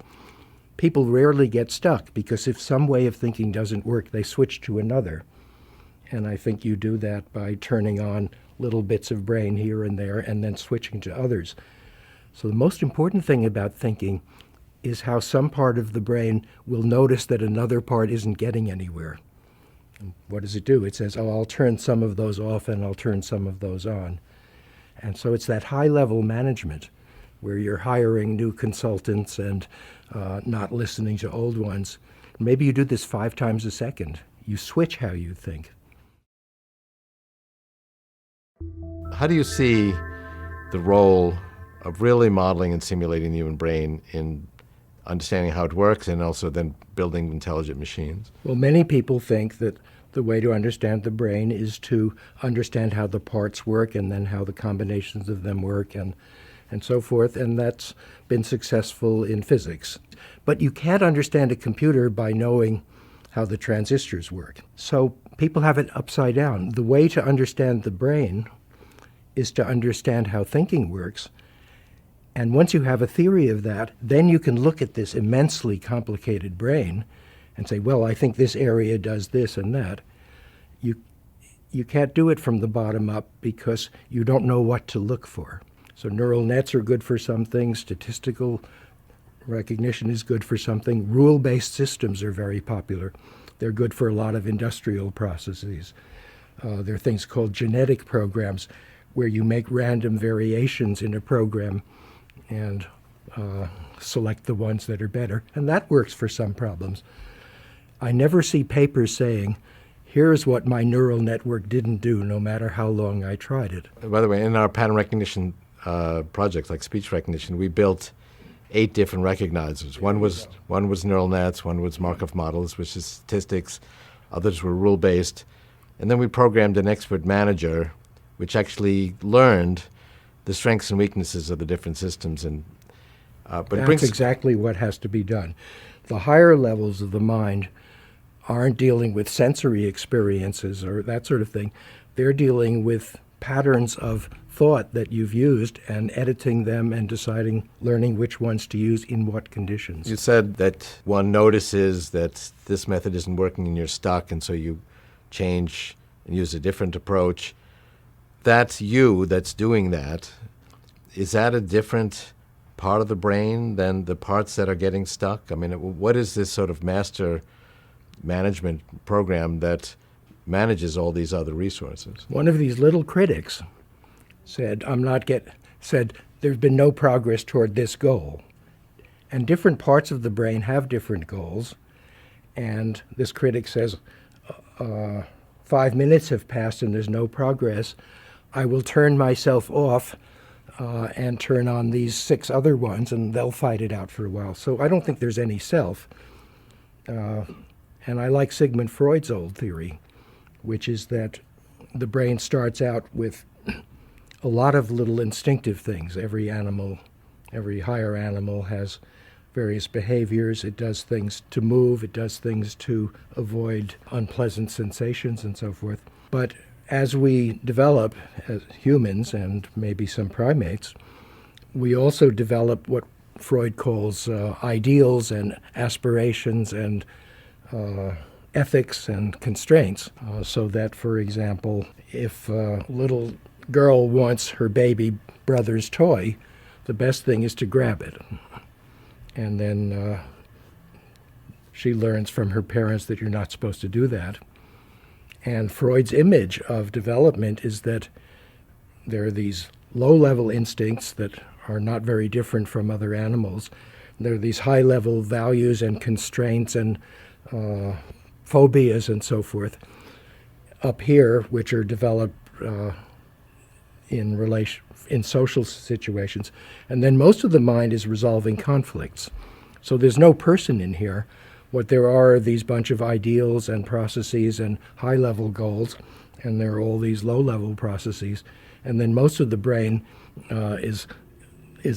People rarely get stuck because if some way of thinking doesn't work, they switch to another. And I think you do that by turning on little bits of brain here and there and then switching to others. So the most important thing about thinking is how some part of the brain will notice that another part isn't getting anywhere. And what does it do? It says, oh, I'll turn some of those off and I'll turn some of those on. And so it's that high-level management where you're hiring new consultants and not listening to old ones. Maybe you do this 5 times a second. You switch how you think. How do you see the role of really modeling and simulating the human brain in understanding how it works and also then building intelligent machines? Well, many people think that the way to understand the brain is to understand how the parts work and then how the combinations of them work and so forth, and that's been successful in physics. But you can't understand a computer by knowing how the transistors work. So people have it upside down. The way to understand the brain is to understand how thinking works. And once you have a theory of that, then you can look at this immensely complicated brain and say, well, I think this area does this and that. You can't do it from the bottom up because you don't know what to look for. So neural nets are good for some things. Statistical recognition is good for something. Rule-based systems are very popular. They're good for a lot of industrial processes. There are things called genetic programs where you make random variations in a program and select the ones that are better. And that works for some problems. I never see papers saying, here's what my neural network didn't do, no matter how long I tried it. By the way, in our pattern recognition projects like speech recognition, we built 8 different recognizers. One was neural nets, one was Markov models, which is statistics, others were rule-based. And then we programmed an expert manager, which actually learned the strengths and weaknesses of the different systems. And That's exactly what has to be done. The higher levels of the mind aren't dealing with sensory experiences or that sort of thing. They're dealing with patterns of thought that you've used and editing them and learning which ones to use in what conditions. You said that one notices that this method isn't working and you're stuck, and so you change and use a different approach. That's you that's doing that. Is that a different part of the brain than the parts that are getting stuck? I mean, what is this sort of master management program that manages all these other resources? One of these little critics said, there's been no progress toward this goal. And different parts of the brain have different goals. And this critic says, 5 minutes have passed and there's no progress. I will turn myself off and turn on these 6 other ones, and they'll fight it out for a while. So I don't think there's any self. And I like Sigmund Freud's old theory, which is that the brain starts out with a lot of little instinctive things. Every animal, every higher animal has various behaviors. It does things to move, it does things to avoid unpleasant sensations and so forth. But as we develop as humans and maybe some primates, we also develop what Freud calls ideals and aspirations and ethics and constraints, so that, for example, if a little girl wants her baby brother's toy, the best thing is to grab it. And then she learns from her parents that you're not supposed to do that. And Freud's image of development is that there are these low-level instincts that are not very different from other animals. There are these high-level values and constraints and phobias and so forth up here, which are developed in social situations. And then most of the mind is resolving conflicts. So there's no person in here. What there are these bunch of ideals and processes and high-level goals, and there are all these low-level processes. And then most of the brain is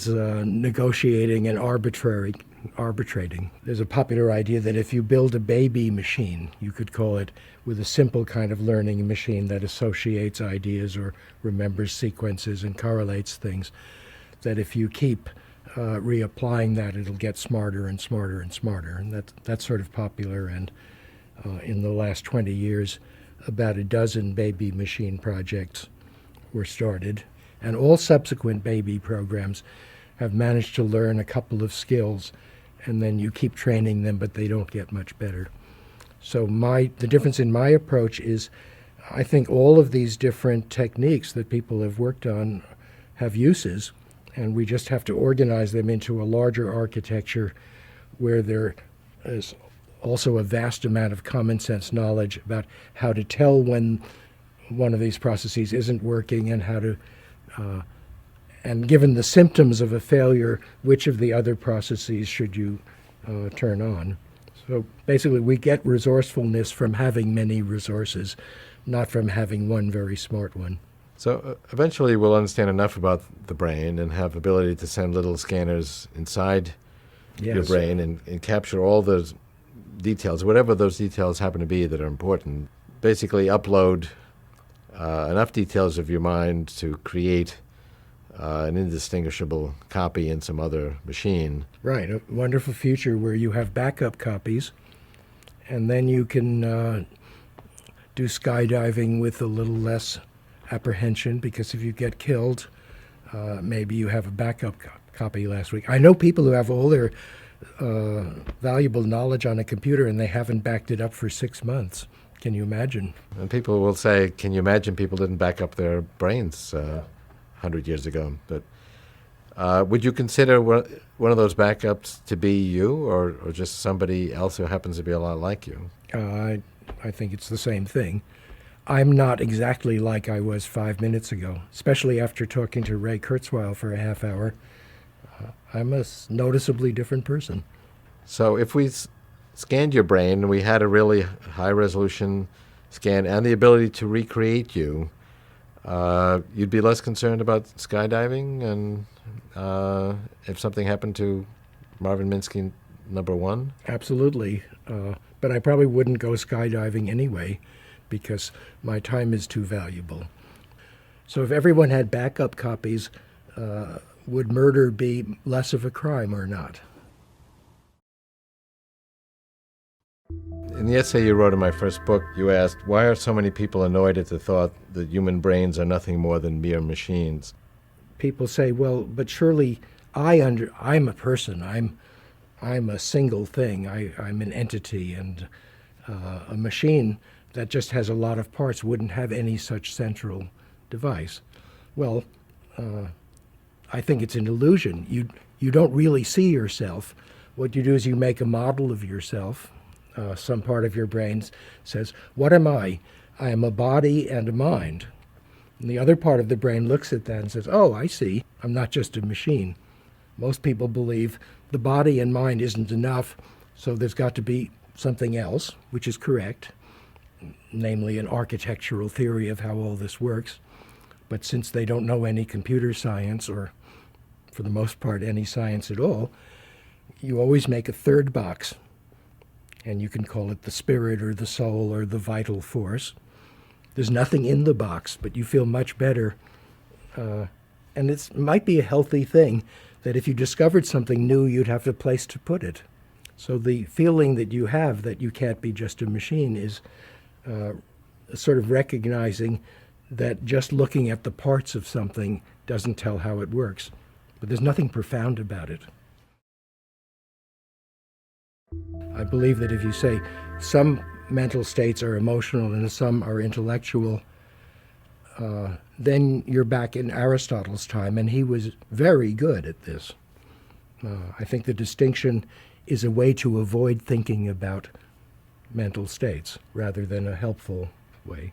negotiating and arbitrating. There's a popular idea that if you build a baby machine, you could call it, with a simple kind of learning machine that associates ideas or remembers sequences and correlates things, that if you keep reapplying that, it'll get smarter and smarter and smarter. And that's sort of popular. And in the last 20 years, about a dozen baby machine projects were started. And all subsequent baby programs have managed to learn a couple of skills, and then you keep training them, but they don't get much better. So the difference in my approach is I think all of these different techniques that people have worked on have uses, and we just have to organize them into a larger architecture where there is also a vast amount of common sense knowledge about how to tell when one of these processes isn't working and how to, and given the symptoms of a failure, which of the other processes should you turn on. So basically we get resourcefulness from having many resources, not from having one very smart one. So eventually we'll understand enough about the brain and have ability to send little scanners inside your brain and capture all those details, whatever those details happen to be that are important. Basically upload enough details of your mind to create an indistinguishable copy in some other machine. Right, a wonderful future where you have backup copies, and then you can do skydiving with a little less apprehension, because if you get killed, maybe you have a backup copy last week. I know people who have all their valuable knowledge on a computer and they haven't backed it up for 6 months. Can you imagine? And people will say, can you imagine people didn't back up their brains 100 years ago? But would you consider one of those backups to be you, or just somebody else who happens to be a lot like you? I think it's the same thing. I'm not exactly like I was 5 minutes ago, especially after talking to Ray Kurzweil for a half hour. I'm a noticeably different person. So if we scanned your brain and we had a really high-resolution scan and the ability to recreate you, you'd be less concerned about skydiving, and if something happened to Marvin Minsky #1? Absolutely. But I probably wouldn't go skydiving anyway, because my time is too valuable. So if everyone had backup copies, would murder be less of a crime or not? In the essay you wrote in my first book, you asked, why are so many people annoyed at the thought that human brains are nothing more than mere machines? People say, well, but surely I'm a person. I'm a single thing. I'm an entity, and a machine that just has a lot of parts wouldn't have any such central device. Well, I think it's an illusion. you don't really see yourself. What you do is you make a model of yourself. Some part of your brain says, what am I? I am a body and a mind. And the other part of the brain looks at that and says, oh, I see. I'm not just a machine. Most people believe the body and mind isn't enough, so there's got to be something else, which is correct, namely an architectural theory of how all this works. But since they don't know any computer science, or for the most part any science at all, you always make a third box. And you can call it the spirit or the soul or the vital force. There's nothing in the box, but you feel much better. And it might be a healthy thing that if you discovered something new, you'd have a place to put it. So the feeling that you have that you can't be just a machine is sort of recognizing that just looking at the parts of something doesn't tell how it works. But there's nothing profound about it. I believe that if you say some mental states are emotional and some are intellectual, then you're back in Aristotle's time, and he was very good at this. I think the distinction is a way to avoid thinking about mental states rather than a helpful way.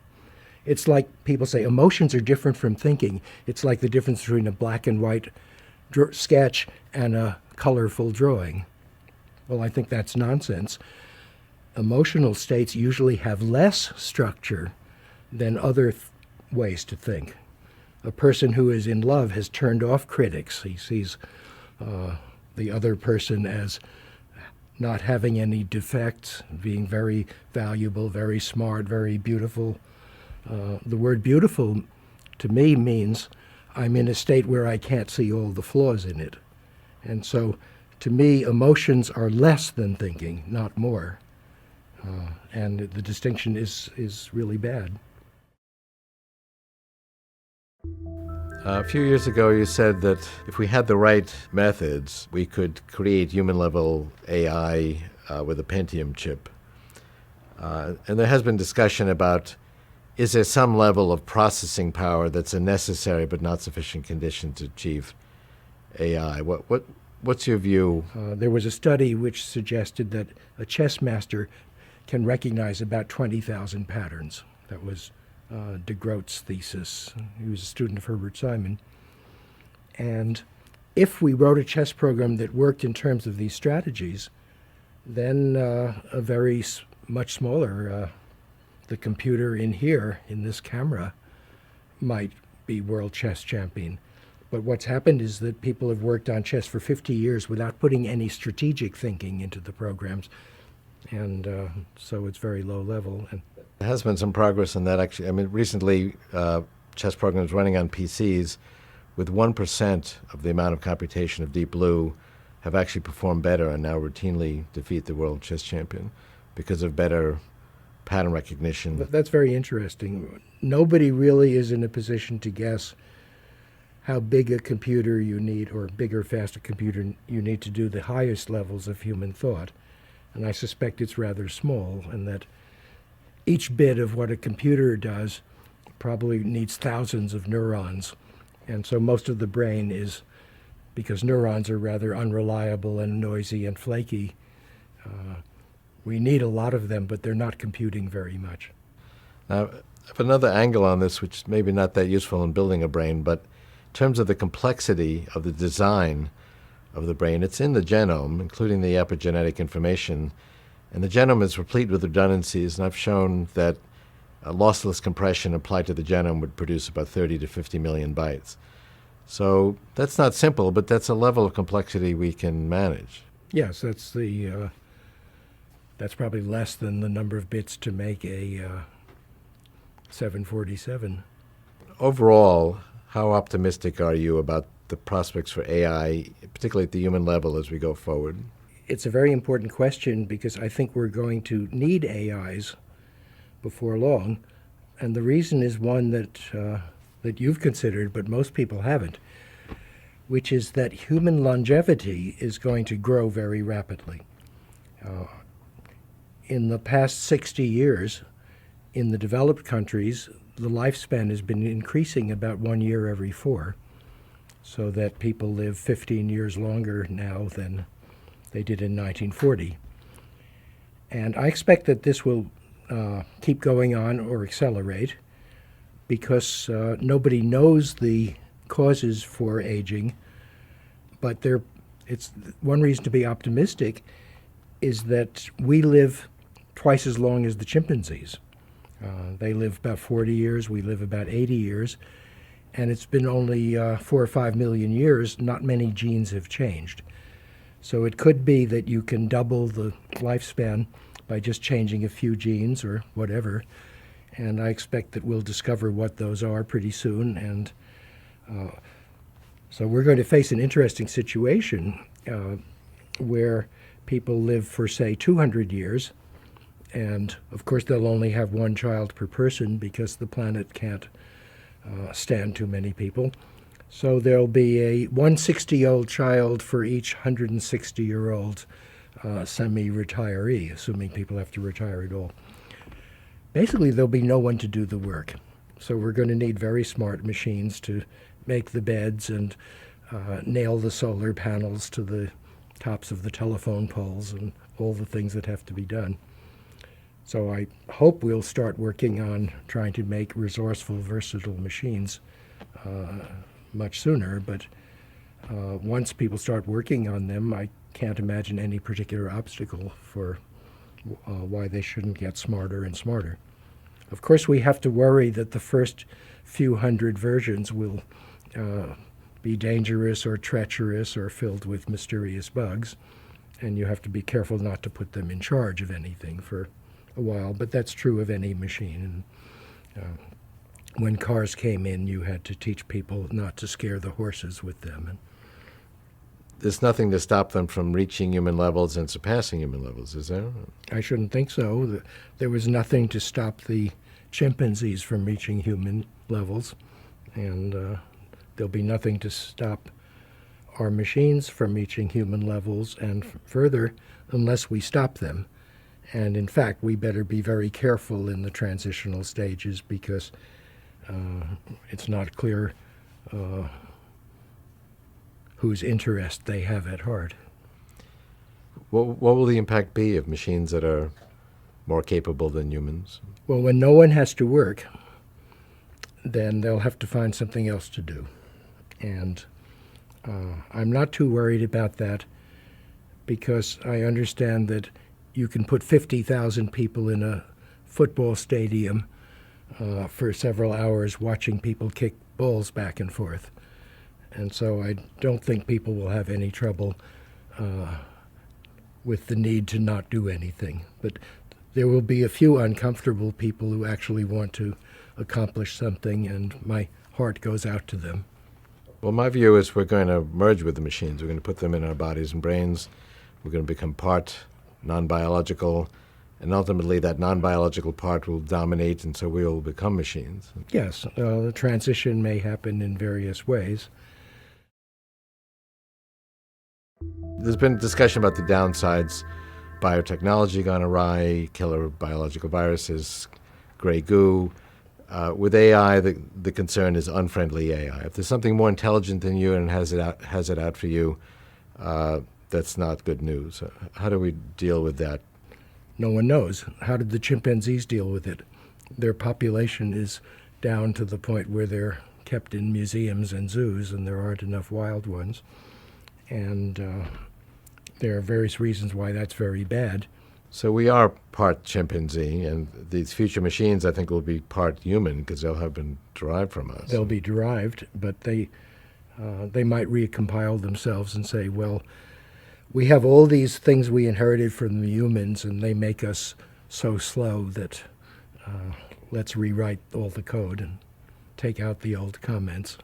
It's like people say emotions are different from thinking. It's like the difference between a black and white sketch and a colorful drawing. Well, I think that's nonsense. Emotional states usually have less structure than other ways to think. A person who is in love has turned off critics. He sees the other person as not having any defects, being very valuable, very smart, very beautiful. The word beautiful to me means I'm in a state where I can't see all the flaws in it. And so to me, emotions are less than thinking, not more. And the distinction is really bad. A few years ago, you said that if we had the right methods, we could create human-level AI with a Pentium chip. And there has been discussion about, is there some level of processing power that's a necessary but not sufficient condition to achieve AI? What's your view? There was a study which suggested that a chess master can recognize about 20,000 patterns. That was de Groot's thesis. He was a student of Herbert Simon. And if we wrote a chess program that worked in terms of these strategies, then a very much smaller, the computer in here, in this camera, might be world chess champion. But what's happened is that people have worked on chess for 50 years without putting any strategic thinking into the programs. And so it's very low level. And there has been some progress in that, actually. I mean, recently, chess programs running on PCs with 1% of the amount of computation of Deep Blue have actually performed better and now routinely defeat the world chess champion because of better pattern recognition. That's very interesting. Nobody really is in a position to guess how big a computer you need, or bigger, faster computer you need to do the highest levels of human thought. And I suspect it's rather small, and that each bit of what a computer does probably needs thousands of neurons. And so most of the brain is, because neurons are rather unreliable and noisy and flaky, we need a lot of them, but they're not computing very much. Now, I have another angle on this, which may be not that useful in building a brain, but in terms of the complexity of the design of the brain, it's in the genome, including the epigenetic information. And the genome is replete with redundancies, and I've shown that lossless compression applied to the genome would produce about 30 to 50 million bytes. So that's not simple, but that's a level of complexity we can manage. Yes, that's probably less than the number of bits to make a 747. Overall, how optimistic are you about the prospects for AI, particularly at the human level, as we go forward? It's a very important question because I think we're going to need AIs before long. And the reason is one that you've considered, but most people haven't, which is that human longevity is going to grow very rapidly. In the past 60 years, in the developed countries, the lifespan has been increasing about 1 year every 4. so that people live 15 years longer now than they did in 1940. And I expect that this will keep going on or accelerate because nobody knows the causes for aging, but it's one reason to be optimistic is that we live twice as long as the chimpanzees. They live about 40 years, we live about 80 years, and it's been only 4 or 5 million years, not many genes have changed. So it could be that you can double the lifespan by just changing a few genes or whatever, and I expect that we'll discover what those are pretty soon, and so we're going to face an interesting situation where people live for, say, 200 years, and of course they'll only have one child per person because the planet can't stand too many people. So there'll be a 160-year-old child for each 160-year-old semi-retiree, assuming people have to retire at all. Basically, there'll be no one to do the work. So we're going to need very smart machines to make the beds and nail the solar panels to the tops of the telephone poles and all the things that have to be done. So I hope we'll start working on trying to make resourceful, versatile machines much sooner, but once people start working on them, I can't imagine any particular obstacle for why they shouldn't get smarter and smarter. Of course, we have to worry that the first few hundred versions will be dangerous or treacherous or filled with mysterious bugs, and you have to be careful not to put them in charge of anything for a while, but that's true of any machine. And when cars came in, you had to teach people not to scare the horses with them. And there's nothing to stop them from reaching human levels and surpassing human levels, is there? I shouldn't think so. There was nothing to stop the chimpanzees from reaching human levels, and there'll be nothing to stop our machines from reaching human levels and further unless we stop them. And in fact, we better be very careful in the transitional stages because it's not clear whose interest they have at heart. What will the impact be of machines that are more capable than humans? Well, when no one has to work, then they'll have to find something else to do. And I'm not too worried about that because I understand that you can put 50,000 people in a football stadium for several hours watching people kick balls back and forth. And so I don't think people will have any trouble with the need to not do anything. But there will be a few uncomfortable people who actually want to accomplish something, and my heart goes out to them. Well, my view is we're going to merge with the machines. We're going to put them in our bodies and brains. We're going to become part non-biological, and ultimately that non-biological part will dominate, and so we will become machines. Yes, the transition may happen in various ways. There's been discussion about the downsides, biotechnology gone awry, killer biological viruses, gray goo. With AI, the concern is unfriendly AI. If there's something more intelligent than you and has it out for you, that's not good news. How do we deal with that? No one knows. How did the chimpanzees deal with it? Their population is down to the point where they're kept in museums and zoos, and there aren't enough wild ones. And there are various reasons why that's very bad. So we are part chimpanzee, and these future machines, I think, will be part human because they'll have been derived from us. They'll be derived, but they might recompile themselves and say, well, we have all these things we inherited from the humans, and they make us so slow that let's rewrite all the code and take out the old comments.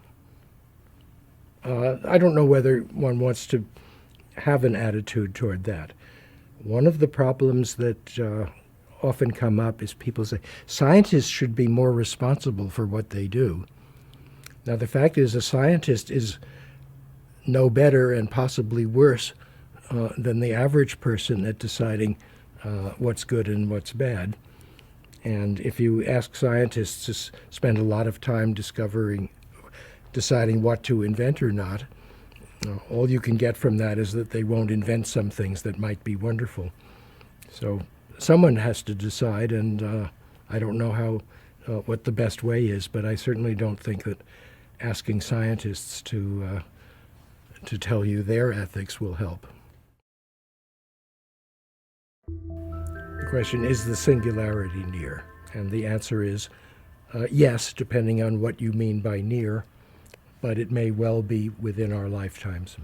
I don't know whether one wants to have an attitude toward that. One of the problems that often come up is people say, scientists should be more responsible for what they do. Now, the fact is, a scientist is no better and possibly worse than the average person at deciding what's good and what's bad. And if you ask scientists to spend a lot of time discovering deciding what to invent or not. All you can get from that is that they won't invent some things that might be wonderful. So someone has to decide, and I don't know what the best way is, but I certainly don't think that asking scientists to tell you their ethics will help. The question is the singularity near? And the answer is yes, depending on what you mean by near, but it may well be within our lifetimes.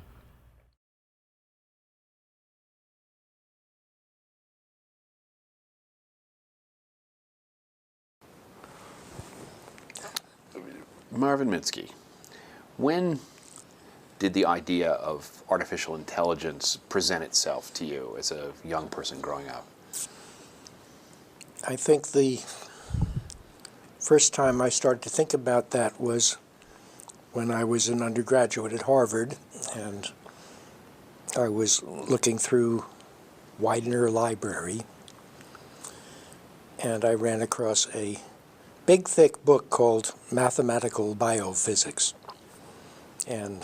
Marvin Minsky, when did the idea of artificial intelligence present itself to you as a young person growing up? I think the first time I started to think about that was when I was an undergraduate at Harvard, and I was looking through Widener Library, and I ran across a big, thick book called Mathematical Biophysics. And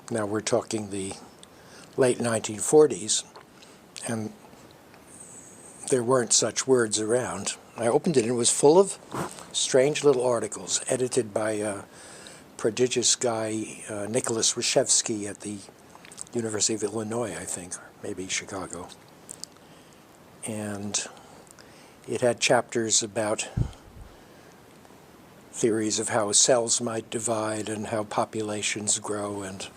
now we're talking the late 1940s, and there weren't such words around. I opened it, and it was full of strange little articles edited by a prodigious guy, Nicholas Reshevsky at the University of Illinois, I think, or maybe Chicago. And it had chapters about theories of how cells might divide and how populations grow, and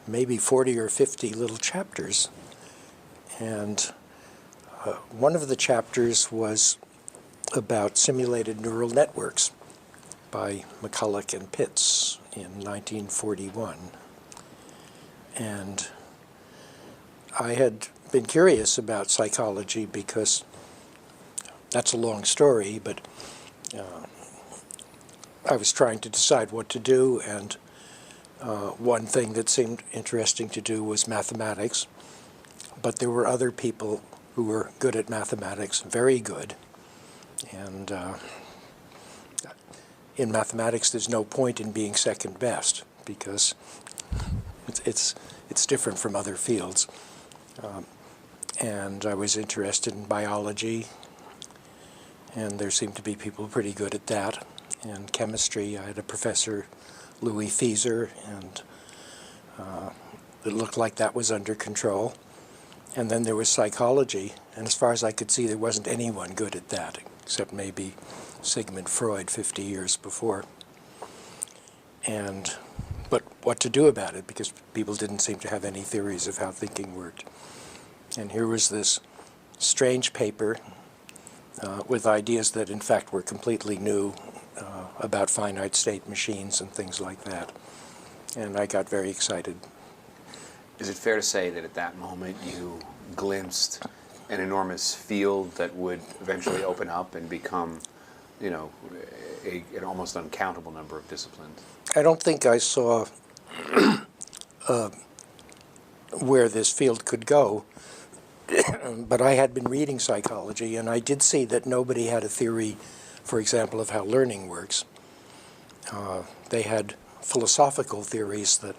maybe 40 or 50 little chapters. And one of the chapters was about simulated neural networks by McCulloch and Pitts in 1941. And I had been curious about psychology because that's a long story, but I was trying to decide what to do, and one thing that seemed interesting to do was mathematics. But there were other people who were good at mathematics, very good. And in mathematics, there's no point in being second best because it's different from other fields. And I was interested in biology, and there seemed to be people pretty good at that. And chemistry, I had a professor, Louis Fieser, and it looked like that was under control. And then there was psychology, and as far as I could see, there wasn't anyone good at that, except maybe Sigmund Freud 50 years before. But what to do about it, because people didn't seem to have any theories of how thinking worked. And here was this strange paper with ideas that in fact were completely new about finite state machines and things like that. And I got very excited. Is it fair to say that at that moment you glimpsed an enormous field that would eventually open up and become, you know, an almost uncountable number of disciplines? I don't think I saw where this field could go, but I had been reading psychology, and I did see that nobody had a theory, for example, of how learning works. They had philosophical theories that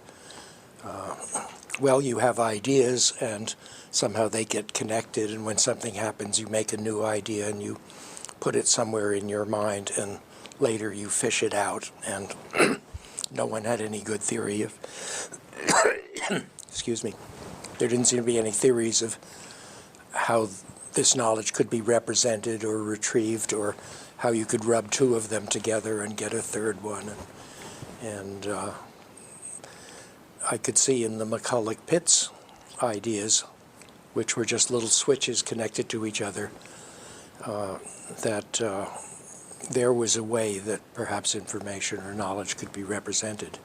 well, you have ideas, and somehow they get connected, and when something happens, you make a new idea, and you put it somewhere in your mind, and later you fish it out, and no one had any good theory of, excuse me, there didn't seem to be any theories of how this knowledge could be represented or retrieved, or how you could rub two of them together and get a third one. And I could see in the McCulloch-Pitts ideas, which were just little switches connected to each other, that there was a way that perhaps information or knowledge could be represented.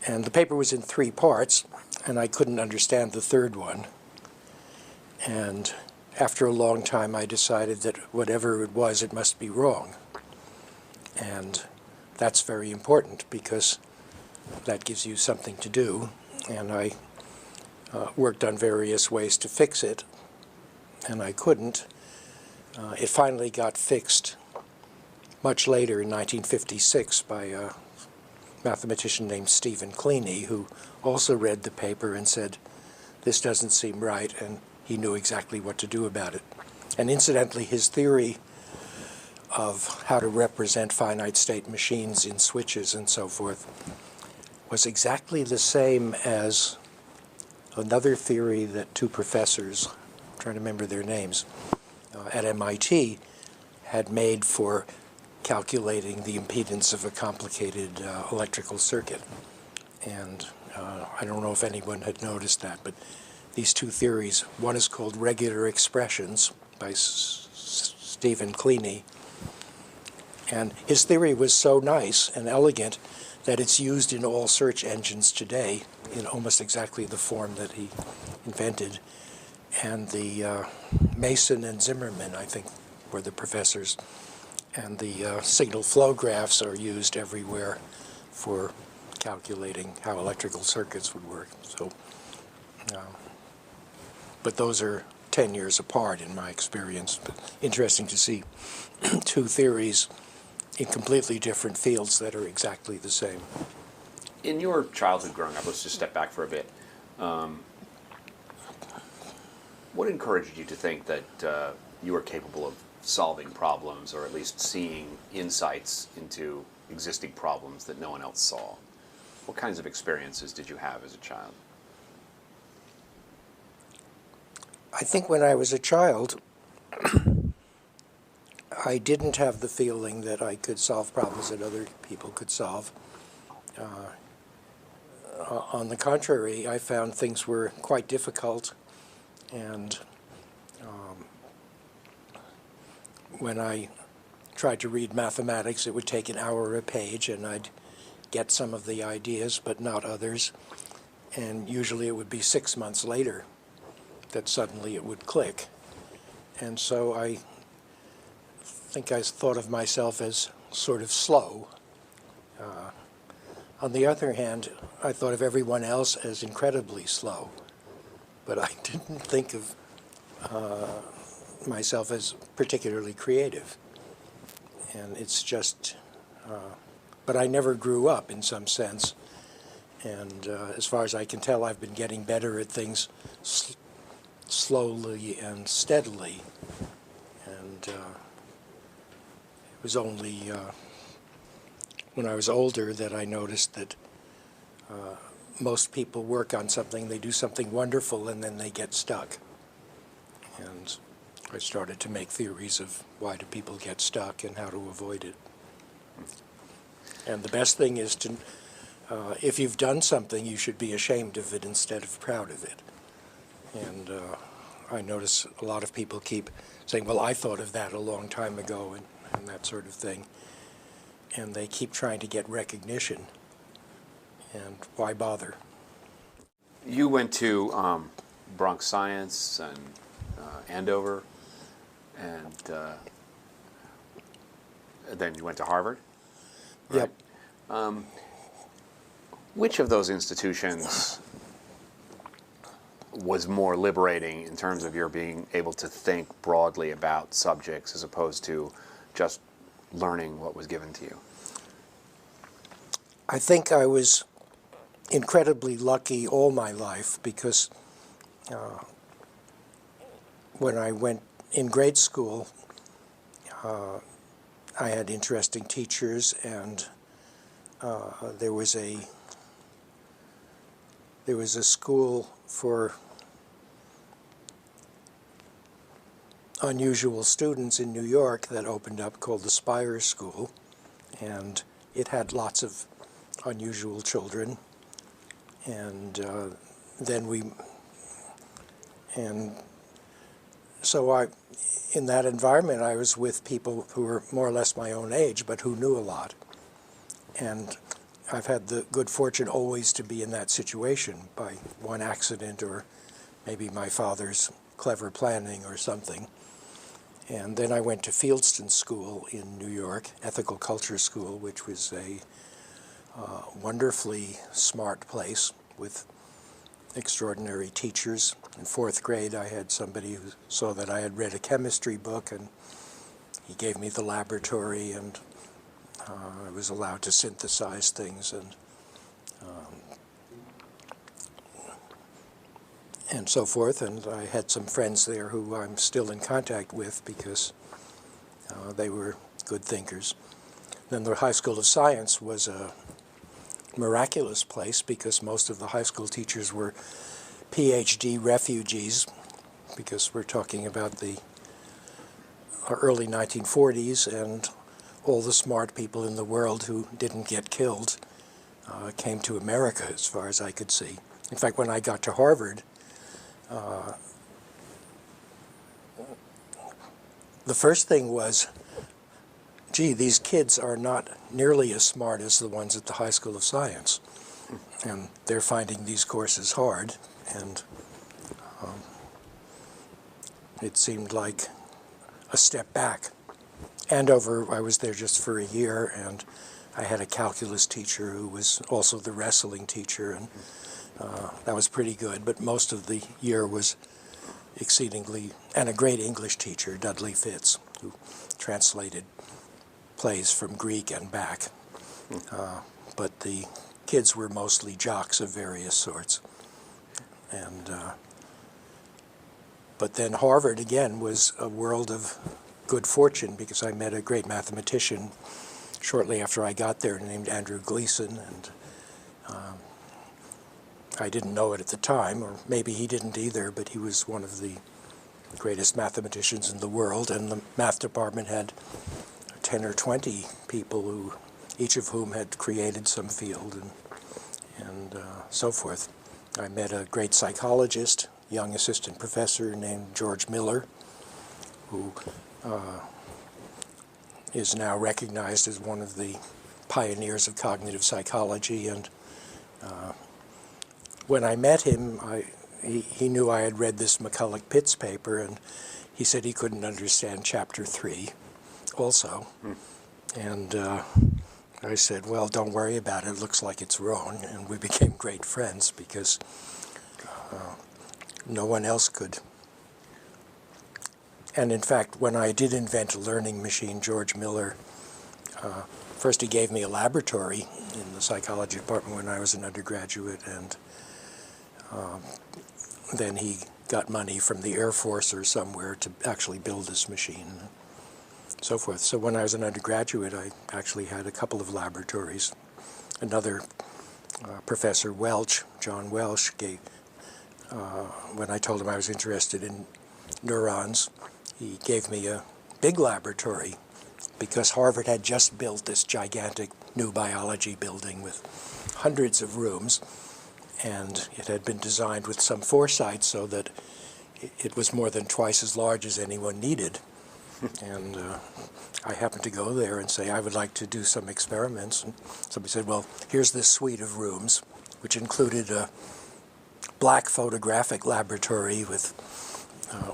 And the paper was in 3 parts, and I couldn't understand the third one. And after a long time, I decided that whatever it was, it must be wrong. And that's very important, because that gives you something to do. And I worked on various ways to fix it, and I couldn't. It finally got fixed much later in 1956 by a mathematician named Stephen Kleene, who also read the paper and said, this doesn't seem right, and he knew exactly what to do about it. And incidentally, his theory of how to represent finite state machines in switches and so forth was exactly the same as another theory that two professors, I'm trying to remember their names, at MIT had made for calculating the impedance of a complicated electrical circuit. And I don't know if anyone had noticed that, but these two theories, one is called regular expressions by Stephen Kleene, and his theory was so nice and elegant that it's used in all search engines today in almost exactly the form that he invented. And the Mason and Zimmerman, I think, were the professors. And the signal flow graphs are used everywhere for calculating how electrical circuits would work. So, but those are 10 years apart in my experience. But interesting to see two theories in completely different fields that are exactly the same. In your childhood growing up, let's just step back for a bit. What encouraged you to think that you were capable of solving problems, or at least seeing insights into existing problems that no one else saw? What kinds of experiences did you have as a child? I think when I was a child, I didn't have the feeling that I could solve problems that other people could solve. On the contrary, I found things were quite difficult, and when I tried to read mathematics, it would take an hour a page, and I'd get some of the ideas, but not others. And usually it would be 6 months later that suddenly it would click. And so I think I thought of myself as sort of slow. On the other hand, I thought of everyone else as incredibly slow. But I didn't think of myself as particularly creative. And it's just, but I never grew up in some sense. And as far as I can tell, I've been getting better at things slowly and steadily. And it was only when I was older that I noticed that most people work on something, they do something wonderful, and then they get stuck. And I started to make theories of why do people get stuck and how to avoid it. And the best thing is to, if you've done something, you should be ashamed of it instead of proud of it. And I notice a lot of people keep saying, well, I thought of that a long time ago, and that sort of thing. And they keep trying to get recognition. And why bother? You went to Bronx Science and Andover, and then you went to Harvard? Right? Yep. Which of those institutions was more liberating in terms of your being able to think broadly about subjects as opposed to just learning what was given to you? I think I was incredibly lucky all my life because when I went in grade school, I had interesting teachers, and there was a school for unusual students in New York that opened up called the Spire School, and it had lots of unusual children. And so in that environment, I was with people who were more or less my own age, but who knew a lot. And I've had the good fortune always to be in that situation by one accident or maybe my father's clever planning or something. And then I went to Fieldston School in New York, Ethical Culture School, which was a wonderfully smart place with extraordinary teachers. In fourth grade, I had somebody who saw that I had read a chemistry book, and he gave me the laboratory, and I was allowed to synthesize things and so forth. And I had some friends there who I'm still in contact with because they were good thinkers. Then the High School of Science was a miraculous place because most of the high school teachers were PhD refugees, because we're talking about the early 1940s, and all the smart people in the world who didn't get killed came to America, as far as I could see. In fact, when I got to Harvard, the first thing was, gee, these kids are not nearly as smart as the ones at the High School of Science. And they're finding these courses hard, and it seemed like a step back. Andover, I was there just for a year, and I had a calculus teacher who was also the wrestling teacher, and that was pretty good. But most of the year was exceedingly, and a great English teacher, Dudley Fitz, who translated plays from Greek and back. But the kids were mostly jocks of various sorts. And but then Harvard, again, was a world of good fortune, because I met a great mathematician shortly after I got there named Andrew Gleason, and I didn't know it at the time, or maybe he didn't either, but he was one of the greatest mathematicians in the world, and the math department had 10 or 20 people, who, each of whom had created some field and so forth. I met a great psychologist, young assistant professor named George Miller, who is now recognized as one of the pioneers of cognitive psychology. And when I met him, he knew I had read this McCulloch-Pitts paper, and he said he couldn't understand chapter 3 also. And I said, well, don't worry about it. It looks like it's wrong. And we became great friends, because no one else could. And in fact, when I did invent a learning machine, George Miller, first he gave me a laboratory in the psychology department when I was an undergraduate, and then he got money from the Air Force or somewhere to actually build this machine, and so forth. So when I was an undergraduate, I actually had a couple of laboratories. Another Professor Welch, John Welch, gave, when I told him I was interested in neurons, he gave me a big laboratory, because Harvard had just built this gigantic new biology building with hundreds of rooms, and it had been designed with some foresight so that it was more than twice as large as anyone needed. And I happened to go there and say, I would like to do some experiments. And somebody said, well, here's this suite of rooms, which included a black photographic laboratory with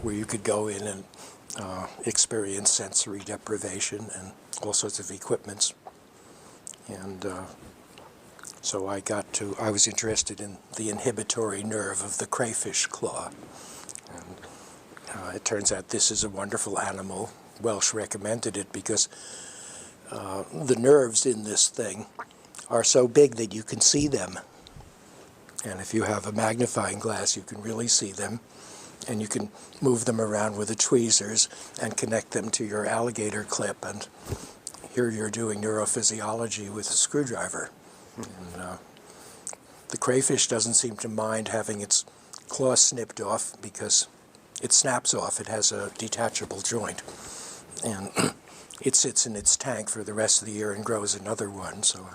where you could go in and experience sensory deprivation and all sorts of equipments. And so I was interested in the inhibitory nerve of the crayfish claw. And it turns out this is a wonderful animal. Welsh recommended it because the nerves in this thing are so big that you can see them. And if you have a magnifying glass, you can really see them. And you can move them around with the tweezers and connect them to your alligator clip. And here you're doing neurophysiology with a screwdriver. And the crayfish doesn't seem to mind having its claw snipped off, because it snaps off. It has a detachable joint. And it sits in its tank for the rest of the year and grows another one. So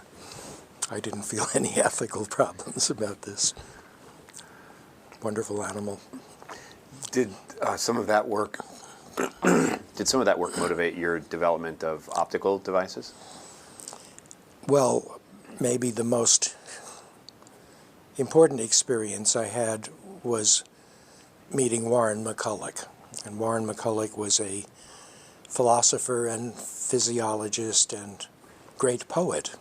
I didn't feel any ethical problems about this. Wonderful animal. Did some of that work motivate your development of optical devices? Well, maybe the most important experience I had was meeting Warren McCulloch. And Warren McCulloch was a philosopher and physiologist and great poet.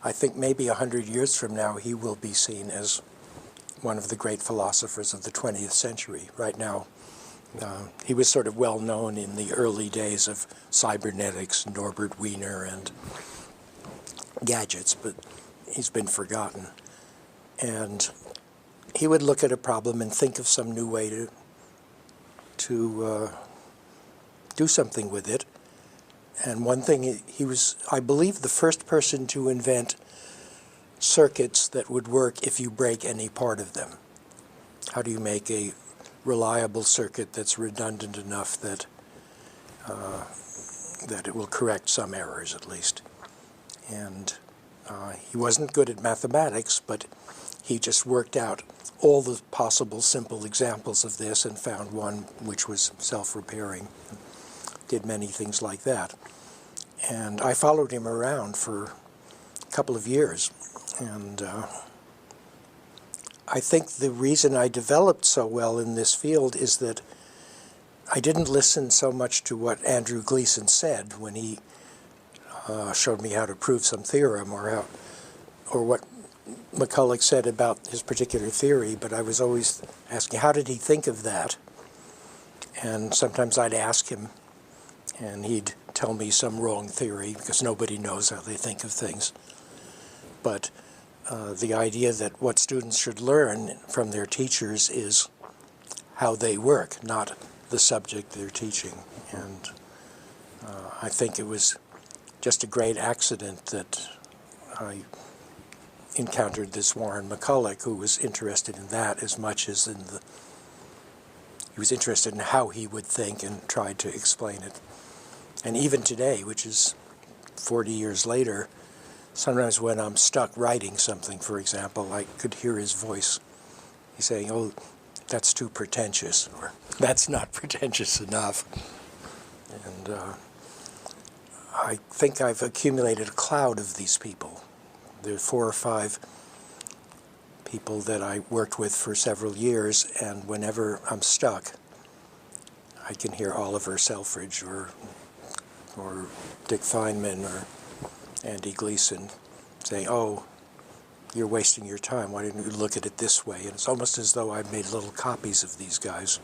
I think maybe 100 years from now he will be seen as one of the great philosophers of the 20th century. Right now, He was sort of well known in the early days of cybernetics, Norbert Wiener, and gadgets, but he's been forgotten. And he would look at a problem and think of some new way to do something with it. And one thing, he was, I believe, the first person to invent circuits that would work if you break any part of them. How do you make a reliable circuit that's redundant enough that that it will correct some errors at least? And he wasn't good at mathematics, but he just worked out all the possible simple examples of this and found one which was self-repairing. Did many things like that. And I followed him around for a couple of years. And I think the reason I developed so well in this field is that I didn't listen so much to what Andrew Gleason said when he showed me how to prove some theorem, or what McCulloch said about his particular theory, but I was always asking, how did he think of that? And sometimes I'd ask him, and he'd tell me some wrong theory, because nobody knows how they think of things. But the idea that what students should learn from their teachers is how they work, not the subject they're teaching. And I think it was just a great accident that I encountered this Warren McCulloch, who was interested in that as much as in the, he was interested in how he would think and tried to explain it. And even today, which is 40 years later, sometimes when I'm stuck writing something, for example, I could hear his voice. He's saying, oh, that's too pretentious, or that's not pretentious enough. And I think I've accumulated a cloud of these people. There are 4 or 5 people that I worked with for several years, and whenever I'm stuck, I can hear Oliver Selfridge or Dick Feynman or Andy Gleason saying, oh, you're wasting your time. Why didn't you look at it this way? And it's almost as though I've made little copies of these guys.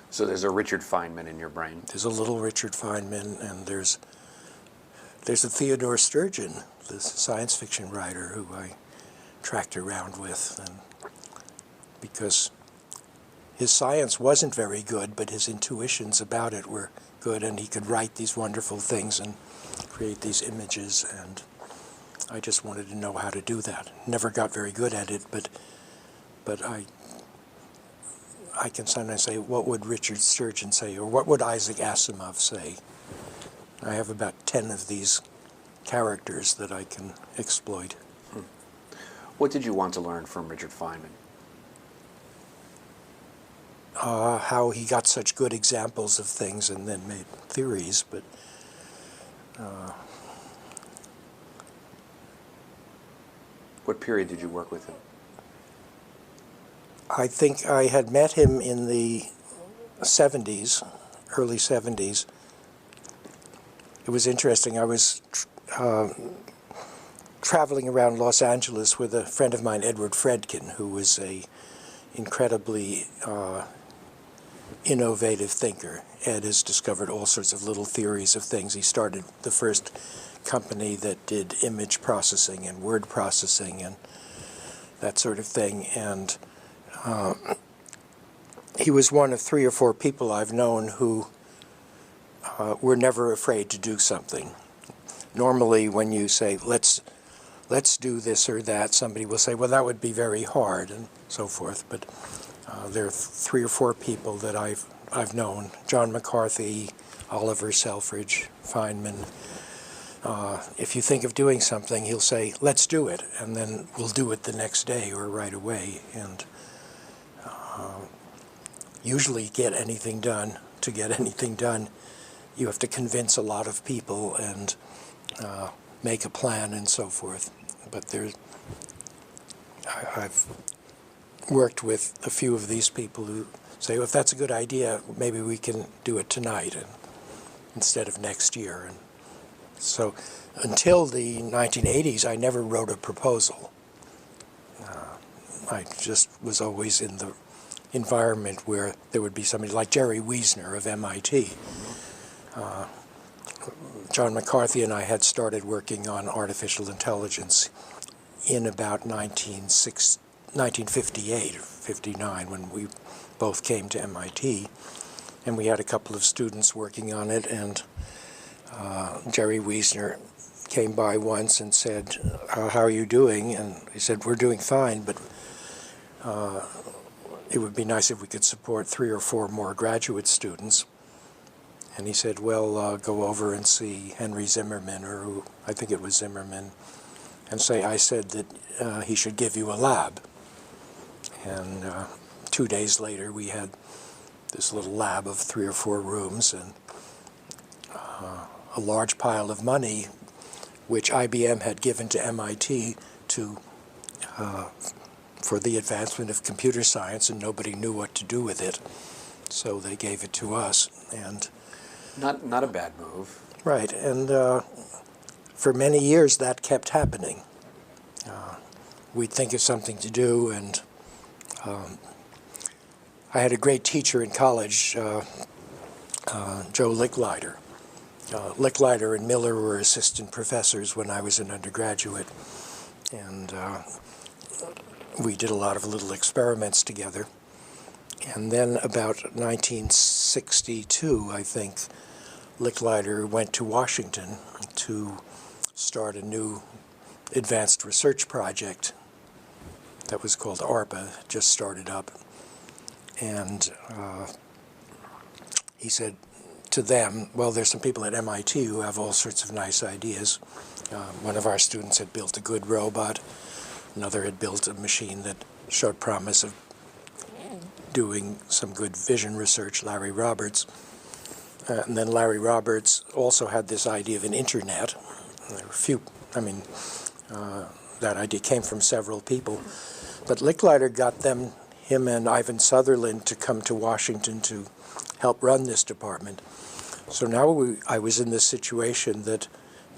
So there's a Richard Feynman in your brain. There's a little Richard Feynman, and there's a Theodore Sturgeon, the science fiction writer who I tracked around with, and because his science wasn't very good, but his intuitions about it were good, and he could write these wonderful things and create these images, and I just wanted to know how to do that. Never got very good at it, but I can sometimes say, what would Richard Sturgeon say, or what would Isaac Asimov say? I have about 10 of these characters that I can exploit. What did you want to learn from Richard Feynman? How he got such good examples of things and then made theories, but What period did you work with him? I think I had met him in the 70s, early 70s. It was interesting. I was traveling around Los Angeles with a friend of mine, Edward Fredkin, who was a incredibly innovative thinker. Ed has discovered all sorts of little theories of things. He started the first company that did image processing and word processing and that sort of thing. And he was one of 3 or 4 people I've known who were never afraid to do something. Normally, when you say, let's do this or that, somebody will say, well, that would be very hard, and so forth. But there are 3 or 4 people that I've known: John McCarthy, Oliver Selfridge, Feynman. If you think of doing something, he'll say, let's do it, and then we'll do it the next day or right away. And usually to get anything done, you have to convince a lot of people and make a plan and so forth. But I've worked with a few of these people who say, well, if that's a good idea, maybe we can do it tonight instead of next year. And so until the 1980s, I never wrote a proposal. I just was always in environment where there would be somebody like Jerry Wiesner of MIT. John McCarthy and I had started working on artificial intelligence in about 1958 or 59 when we both came to MIT. And we had a couple of students working on it, and Jerry Wiesner came by once and said, how are you doing? And he said, we're doing fine, but it would be nice if we could support 3 or 4 more graduate students. And he said, well, go over and see Henry Zimmerman, or who, I think it was Zimmerman, and say I said that he should give you a lab. And 2 days later, we had this little lab of 3 or 4 rooms and a large pile of money, which IBM had given to MIT for the advancement of computer science, and nobody knew what to do with it. So they gave it to us. And not a bad move. right, and for many years that kept happening. We'd think of something to do, and I had a great teacher in college, Joe Licklider. Licklider and Miller were assistant professors when I was an undergraduate, and we did a lot of little experiments together. And then about 1962, I think, Licklider went to Washington to start a new advanced research project that was called ARPA, just started up. And he said to them, well, there's some people at MIT who have all sorts of nice ideas. One of our students had built a good robot. Another had built a machine that showed promise of doing some good vision research, Larry Roberts. And then Larry Roberts also had this idea of an internet. There were a few, that idea came from several people. But Licklider got him and Ivan Sutherland to come to Washington to help run this department. So now I was in this situation that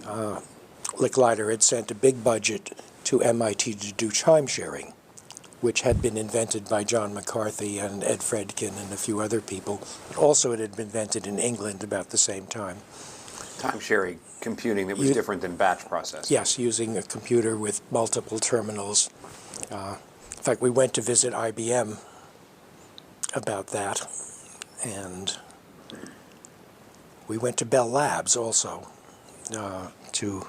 Licklider had sent a big budget to MIT to do time sharing, which had been invented by John McCarthy and Ed Fredkin and a few other people. Also, it had been invented in England about the same time. Time sharing computing that was different than batch processing. Yes, using a computer with multiple terminals. In fact, we went to visit IBM about that, and we went to Bell Labs also to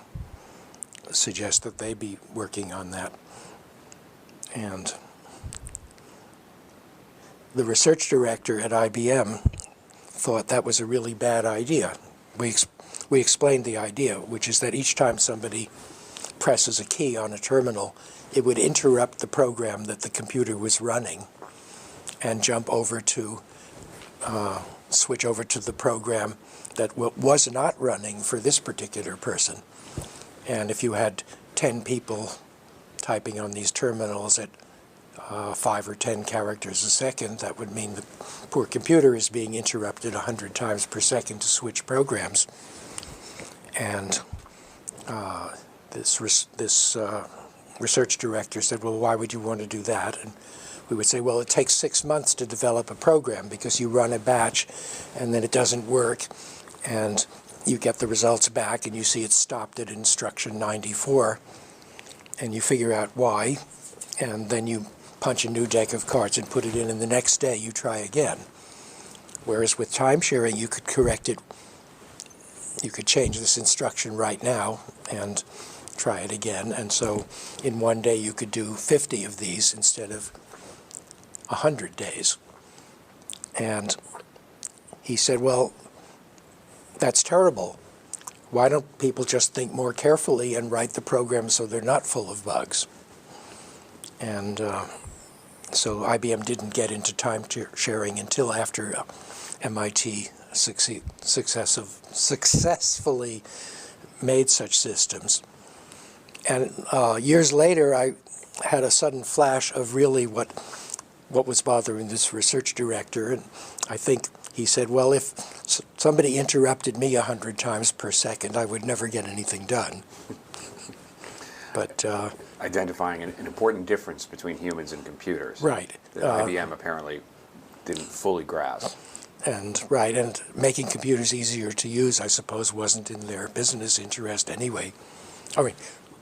suggest that they be working on that. And the research director at IBM thought that was a really bad idea. We explained the idea, which is that each time somebody presses a key on a terminal, it would interrupt the program that the computer was running and jump over to, switch over to the program that was not running for this particular person. And if you had 10 people typing on these terminals at 5 or 10 characters a second, that would mean the poor computer is being interrupted 100 times per second to switch programs. And this research director said, well, why would you want to do that? And we would say, well, it takes 6 months to develop a program because you run a batch and then it doesn't work, and you get the results back and you see it's stopped at instruction 94, and you figure out why, and then you punch a new deck of cards and put it in, and the next day you try again. Whereas with time sharing, you could correct it. You could change this instruction right now and try it again. And so in one day you could do 50 of these instead of 100 days. And he said, well, that's terrible. Why don't people just think more carefully and write the programs so they're not full of bugs? And so IBM didn't get into time sharing until after MIT successfully made such systems. And years later, I had a sudden flash of really what was bothering this research director. And I think he said, well, if somebody interrupted me 100 times per second, I would never get anything done. But identifying an important difference between humans and computers. Right. That IBM apparently didn't fully grasp. And right, and making computers easier to use, I suppose, wasn't in their business interest anyway. I mean,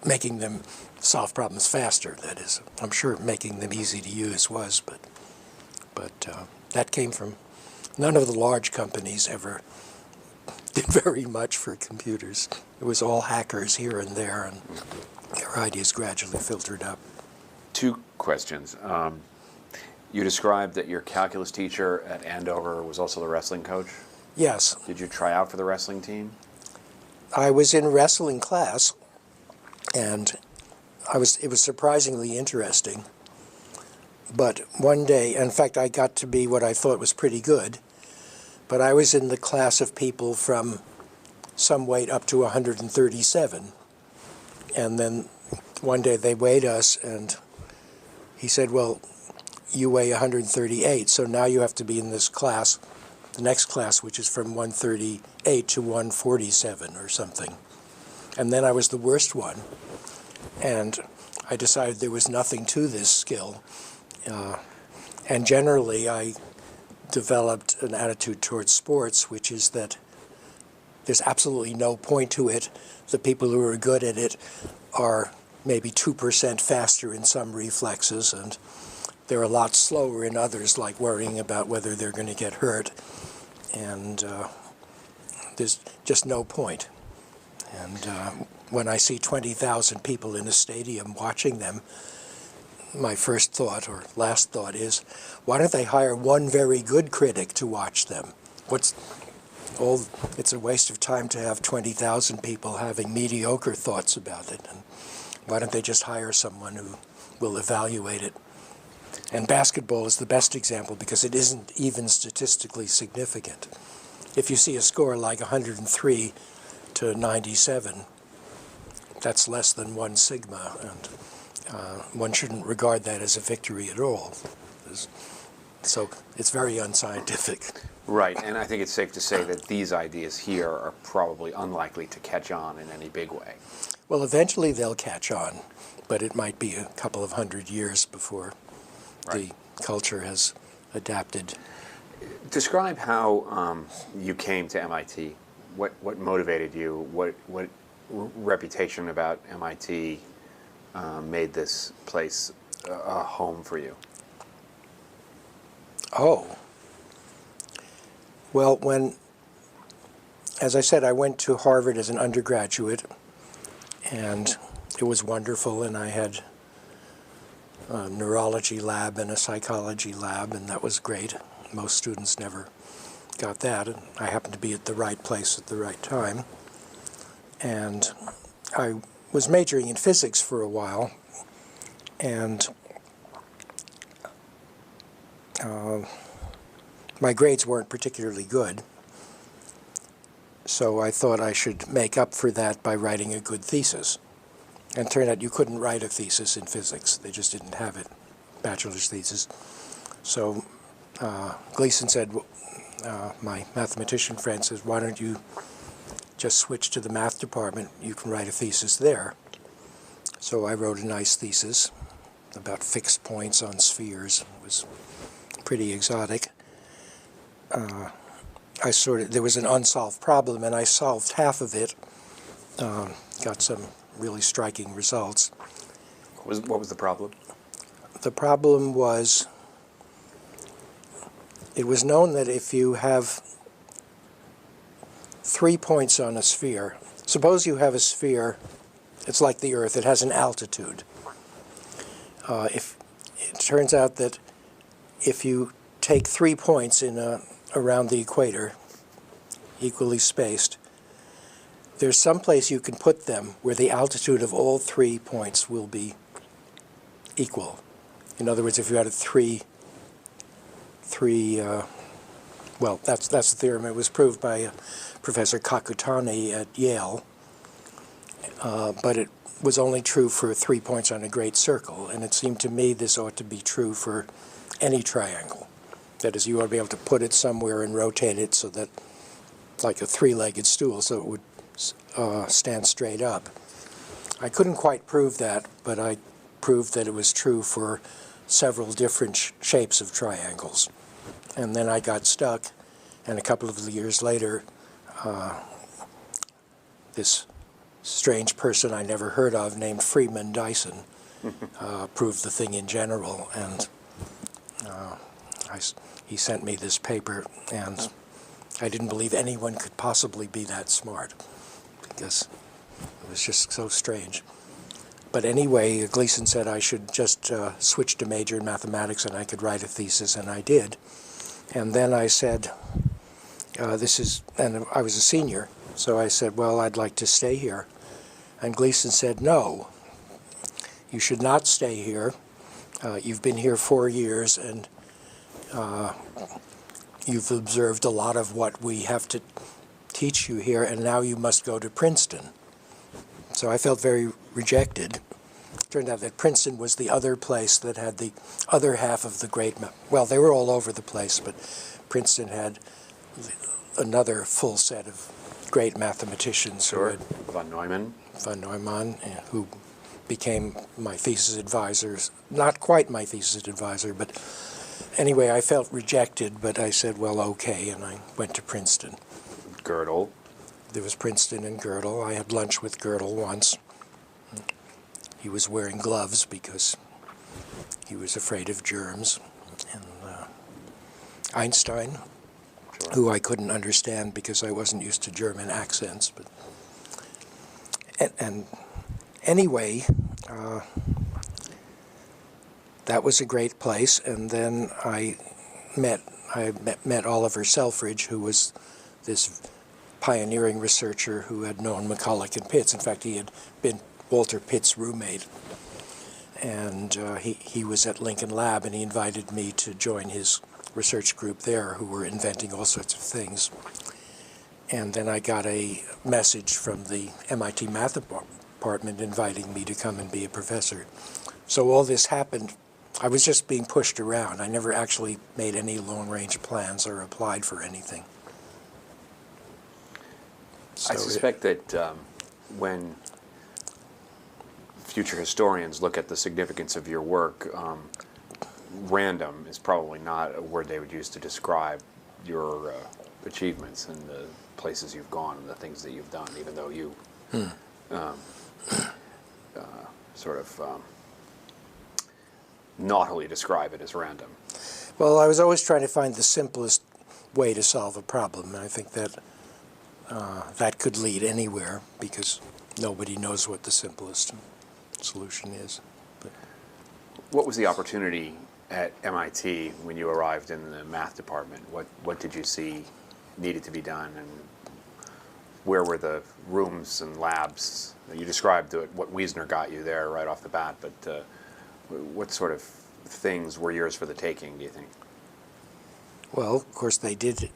making them solve problems faster, that is. I'm sure making them easy to use was, but that came from, none of the large companies ever did very much for computers. It was all hackers here and there, and their ideas gradually filtered up. Two questions. You described that your calculus teacher at Andover was also the wrestling coach. Yes. Did you try out for the wrestling team? I was in wrestling class, and it was surprisingly interesting. But one day, in fact, I got to be what I thought was pretty good, but I was in the class of people from some weight up to 137. And then one day they weighed us, and he said, well, you weigh 138, so now you have to be in this class, the next class, which is from 138 to 147 or something. And then I was the worst one, and I decided there was nothing to this skill. And generally, I developed an attitude towards sports, which is that there's absolutely no point to it. The people who are good at it are maybe 2% faster in some reflexes, and they're a lot slower in others, like worrying about whether they're going to get hurt. And there's just no point. And when I see 20,000 people in a stadium watching them, my first thought or last thought is, why don't they hire one very good critic to watch them? It's a waste of time to have 20,000 people having mediocre thoughts about it. And why don't they just hire someone who will evaluate it? And basketball is the best example because it isn't even statistically significant. If you see a score like 103 to 97, that's less than 1 sigma, and one shouldn't regard that as a victory at all. So it's very unscientific. Right, and I think it's safe to say that these ideas here are probably unlikely to catch on in any big way. Well, eventually they'll catch on, but it might be a couple of 100 years before the culture has adapted. Describe how you came to MIT. What motivated you? What reputation about MIT made this place a home for you? Oh. Well, as I said, I went to Harvard as an undergraduate, and it was wonderful, and I had a neurology lab and a psychology lab, and that was great. Most students never got that, and I happened to be at the right place at the right time. And I was majoring in physics for a while, and my grades weren't particularly good, so I thought I should make up for that by writing a good thesis. And it turned out you couldn't write a thesis in physics. They just didn't have it, bachelor's thesis. So Gleason said, my mathematician friend says, why don't you just switch to the math department? You can write a thesis there. So I wrote a nice thesis about fixed points on spheres. It was pretty exotic. There was an unsolved problem, and I solved half of it. Got some really striking results. What was the problem? The problem was, it was known that if you have 3 points on a sphere, suppose you have a sphere, it's like the Earth, it has an altitude. If it turns out that if you take 3 points around the equator, equally spaced, there's some place you can put them where the altitude of all 3 points will be equal. In other words, if you had well, that's the theorem. It was proved by Professor Kakutani at Yale, but it was only true for 3 points on a great circle, and it seemed to me this ought to be true for any triangle. That is, you ought to be able to put it somewhere and rotate it so that, like a three-legged stool, so it would stand straight up. I couldn't quite prove that, but I proved that it was true for several different shapes of triangles. and then I got stuck, and a couple of years later, this strange person I never heard of named Freeman Dyson proved the thing in general, and he sent me this paper, and I didn't believe anyone could possibly be that smart, because it was just so strange. But anyway, Gleason said I should just switch to major in mathematics and I could write a thesis, and I did. And then I said, and I was a senior, so I said, well, I'd like to stay here. And Gleason said, no, you should not stay here. You've been here 4 years, and you've observed a lot of what we have to teach you here, and now you must go to Princeton. So I felt very rejected. It turned out that Princeton was the other place that had the other half of the great, well, they were all over the place, but Princeton had another full set of great mathematicians. Sure. Von Neumann, who became my thesis advisor. Not quite my thesis advisor, but anyway, I felt rejected, but I said, well, okay, and I went to Princeton. Gödel. There was Princeton and Gödel. I had lunch with Gödel once. He was wearing gloves because he was afraid of germs. And Einstein, Sure. who I couldn't understand because I wasn't used to German accents. But and anyway, that was a great place. And then I met Oliver Selfridge, who was this pioneering researcher who had known McCulloch and Pitts. In fact, he had been Walter Pitt's roommate. And he was at Lincoln Lab, and he invited me to join his research group there, who were inventing all sorts of things. And then I got a message from the MIT math department inviting me to come and be a professor. So all this happened. I was just being pushed around. I never actually made any long-range plans or applied for anything. So I suspect that when future historians look at the significance of your work, random is probably not a word they would use to describe your achievements and the places you've gone and the things that you've done, even though you sort of naughtily describe it as random. Well, I was always trying to find the simplest way to solve a problem, and I think that that could lead anywhere, because nobody knows what the simplest solution is. But what was the opportunity at MIT when you arrived in the math department? What did you see needed to be done, and where were the rooms and labs? You described what Wiesner got you there right off the bat, but what sort of things were yours for the taking, do you think? well, of course, they did.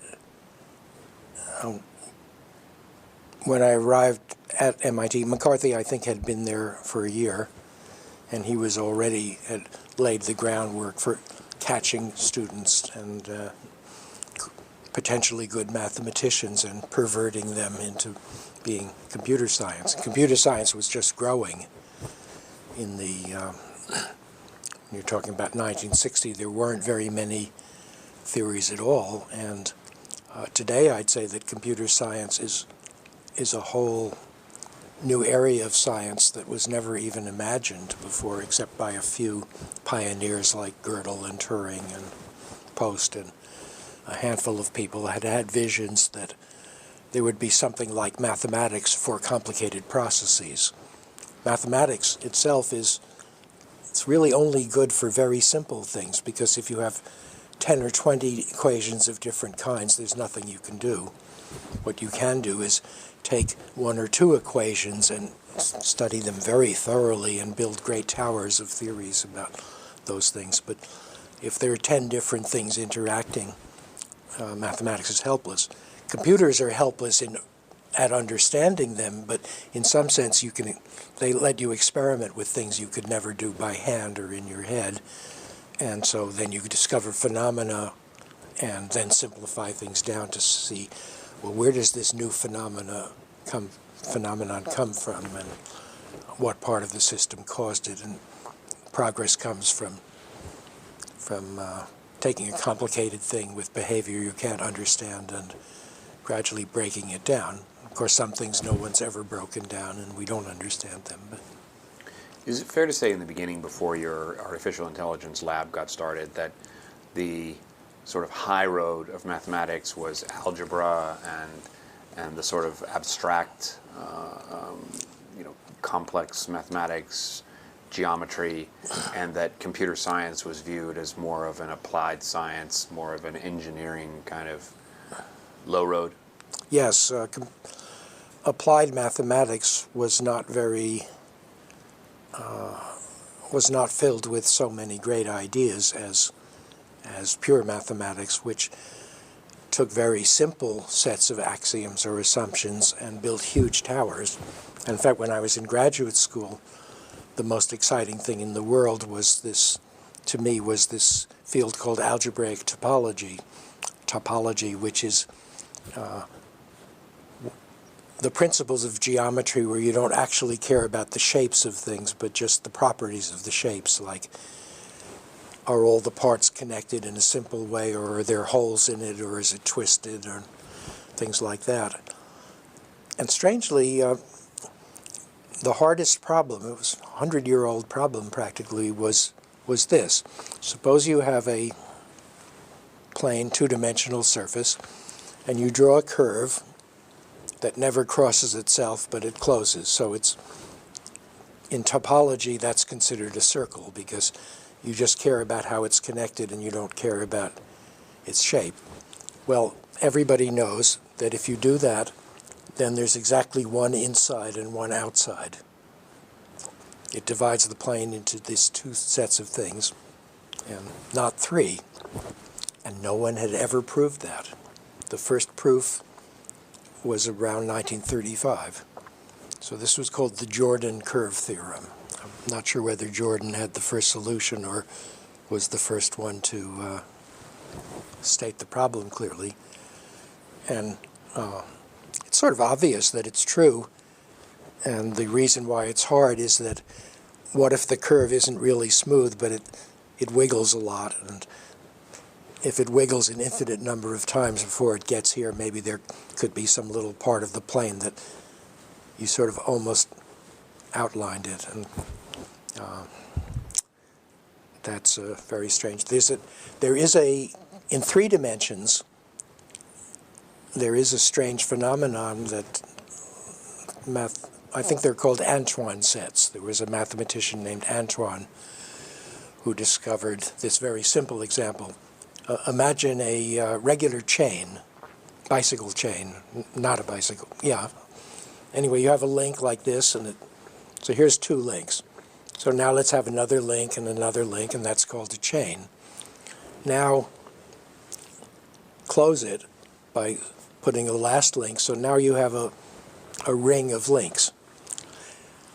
When I arrived at MIT, McCarthy, I think, had been there for a year, and he was already had laid the groundwork for catching students and potentially good mathematicians and perverting them into being computer science. Computer science was just growing in the, you're talking about 1960, there weren't very many theories at all, and today I'd say that computer science is a whole new area of science that was never even imagined before, except by a few pioneers like Gödel and Turing and Post, and a handful of people had had visions that there would be something like mathematics for complicated processes. Mathematics itself it's really only good for very simple things, because if you have 10 or 20 equations of different kinds, there's nothing you can do. What you can do is take one or two equations and study them very thoroughly and build great towers of theories about those things. But if there are 10 different things interacting, mathematics is helpless. Computers are helpless at understanding them, but in some sense they let you experiment with things you could never do by hand or in your head. And so then you discover phenomena and then simplify things down to see, well, where does this new phenomenon come from, and what part of the system caused it? And progress comes from taking a complicated thing with behavior you can't understand and gradually breaking it down. Of course, some things no one's ever broken down, and we don't understand them. But is it fair to say in the beginning, before your artificial intelligence lab got started, that the sort of high road of mathematics was algebra and the sort of abstract, complex mathematics, geometry, and that computer science was viewed as more of an applied science, more of an engineering kind of low road? yes, applied mathematics was not filled with so many great ideas as pure mathematics, which took very simple sets of axioms or assumptions and built huge towers. And in fact, when I was in graduate school, the most exciting thing in the world was this, to me, was this field called algebraic topology, which is the principles of geometry where you don't actually care about the shapes of things, but just the properties of the shapes, like are all the parts connected in a simple way, or are there holes in it, or is it twisted, or things like that. And strangely, the hardest problem, it was a 100-year-old problem practically, was this. Suppose you have a plane, two-dimensional surface, and you draw a curve that never crosses itself, but it closes. So it's, in topology, that's considered a circle, because you just care about how it's connected and you don't care about its shape. Well, everybody knows that if you do that, then there's exactly one inside and one outside. It divides the plane into these two sets of things, and not three. And no one had ever proved that. The first proof was around 1935. So this was called the Jordan curve theorem. I'm not sure whether Jordan had the first solution or was the first one to state the problem clearly. And it's sort of obvious that it's true. And the reason why it's hard is that what if the curve isn't really smooth, but it wiggles a lot? And if it wiggles an infinite number of times before it gets here, maybe there could be some little part of the plane that you sort of almost outlined it. And that's very strange. In 3 dimensions, there is a strange phenomenon that I think they're called Antoine sets. There was a mathematician named Antoine who discovered this very simple example. Imagine a regular chain, bicycle chain, not a bicycle, yeah. Anyway, you have a link like this, and so here's 2 links. So now let's have another link, and that's called a chain. Now, close it by putting a last link, so now you have a ring of links.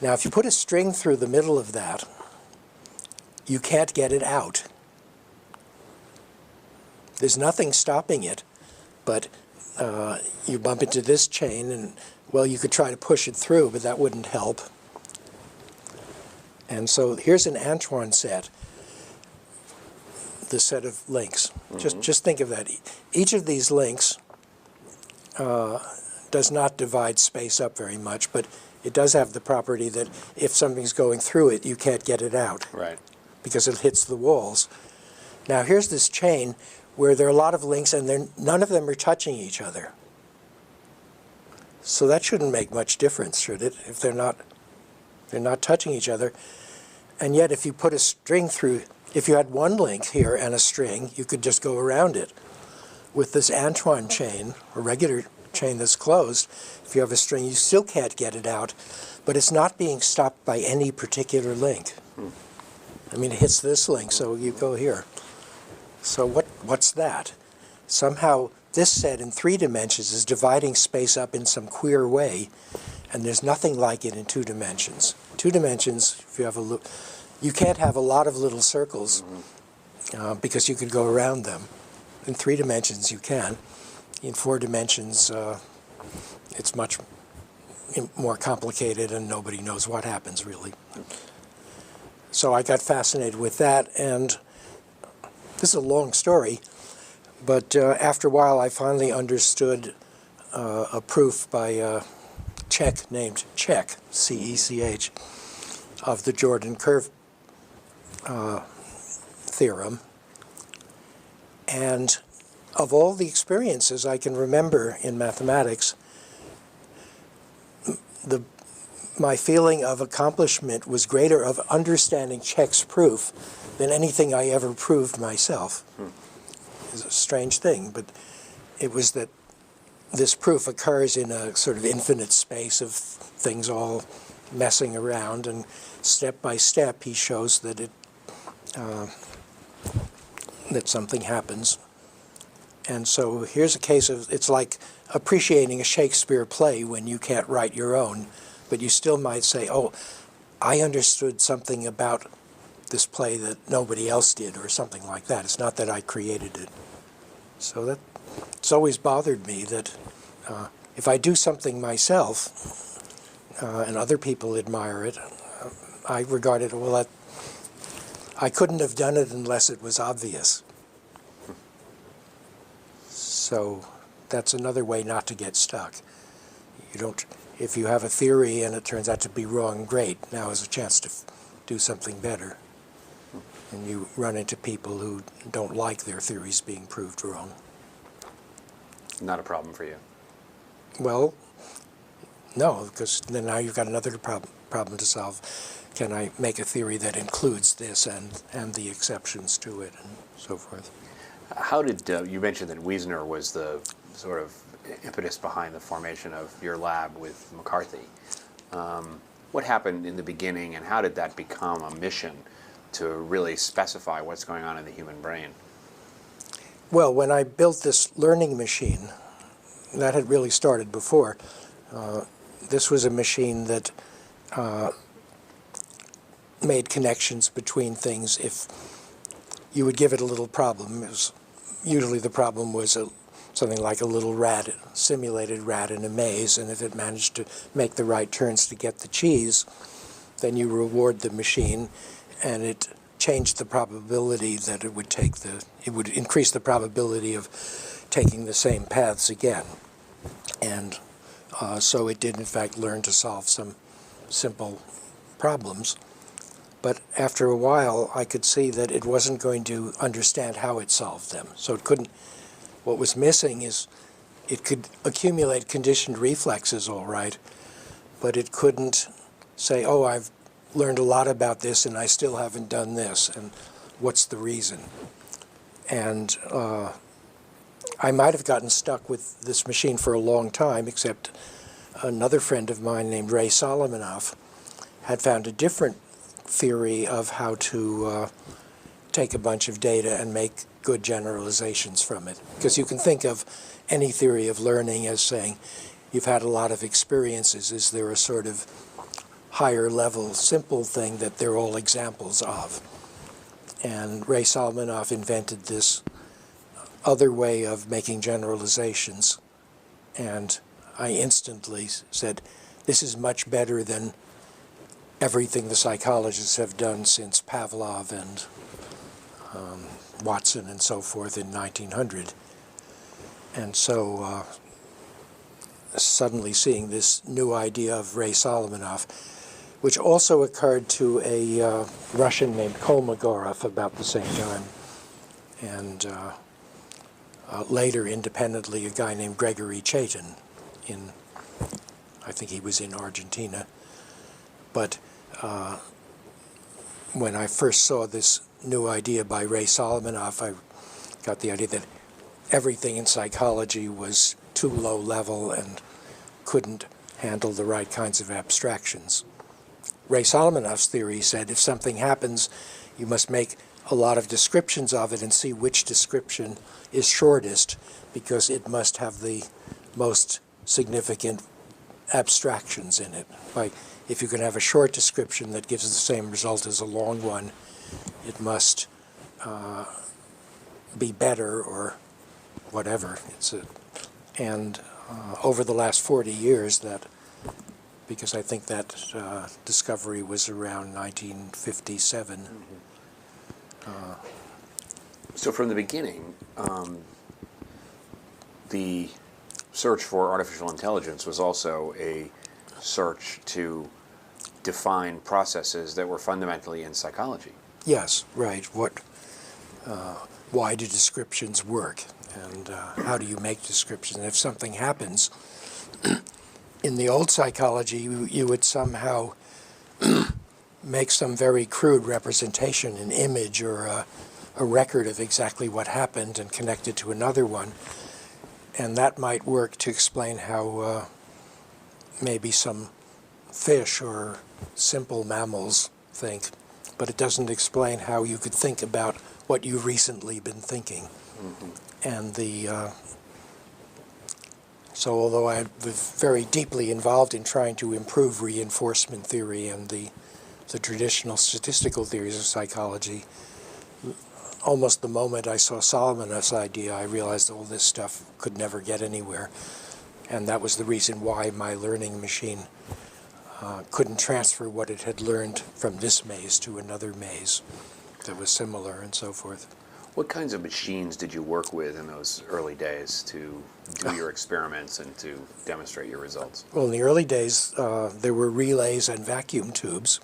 Now, if you put a string through the middle of that, you can't get it out. There's nothing stopping it, but you bump into this chain, and, well, you could try to push it through, but that wouldn't help. And so here's an Antoine set, the set of links. Mm-hmm. Just think of that. Each of these links does not divide space up very much, but it does have the property that if something's going through it, you can't get it out. Right. Because it hits the walls. Now here's this chain where there are a lot of links and none of them are touching each other. So that shouldn't make much difference, should it? If they're not touching each other. And yet if you put a string through, if you had one link here and a string, you could just go around it. With this Antoine chain, a regular chain that's closed, if you have a string, you still can't get it out, but it's not being stopped by any particular link. I mean, it hits this link, so you go here. So what's that? Somehow this set in 3 dimensions is dividing space up in some queer way, and there's nothing like it in 2 dimensions. 2 dimensions, if you have you can't have a lot of little circles because you could go around them. In 3 dimensions you can. In 4 dimensions it's much more complicated and nobody knows what happens really. So I got fascinated with that, and this is a long story, but after a while I finally understood a proof by a Czech named Czech, C-E-C-H, of the Jordan curve theorem. And of all the experiences I can remember in mathematics, my feeling of accomplishment was greater of understanding Czech's proof than anything I ever proved myself. It's a strange thing, but it was that this proof occurs in a sort of infinite space of things all messing around, and step by step he shows that that something happens. And so here's a case of, it's like appreciating a Shakespeare play when you can't write your own, but you still might say, oh, I understood something about this play that nobody else did, or something like that. It's not that I created it. So that, it's always bothered me that if I do something myself and other people admire it, I regard it, well, I couldn't have done it unless it was obvious. So that's another way not to get stuck. You don't, if you have a theory and it turns out to be wrong, great. Now is a chance to do something better. And you run into people who don't like their theories being proved wrong. Not a problem for you. Well, no, because then now you've got another problem to solve. Can I make a theory that includes this and the exceptions to it and so forth? How did, you mentioned that Wiesner was the sort of impetus behind the formation of your lab with McCarthy. What happened in the beginning, and how did that become a mission to really specify what's going on in the human brain? Well, when I built this learning machine, that had really started before. This was a machine that made connections between things. If you would give it a little problem, it was, usually the problem was something like a little rat, simulated rat in a maze, and if it managed to make the right turns to get the cheese, then you reward the machine, and it changed the probability that it would take it would increase the probability of taking the same paths again. And so it did in fact learn to solve some simple problems. But after a while, I could see that it wasn't going to understand how it solved them. So it couldn't, what was missing is it could accumulate conditioned reflexes all right, but it couldn't say, oh, I've learned a lot about this and I still haven't done this, and what's the reason? And I might have gotten stuck with this machine for a long time, except another friend of mine named Ray Solomonoff had found a different theory of how to take a bunch of data and make good generalizations from it. Because you can think of any theory of learning as saying, you've had a lot of experiences. Is there a sort of higher level, simple thing that they're all examples of? And Ray Solomonoff invented this other way of making generalizations. And I instantly said, this is much better than everything the psychologists have done since Pavlov and Watson and so forth in 1900. And so suddenly seeing this new idea of Ray Solomonoff, which also occurred to a Russian named Kolmogorov about the same time, and later independently a guy named Gregory Chaitin in, I think he was in Argentina. But when I first saw this new idea by Ray Solomonoff, I got the idea that everything in psychology was too low level and couldn't handle the right kinds of abstractions. Ray Solomonoff's theory said if something happens, you must make a lot of descriptions of it and see which description is shortest, because it must have the most significant abstractions in it. Like, if you can have a short description that gives the same result as a long one, it must be better or whatever. And over the last 40 years, that, because I think that discovery was around 1957, So from the beginning, the search for artificial intelligence was also a search to define processes that were fundamentally in psychology. Yes, right. Why do descriptions work, and how do you make descriptions? And if something happens, in the old psychology, you would somehow make some very crude representation, an image or a record of exactly what happened and connect it to another one. And that might work to explain how maybe some fish or simple mammals think, but it doesn't explain how you could think about what you've recently been thinking. Mm-hmm. And so although I was very deeply involved in trying to improve reinforcement theory and the traditional statistical theories of psychology, almost the moment I saw Solomonov's idea, I realized all this stuff could never get anywhere. And that was the reason why my learning machine couldn't transfer what it had learned from this maze to another maze that was similar and so forth. What kinds of machines did you work with in those early days to do your experiments and to demonstrate your results? Well, in the early days, there were relays and vacuum tubes,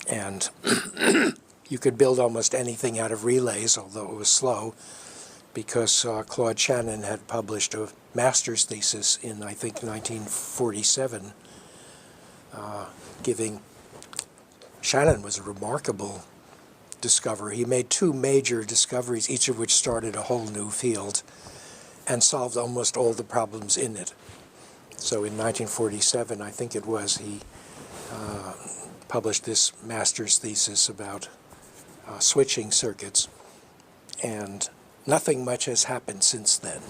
and you could build almost anything out of relays, although it was slow, because Claude Shannon had published a master's thesis in, I think, 1947, Shannon was a remarkable discoverer. He made two major discoveries, each of which started a whole new field and solved almost all the problems in it. So in 1947, I think it was, he published this master's thesis about switching circuits, and nothing much has happened since then.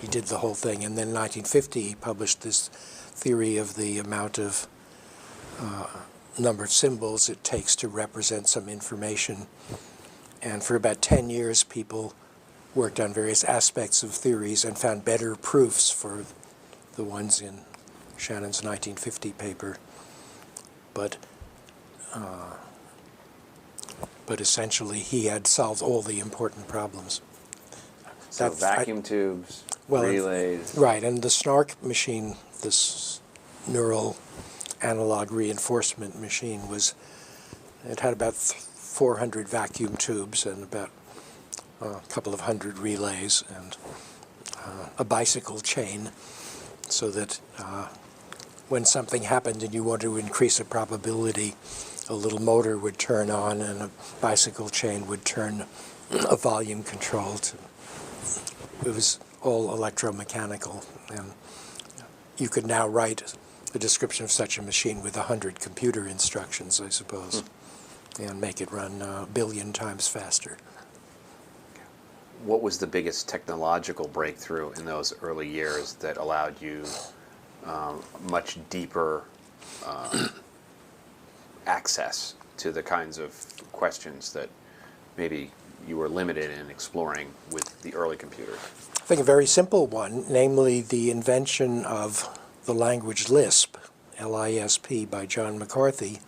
He did the whole thing, and then in 1950 he published this theory of the amount of number of symbols it takes to represent some information, and for about 10 years people worked on various aspects of theories and found better proofs for the ones in Shannon's 1950 paper, but essentially he had solved all the important problems. So vacuum tubes, relays. Right, and the SNARC machine, this neural analog reinforcement machine, it had about 400 vacuum tubes and about a couple of hundred relays and a bicycle chain, so that when something happened and you wanted to increase a probability, a little motor would turn on and a bicycle chain would turn a volume control to. It was all electromechanical, and you could now write a description of such a machine with 100 computer instructions, I suppose, and make it run a billion times faster. What was the biggest technological breakthrough in those early years that allowed you much deeper access to the kinds of questions that maybe you were limited in exploring with the early computers? I think a very simple one, namely the invention of the language Lisp, L-I-S-P, by John McCarthy.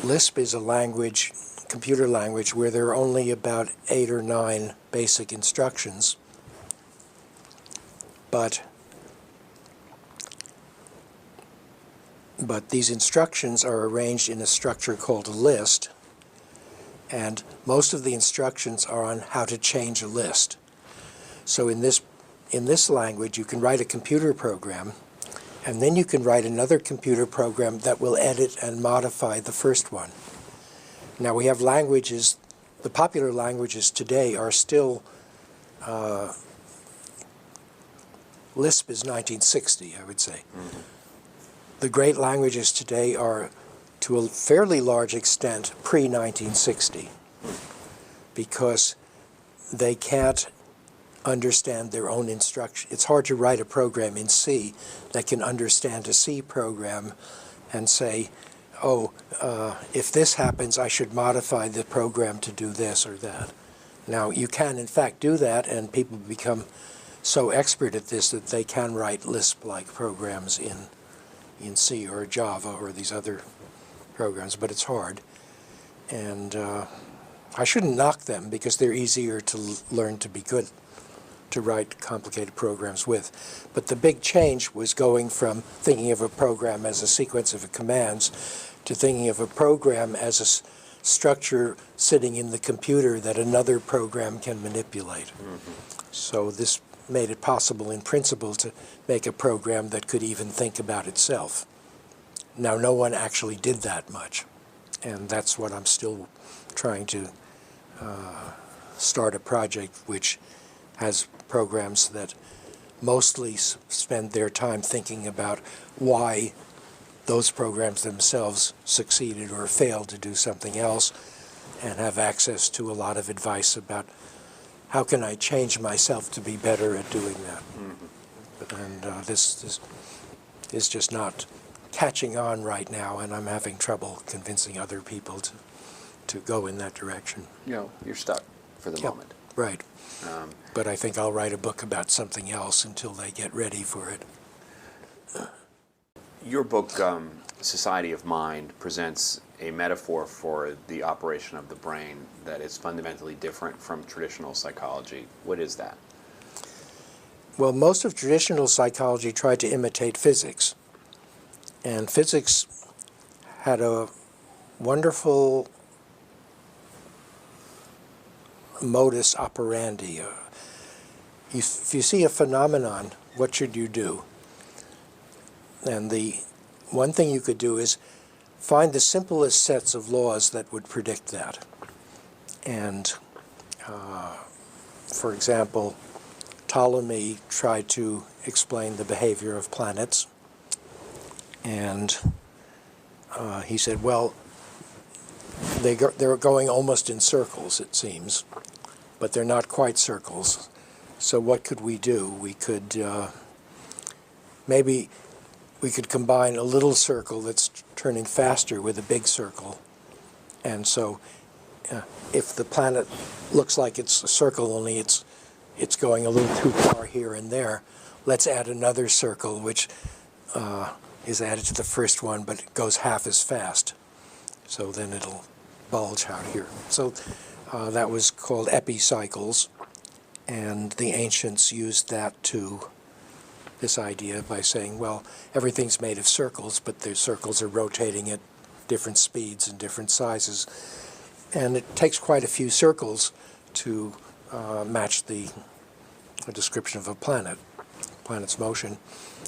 Lisp is a language, computer language, where there are only about 8 or 9 basic instructions, but these instructions are arranged in a structure called a list, and most of the instructions are on how to change a list. So in this language, you can write a computer program, and then you can write another computer program that will edit and modify the first one. Now we have languages, the popular languages today are still, Lisp is 1960, I would say. Mm-hmm. The great languages today are, to a fairly large extent, pre-1960, because they can't understand their own instruction. It's hard to write a program in C that can understand a C program and say, oh, if this happens, I should modify the program to do this or that. Now, you can, in fact, do that, and people become so expert at this that they can write Lisp-like programs in C or Java or these other programs, but it's hard. And I shouldn't knock them because they're easier to learn to be good, to write complicated programs with. But the big change was going from thinking of a program as a sequence of commands to thinking of a program as a structure sitting in the computer that another program can manipulate. Mm-hmm. So this made it possible in principle to make a program that could even think about itself. Now, no one actually did that much, and that's what I'm still trying to start a project which has programs that mostly spend their time thinking about why those programs themselves succeeded or failed to do something else, and have access to a lot of advice about how can I change myself to be better at doing that. Mm-hmm. And this is just not catching on right now, and I'm having trouble convincing other people to go in that direction. You're stuck for the moment. Right. But I think I'll write a book about something else until they get ready for it. Your book, Society of Mind, presents a metaphor for the operation of the brain that is fundamentally different from traditional psychology. What is that? Well, most of traditional psychology tried to imitate physics. And physics had a wonderful modus operandi. If you see a phenomenon, what should you do? And the one thing you could do is find the simplest sets of laws that would predict that. And, for example, Ptolemy tried to explain the behavior of planets. And he said, well, they're going almost in circles, it seems, but they're not quite circles. So what could we do? We could maybe we could combine a little circle that's turning faster with a big circle. And so if the planet looks like it's a circle, only it's going a little too far here and there, let's add another circle which is added to the first one, but it goes half as fast. So then it'll bulge out here. So that was called epicycles, and the ancients used that to this idea by saying, well, everything's made of circles, but the circles are rotating at different speeds and different sizes. And it takes quite a few circles to match the description of a planet's motion.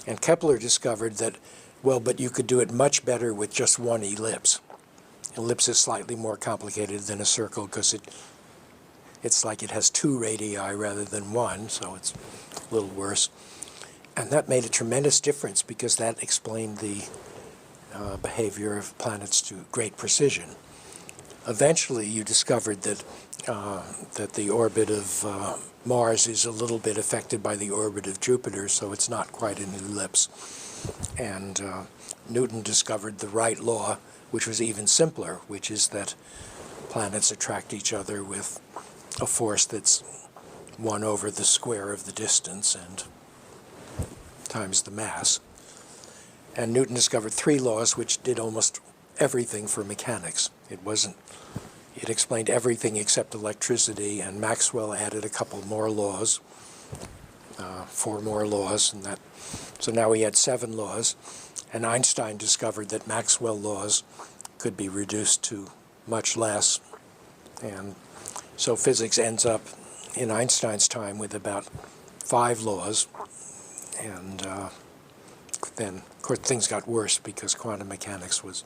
And Kepler discovered that, well, but you could do it much better with just one ellipse. Ellipse is slightly more complicated than a circle because it's like it has two radii rather than one, so it's a little worse. And that made a tremendous difference because that explained the behavior of planets to great precision. Eventually, you discovered that that the orbit of Mars is a little bit affected by the orbit of Jupiter, so it's not quite an ellipse. And Newton discovered the right law, which was even simpler, which is that planets attract each other with a force that's 1 over the square of the distance and times the mass. And Newton discovered 3 laws which did almost everything for mechanics. It explained everything except electricity, and Maxwell added a couple more laws, 4 more laws, and so now we had 7 laws. And Einstein discovered that Maxwell laws could be reduced to much less. And so physics ends up in Einstein's time with about 5 laws. And then, of course, things got worse because quantum mechanics was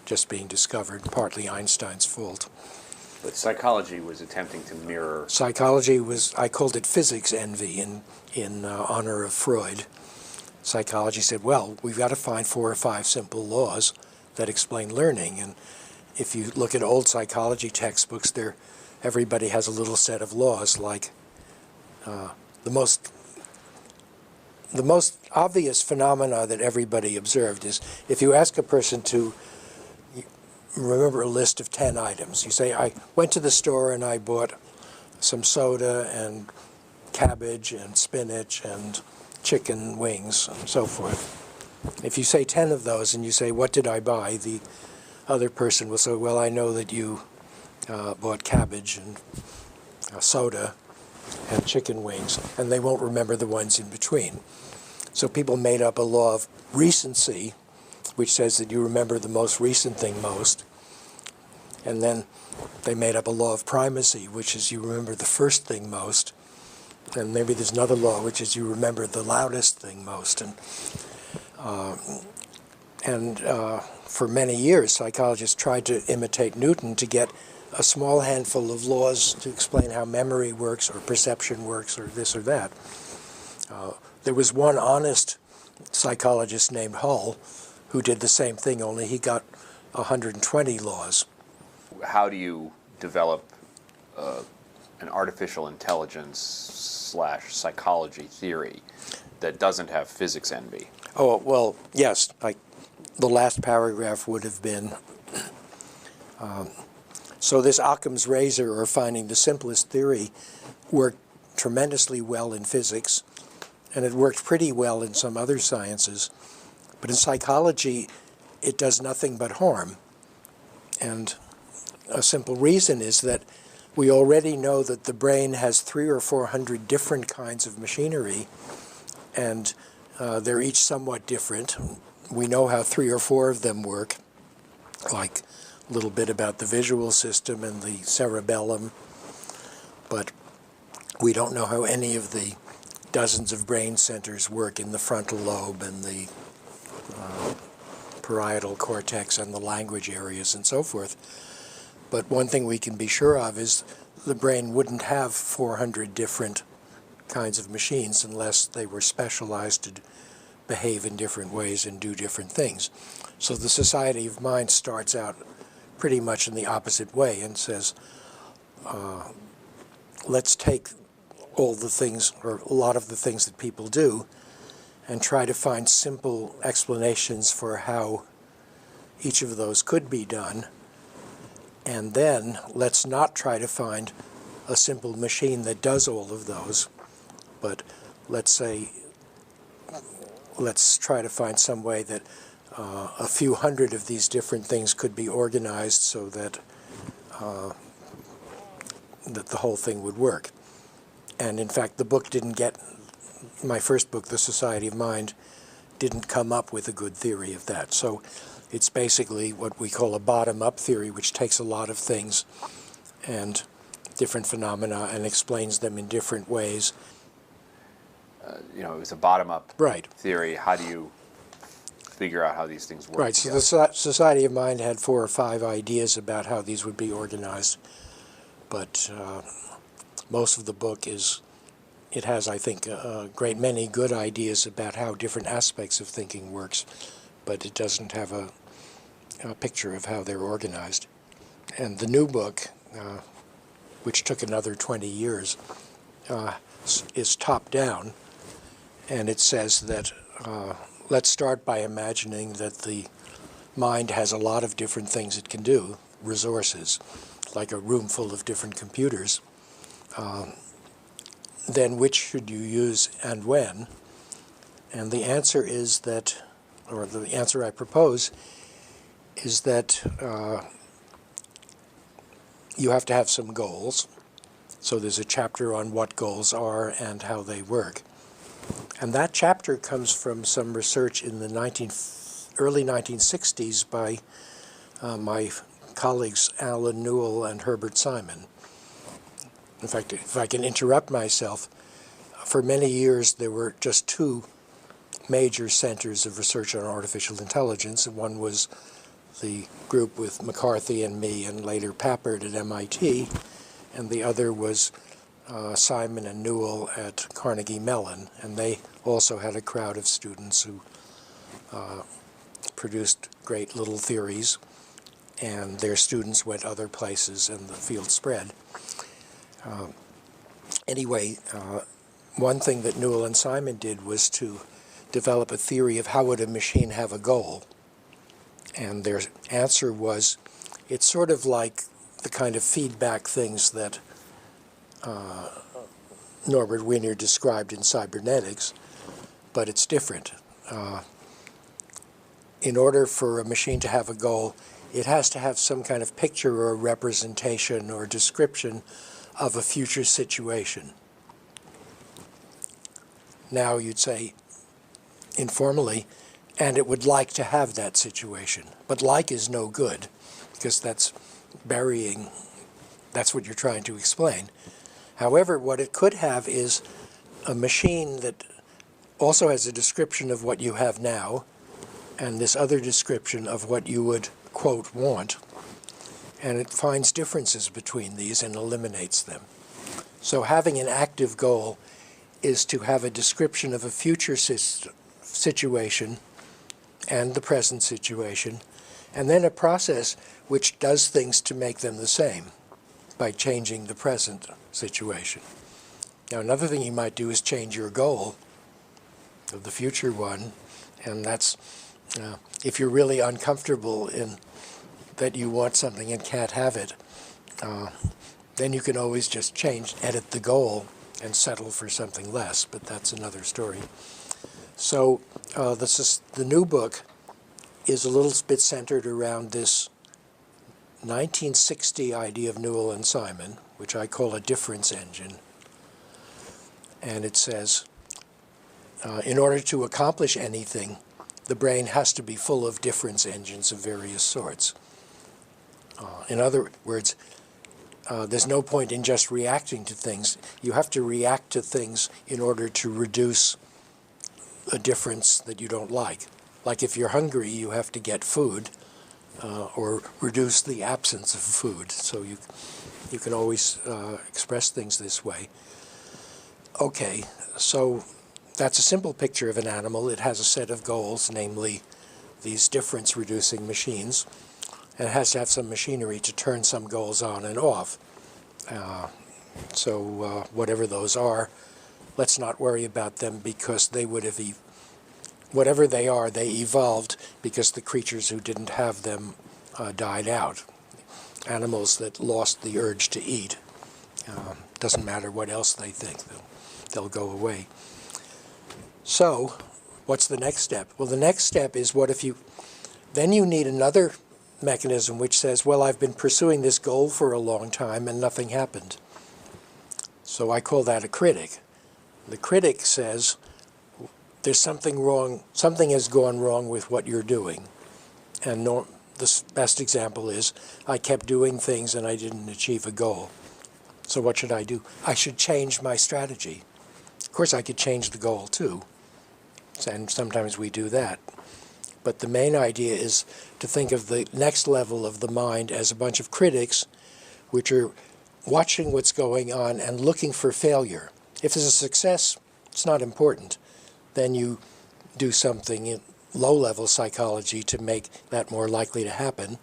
just being discovered, partly Einstein's fault. But psychology was attempting to mirror... Psychology was, I called it physics envy in honor of Freud. Psychology said, well, we've got to find 4 or 5 simple laws that explain learning. And if you look at old psychology textbooks, everybody has a little set of laws, like the most obvious phenomena that everybody observed is if you ask a person to remember a list of 10 items. You say, I went to the store and I bought some soda and cabbage and spinach and chicken wings and so forth. If you say 10 of those and you say, what did I buy? The other person will say, well, I know that you bought cabbage and soda and chicken wings, and they won't remember the ones in between. So people made up a law of recency, which says that you remember the most recent thing most. And then they made up a law of primacy, which is you remember the first thing most. And maybe there's another law, which is you remember the loudest thing most. And for many years, psychologists tried to imitate Newton to get a small handful of laws to explain how memory works or perception works or this or that. There was one honest psychologist named Hull who did the same thing, only he got 120 laws. How do you develop an artificial intelligence / psychology theory that doesn't have physics envy? Oh, well, yes. The last paragraph would have been, so this Occam's razor, or finding the simplest theory, worked tremendously well in physics, and it worked pretty well in some other sciences. But in psychology, it does nothing but harm. And a simple reason is that we already know that the brain has 300 or 400 different kinds of machinery, and they're each somewhat different. We know how 3 or 4 of them work, like a little bit about the visual system and the cerebellum, but we don't know how any of the dozens of brain centers work in the frontal lobe and the parietal cortex and the language areas and so forth. But one thing we can be sure of is the brain wouldn't have 400 different kinds of machines unless they were specialized to behave in different ways and do different things. So the Society of Mind starts out pretty much in the opposite way and says, let's take all the things, or a lot of the things that people do, and try to find simple explanations for how each of those could be done. And then let's not try to find a simple machine that does all of those, but let's try to find some way that a few hundred of these different things could be organized so that that the whole thing would work. And in fact, the book didn't get, my first book, The Society of Mind, didn't come up with a good theory of that. So it's basically what we call a bottom-up theory, which takes a lot of things and different phenomena and explains them in different ways. It was a bottom-up Right. theory. How do you figure out how these things work? Right, so the Society of Mind had 4 or 5 ideas about how these would be organized, but most of the book it has, I think, a great many good ideas about how different aspects of thinking works, but it doesn't have a picture of how they're organized. And the new book, which took another 20 years, is top-down, and it says that let's start by imagining that the mind has a lot of different things it can do, resources, like a room full of different computers. Then which should you use and when? And the answer is that, or the answer I propose, is that you have to have some goals. So there's a chapter on what goals are and how they work. And that chapter comes from some research in the early 1960s by my colleagues Alan Newell and Herbert Simon. In fact, if I can interrupt myself, for many years there were just 2 major centers of research on artificial intelligence, and one was the group with McCarthy and me and later Papert at MIT, and the other was Simon and Newell at Carnegie Mellon, and they also had a crowd of students who produced great little theories, and their students went other places and the field spread. Anyway, one thing that Newell and Simon did was to develop a theory of how would a machine have a goal. And their answer was, it's sort of like the kind of feedback things that Norbert Wiener described in cybernetics, but it's different. In order for a machine to have a goal, it has to have some kind of picture or representation or description of a future situation. Now you'd say, informally, and it would like to have that situation. But like is no good, because that's burying, that's what you're trying to explain. However, what it could have is a machine that also has a description of what you have now, and this other description of what you would, quote, want, and it finds differences between these and eliminates them. So having an active goal is to have a description of a future situation and the present situation, and then a process which does things to make them the same by changing the present situation. Now, another thing you might do is change your goal of the future one, and that's if you're really uncomfortable in that you want something and can't have it, then you can always just edit the goal and settle for something less, but that's another story. So the new book is a little bit centered around this 1960 idea of Newell and Simon, which I call a difference engine. And it says, in order to accomplish anything, the brain has to be full of difference engines of various sorts. In other words, there's no point in just reacting to things. You have to react to things in order to reduce a difference that you don't like. Like if you're hungry, you have to get food or reduce the absence of food. So you can always express things this way. Okay, so that's a simple picture of an animal. It has a set of goals, namely these difference-reducing machines, and it has to have some machinery to turn some goals on and off. So whatever those are, let's not worry about them because they would have, whatever they are, they evolved because the creatures who didn't have them died out. Animals that lost the urge to eat, doesn't matter what else they think, they'll go away. So what's the next step? Well, the next step is then you need another mechanism which says, well, I've been pursuing this goal for a long time and nothing happened. So I call that a critic. The critic says, there's something wrong, something has gone wrong with what you're doing. And the best example is, I kept doing things and I didn't achieve a goal. So what should I do? I should change my strategy. Of course, I could change the goal too, and sometimes we do that. But the main idea is to think of the next level of the mind as a bunch of critics which are watching what's going on and looking for failure. If there's a success, it's not important. Then you do something in low-level psychology to make that more likely to happen.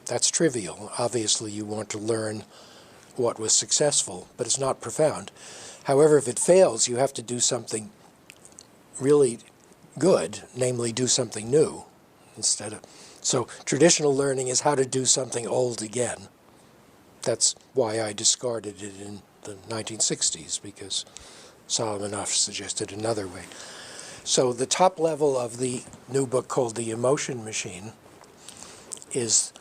That's trivial. Obviously, you want to learn what was successful, but it's not profound. However, if it fails, you have to do something really good, namely do something new instead of. So traditional learning is how to do something old again. That's why I discarded it in the 1960s, because Solomon suggested another way. So the top level of the new book called The Emotion Machine is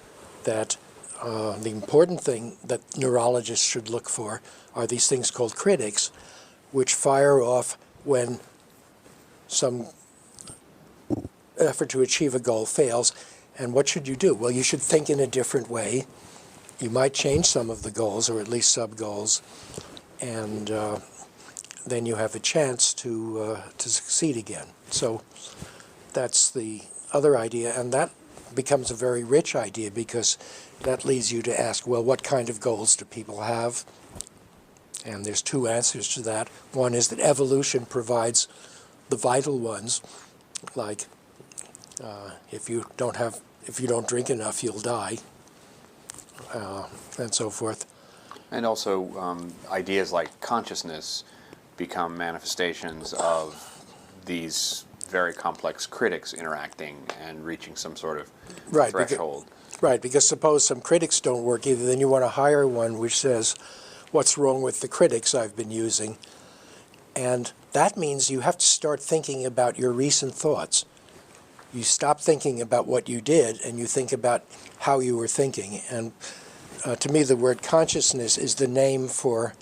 that the important thing that neurologists should look for are these things called critics, which fire off when some effort to achieve a goal fails. And what should you do? Well, you should think in a different way. You might change some of the goals, or at least sub-goals, and then you have a chance to succeed again. So that's the other idea, and that becomes a very rich idea because that leads you to ask, well, what kind of goals do people have? And there's two answers to that. One is that evolution provides the vital ones, like if you don't drink enough, you'll die, and so forth. And also ideas like consciousness become manifestations of these very complex critics interacting and reaching some sort of threshold. Because suppose some critics don't work either, then you want to hire one which says, what's wrong with the critics I've been using? And that means you have to start thinking about your recent thoughts. You stop thinking about what you did and you think about how you were thinking. And to me, the word consciousness is the name for,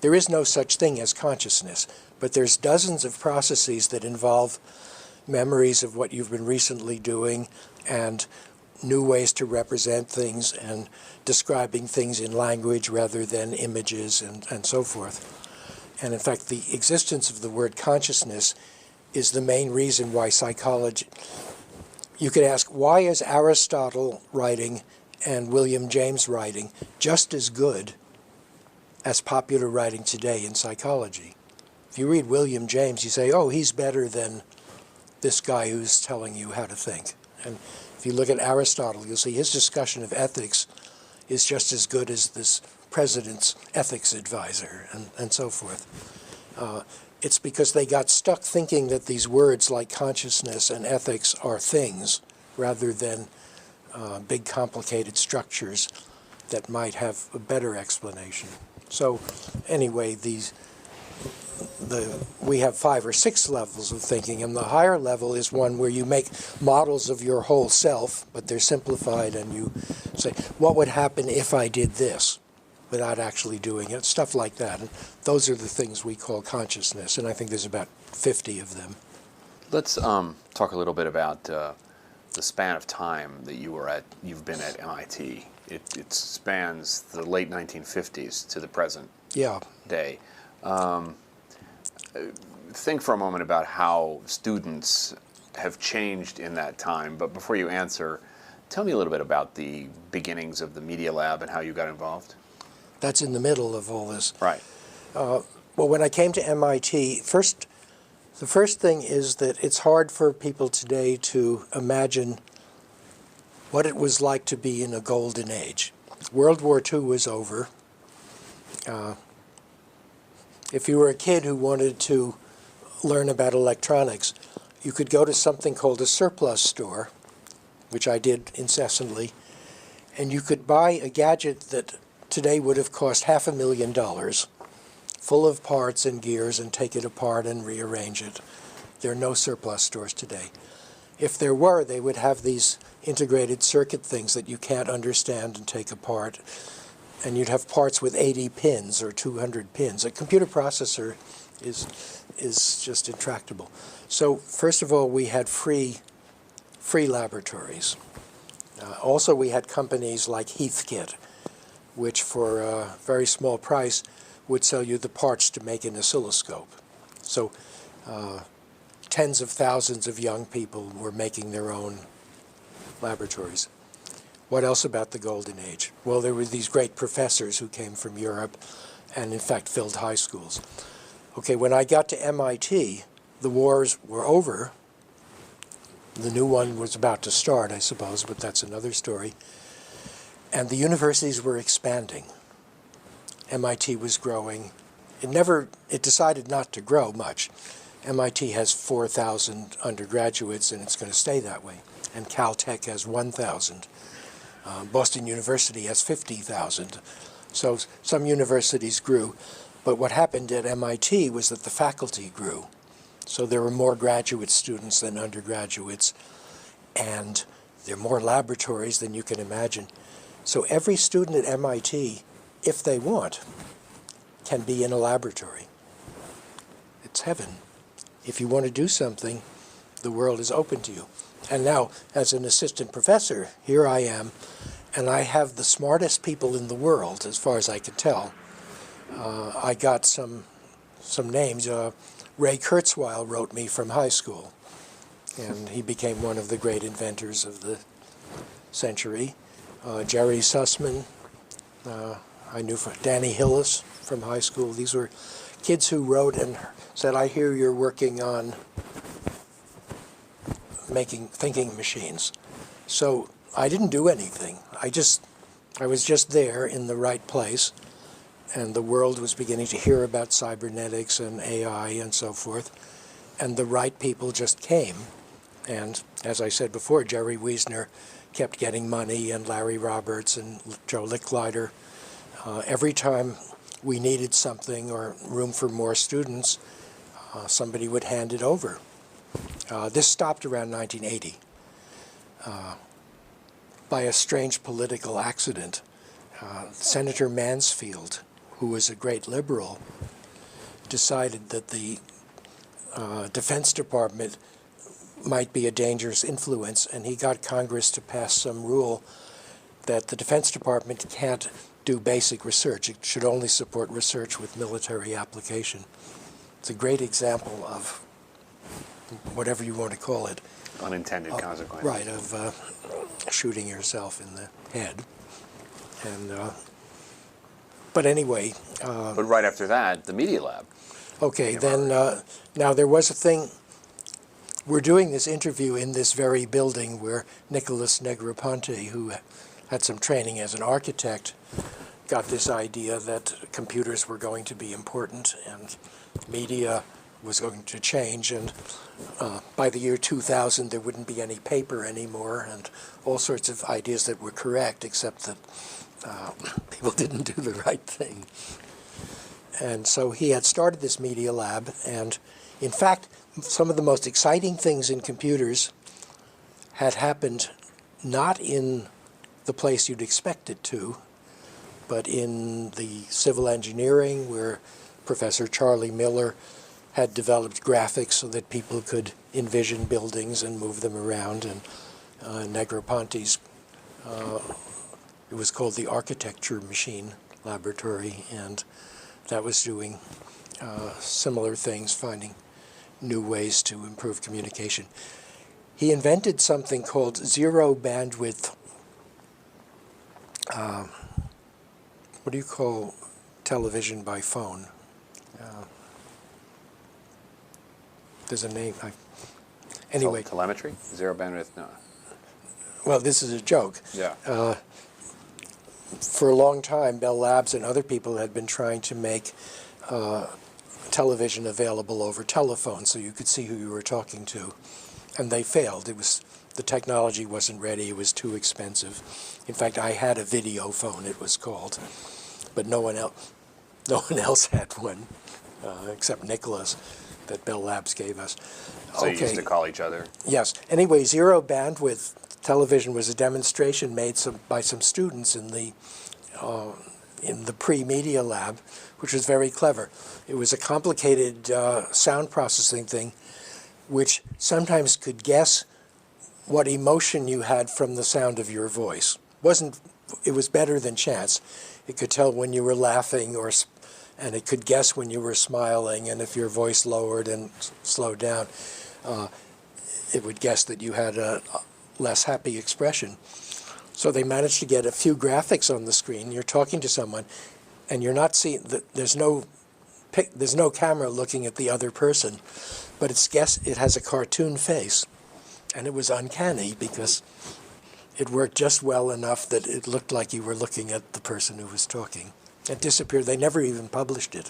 there is no such thing as consciousness, but there's dozens of processes that involve memories of what you've been recently doing and new ways to represent things and describing things in language rather than images and so forth. And in fact, the existence of the word consciousness is the main reason why psychology, you could ask, why is Aristotle writing and William James writing just as good as popular writing today in psychology? If you read William James, you say, oh, he's better than this guy who's telling you how to think. And if you look at Aristotle, you'll see his discussion of ethics is just as good as this president's ethics advisor and so forth. It's because they got stuck thinking that these words like consciousness and ethics are things rather than big complicated structures that might have a better explanation. So anyway, we have 5 or 6 levels of thinking, and the higher level is one where you make models of your whole self, but they're simplified, and you say, what would happen if I did this, without actually doing it, stuff like that. And those are the things we call consciousness, and I think there's about 50 of them. Let's talk a little bit about the span of time that you've been at MIT. It spans the late 1950s to the present day. Think for a moment about how students have changed in that time, but before you answer, tell me a little bit about the beginnings of the Media Lab and how you got involved. That's in the middle of all this. Right. Well, when I came to MIT, the first thing is that it's hard for people today to imagine what it was like to be in a golden age. World War II was over. If you were a kid who wanted to learn about electronics, you could go to something called a surplus store, which I did incessantly, and you could buy a gadget that today would have cost $500,000, full of parts and gears, and take it apart and rearrange it. There are no surplus stores today. If there were, they would have these integrated circuit things that you can't understand and take apart. And you'd have parts with 80 pins or 200 pins. A computer processor is just intractable. So first of all, we had free laboratories. Also, we had companies like Heathkit, which for a very small price would sell you the parts to make an oscilloscope. So tens of thousands of young people were making their own laboratories. What else about the Golden Age? Well, there were these great professors who came from Europe and, in fact, filled high schools. Okay, when I got to MIT, the wars were over. The new one was about to start, I suppose, but that's another story. And the universities were expanding. MIT was growing. It decided not to grow much. MIT has 4,000 undergraduates, and it's going to stay that way. And Caltech has 1,000. Boston University has 50,000. So some universities grew. But what happened at MIT was that the faculty grew. So there were more graduate students than undergraduates. And there are more laboratories than you can imagine. So every student at MIT, if they want, can be in a laboratory. It's heaven. If you want to do something, the world is open to you. And now, as an assistant professor, here I am, and I have the smartest people in the world, as far as I can tell. I got some names. Ray Kurzweil wrote me from high school, and he became one of the great inventors of the century. Jerry Sussman, I knew from Danny Hillis from high school. These were kids who wrote and said, I hear you're working on making thinking machines. So I didn't do anything. I was just there in the right place, and the world was beginning to hear about cybernetics and AI and so forth, and the right people just came. And as I said before, Jerry Wiesner kept getting money, and Larry Roberts and Joe Licklider. Every time we needed something or room for more students, somebody would hand it over. This stopped around 1980 by a strange political accident. Senator Mansfield, who was a great liberal, decided that the Defense Department might be a dangerous influence, and he got Congress to pass some rule that the Defense Department can't do basic research. It should only support research with military application. It's a great example of whatever you want to call it. Unintended consequences. Right, of shooting yourself in the head. And but anyway. But right after that, the Media Lab. Okay, then now there was a thing. We're doing this interview in this very building where Nicholas Negroponte, who had some training as an architect, got this idea that computers were going to be important and media was going to change, and by the year 2000 there wouldn't be any paper anymore, and all sorts of ideas that were correct, except that people didn't do the right thing. And so he had started this Media Lab, and in fact some of the most exciting things in computers had happened not in the place you'd expect it to, but in the civil engineering, where Professor Charlie Miller had developed graphics so that people could envision buildings and move them around, and Negroponte's, it was called the Architecture Machine Laboratory, and that was doing similar things, finding new ways to improve communication. He invented something called zero bandwidth, what do you call television by phone? There's a name. Anyway. Telemetry? Zero bandwidth? No. Well, this is a joke. Yeah. For a long time, Bell Labs and other people had been trying to make television available over telephone so you could see who you were talking to. And they failed. The technology wasn't ready. It was too expensive. In fact, I had a video phone, it was called, but no one else had one except Nicholas, that Bell Labs gave us. So you used to call each other? Yes. Anyway, zero bandwidth television was a demonstration made by some students in the pre-Media Lab, which was very clever. It was a complicated sound processing thing, which sometimes could guess what emotion you had from the sound of your voice. It was better than chance. It could tell when you were laughing, and it could guess when you were smiling, and if your voice lowered and slowed down, it would guess that you had a less happy expression. So they managed to get a few graphics on the screen. You're talking to someone, and you're not seeing there's no camera looking at the other person, but it has a cartoon face, and it was uncanny because it worked just well enough that it looked like you were looking at the person who was talking. It disappeared. They never even published it.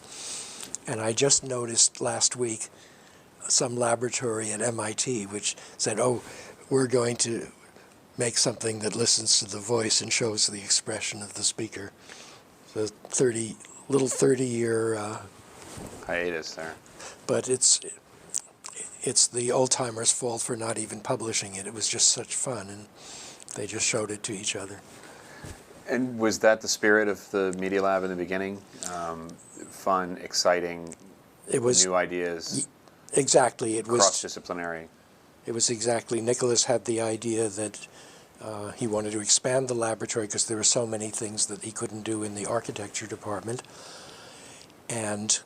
And I just noticed last week some laboratory at MIT which said, oh, we're going to make something that listens to the voice and shows the expression of the speaker. So 30-year hiatus there. But it's the old-timers' fault for not even publishing it. It was just such fun, and they just showed it to each other. And was that the spirit of the Media Lab in the beginning? Fun, exciting, new ideas? Exactly. It was cross-disciplinary. It was exactly. Nicholas had the idea that he wanted to expand the laboratory because there were so many things that he couldn't do in the architecture department. And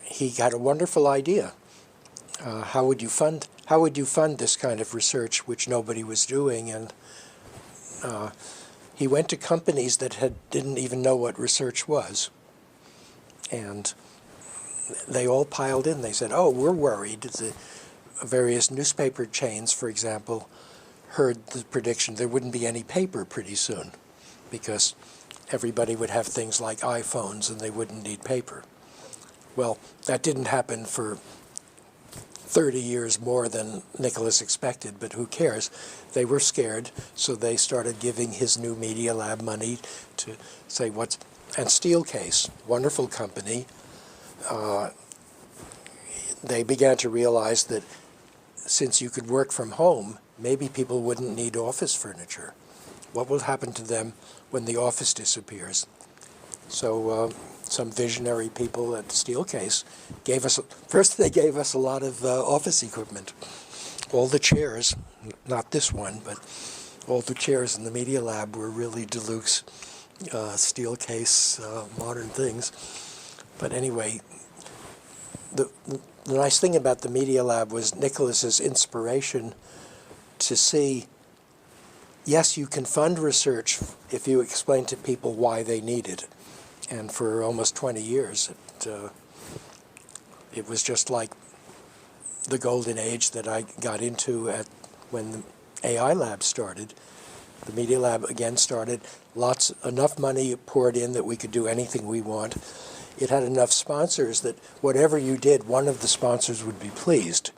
he had a wonderful idea. How would you fund this kind of research, which nobody was doing? And he went to companies that didn't even know what research was, and they all piled in. They said, "Oh, we're worried." The various newspaper chains, for example, heard the prediction there wouldn't be any paper pretty soon, because everybody would have things like iPhones and they wouldn't need paper. Well, that didn't happen for 30 years more than Nicholas expected, but who cares? They were scared, so they started giving his new Media Lab money to say and Steelcase, wonderful company, they began to realize that since you could work from home, maybe people wouldn't need office furniture. What will happen to them when the office disappears? So some visionary people at Steelcase first they gave us a lot of office equipment. All the chairs, not this one, but all the chairs in the Media Lab were really Deluxe Steelcase modern things. But anyway, the nice thing about the Media Lab was Nicholas's inspiration to see, yes, you can fund research if you explain to people why they need it. And for almost 20 years, it was just like the golden age that I got into when the AI lab started. The Media Lab again started. Enough money poured in that we could do anything we want. It had enough sponsors that whatever you did, one of the sponsors would be pleased.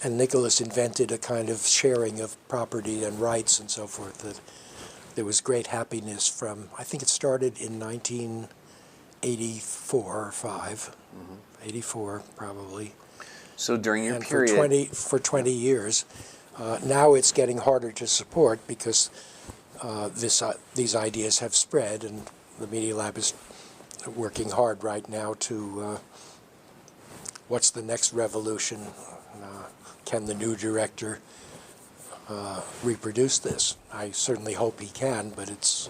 And Nicholas invented a kind of sharing of property and rights and so forth that there was great happiness from. I think it started in 1984 or 5, 84 probably. So during your And period, for 20 years. Now it's getting harder to support because these ideas have spread, and the Media Lab is working hard right now to what's the next revolution? Can the new director reproduce this? I certainly hope he can, but it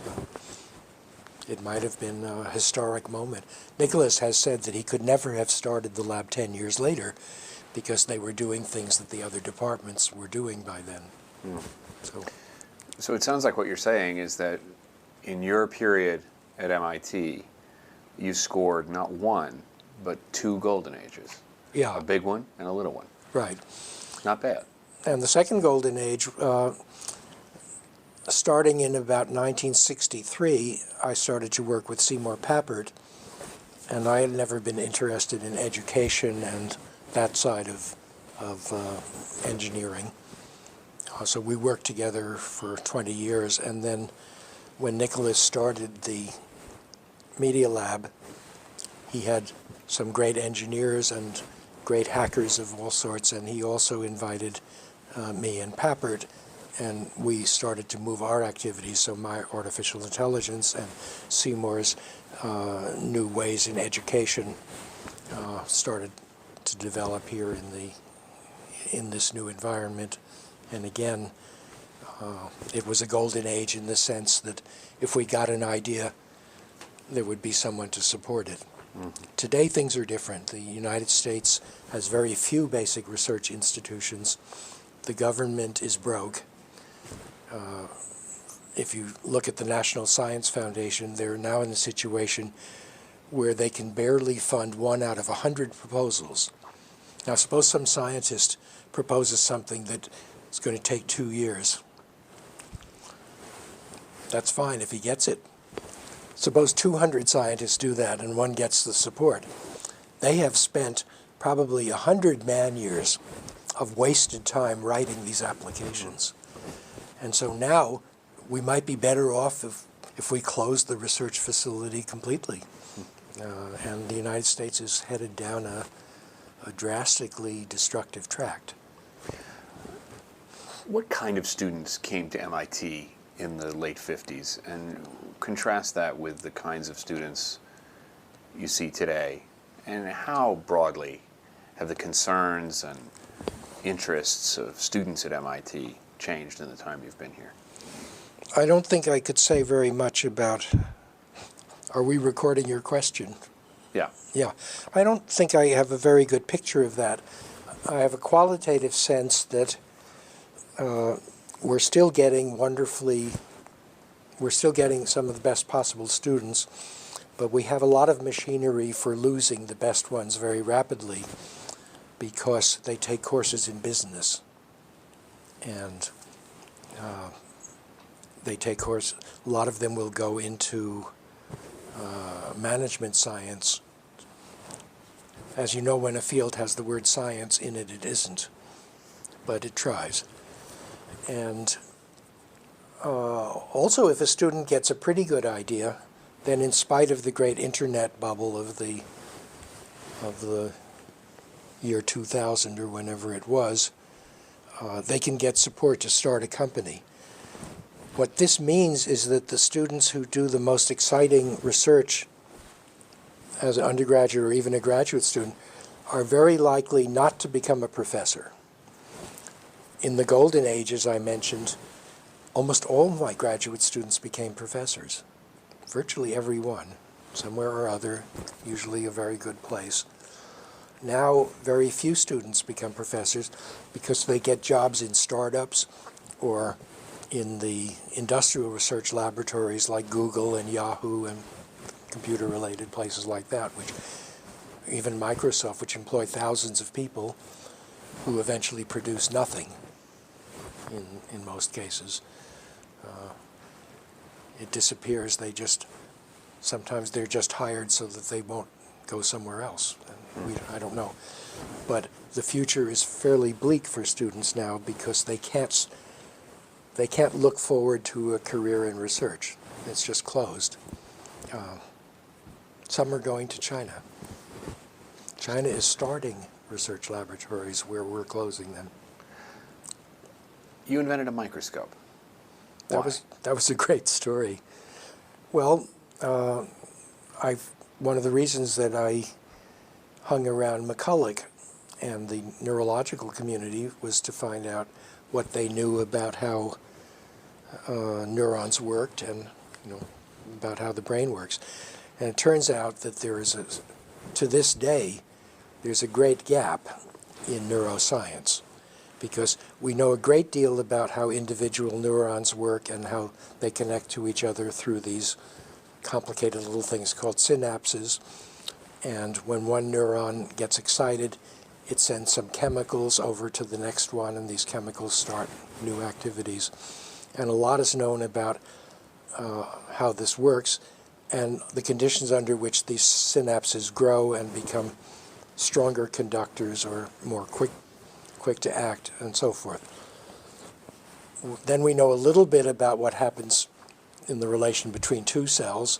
might have been a historic moment. Nicholas has said that he could never have started the lab 10 years later because they were doing things that the other departments were doing by then. So it sounds like what you're saying is that in your period at MIT, you scored not one, but 2 golden ages. Yeah. A big one and a little one. Right. Not bad. And the second golden age, starting in about 1963, I started to work with Seymour Papert, and I had never been interested in education and that side of engineering. So we worked together for 20 years, and then when Nicholas started the Media Lab, he had some great engineers and great hackers of all sorts, and he also invited me and Papert, and we started to move our activities, so my artificial intelligence and Seymour's new ways in education started to develop here in this new environment. And again, it was a golden age in the sense that if we got an idea, there would be someone to support it. Today things are different. The United States has very few basic research institutions. The government is broke. If you look at the National Science Foundation, they're now in a situation where they can barely fund 1 out of 100 proposals. Now suppose some scientist proposes something that is going to take 2 years. That's fine if he gets it. Suppose 200 scientists do that and one gets the support. They have spent probably 100 man-years of wasted time writing these applications. And so now we might be better off if we close the research facility completely. And the United States is headed down a drastically destructive track. What kind of students came to MIT in the late 50s, and contrast that with the kinds of students you see today, and how broadly have the concerns and interests of students at MIT changed in the time you've been here? I don't think I could say very much about, are we recording your question? Yeah. Yeah. I don't think I have a very good picture of that. I have a qualitative sense that we're still getting some of the best possible students, but we have a lot of machinery for losing the best ones very rapidly because they take courses in business. And they take courses, a lot of them will go into management science. As you know, when a field has the word science in it, it isn't, but it tries. And also, if a student gets a pretty good idea, then in spite of the great internet bubble of the year 2000 or whenever it was, they can get support to start a company. What this means is that the students who do the most exciting research as an undergraduate or even a graduate student are very likely not to become a professor. In the golden age, as I mentioned, almost all of my graduate students became professors. Virtually every one, somewhere or other, usually a very good place. Now, very few students become professors because they get jobs in startups or in the industrial research laboratories like Google and Yahoo and computer-related places like that, which even Microsoft, which employ thousands of people who eventually produce nothing in most cases. It disappears. Sometimes they're just hired so that they won't go somewhere else. I don't know. But the future is fairly bleak for students now because they can't look forward to a career in research. It's just closed. Some are going to China. China is starting research laboratories where we're closing them. You invented a microscope. That was a great story. Well, one of the reasons that I hung around McCulloch and the neurological community was to find out what they knew about how neurons worked and about how the brain works. And it turns out that to this day, there's a great gap in neuroscience because we know a great deal about how individual neurons work and how they connect to each other through these complicated little things called synapses. And when one neuron gets excited, it sends some chemicals over to the next one, and these chemicals start new activities. And a lot is known about how this works and the conditions under which these synapses grow and become stronger conductors or more quick to act and so forth. Then we know a little bit about what happens in the relation between two cells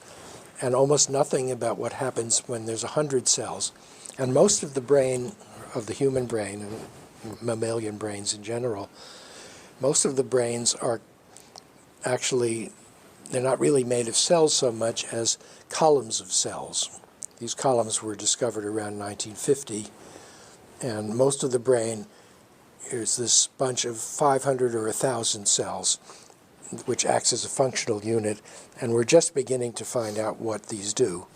and almost nothing about what happens when there's 100 cells. And most of the brain, of the human brain and mammalian brains in general, most of the brains are actually, they're not really made of cells so much as columns of cells. These columns were discovered around 1950, and most of the brain is this bunch of 500 or 1,000 cells, which acts as a functional unit, and we're just beginning to find out what these do.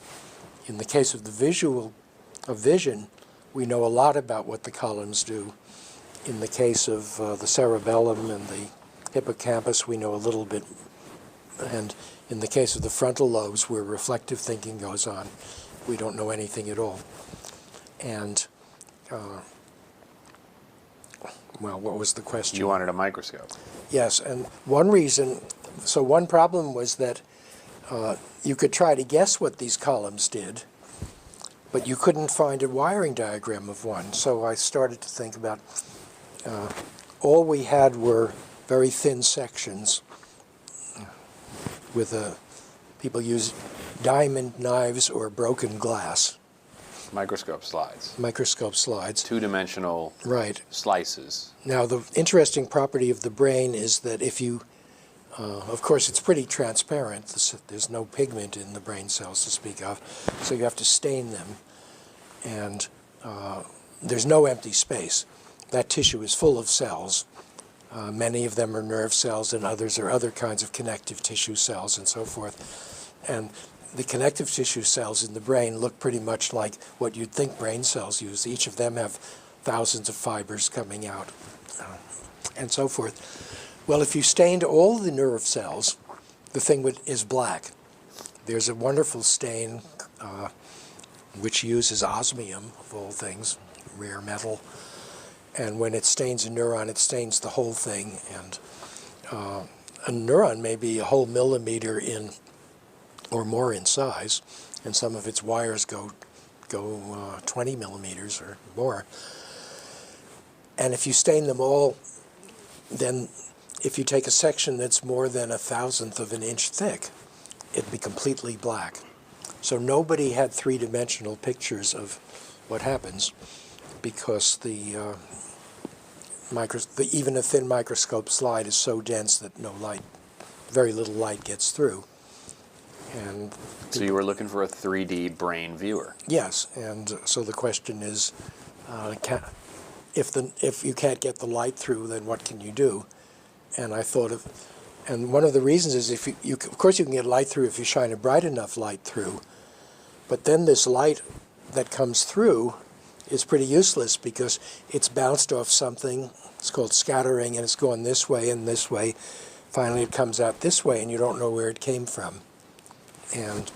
In the case of vision, we know a lot about what the columns do. In the case of the cerebellum and the hippocampus, we know a little bit. And in the case of the frontal lobes, where reflective thinking goes on, we don't know anything at all. And, well, what was the question? You wanted a microscope. Yes, and one problem was that you could try to guess what these columns did, but you couldn't find a wiring diagram of one. So I started to think about, all we had were very thin sections with people use diamond knives or broken glass. Microscope slides. Microscope slides. Two-dimensional slices. Now, the interesting property of the brain is that if you, of course, it's pretty transparent. There's no pigment in the brain cells to speak of, so you have to stain them. And there's no empty space. That tissue is full of cells. Many of them are nerve cells, and others are other kinds of connective tissue cells and so forth. And the connective tissue cells in the brain look pretty much like what you'd think brain cells use. Each of them have thousands of fibers coming out and so forth. Well, if you stained all the nerve cells, the thing is black. There's a wonderful stain which uses osmium, of all things, rare metal. And when it stains a neuron, it stains the whole thing. And a neuron may be a whole millimeter in or more in size, and some of its wires go 20 millimeters or more. And if you stain them all, then if you take a section that's more than 1,000th of an inch thick, it'd be completely black. So nobody had three-dimensional pictures of what happens because even a thin microscope slide is so dense that very little light gets through. And So you were looking for a 3D brain viewer. yes, and so the question is, if you can't get the light through, then what can you do? And I thought and one of the reasons is if of course you can get light through if you shine a bright enough light through, but then this light that comes through is pretty useless because it's bounced off something. It's called scattering, and it's going this way and this way. Finally, it comes out this way, and you don't know where it came from. And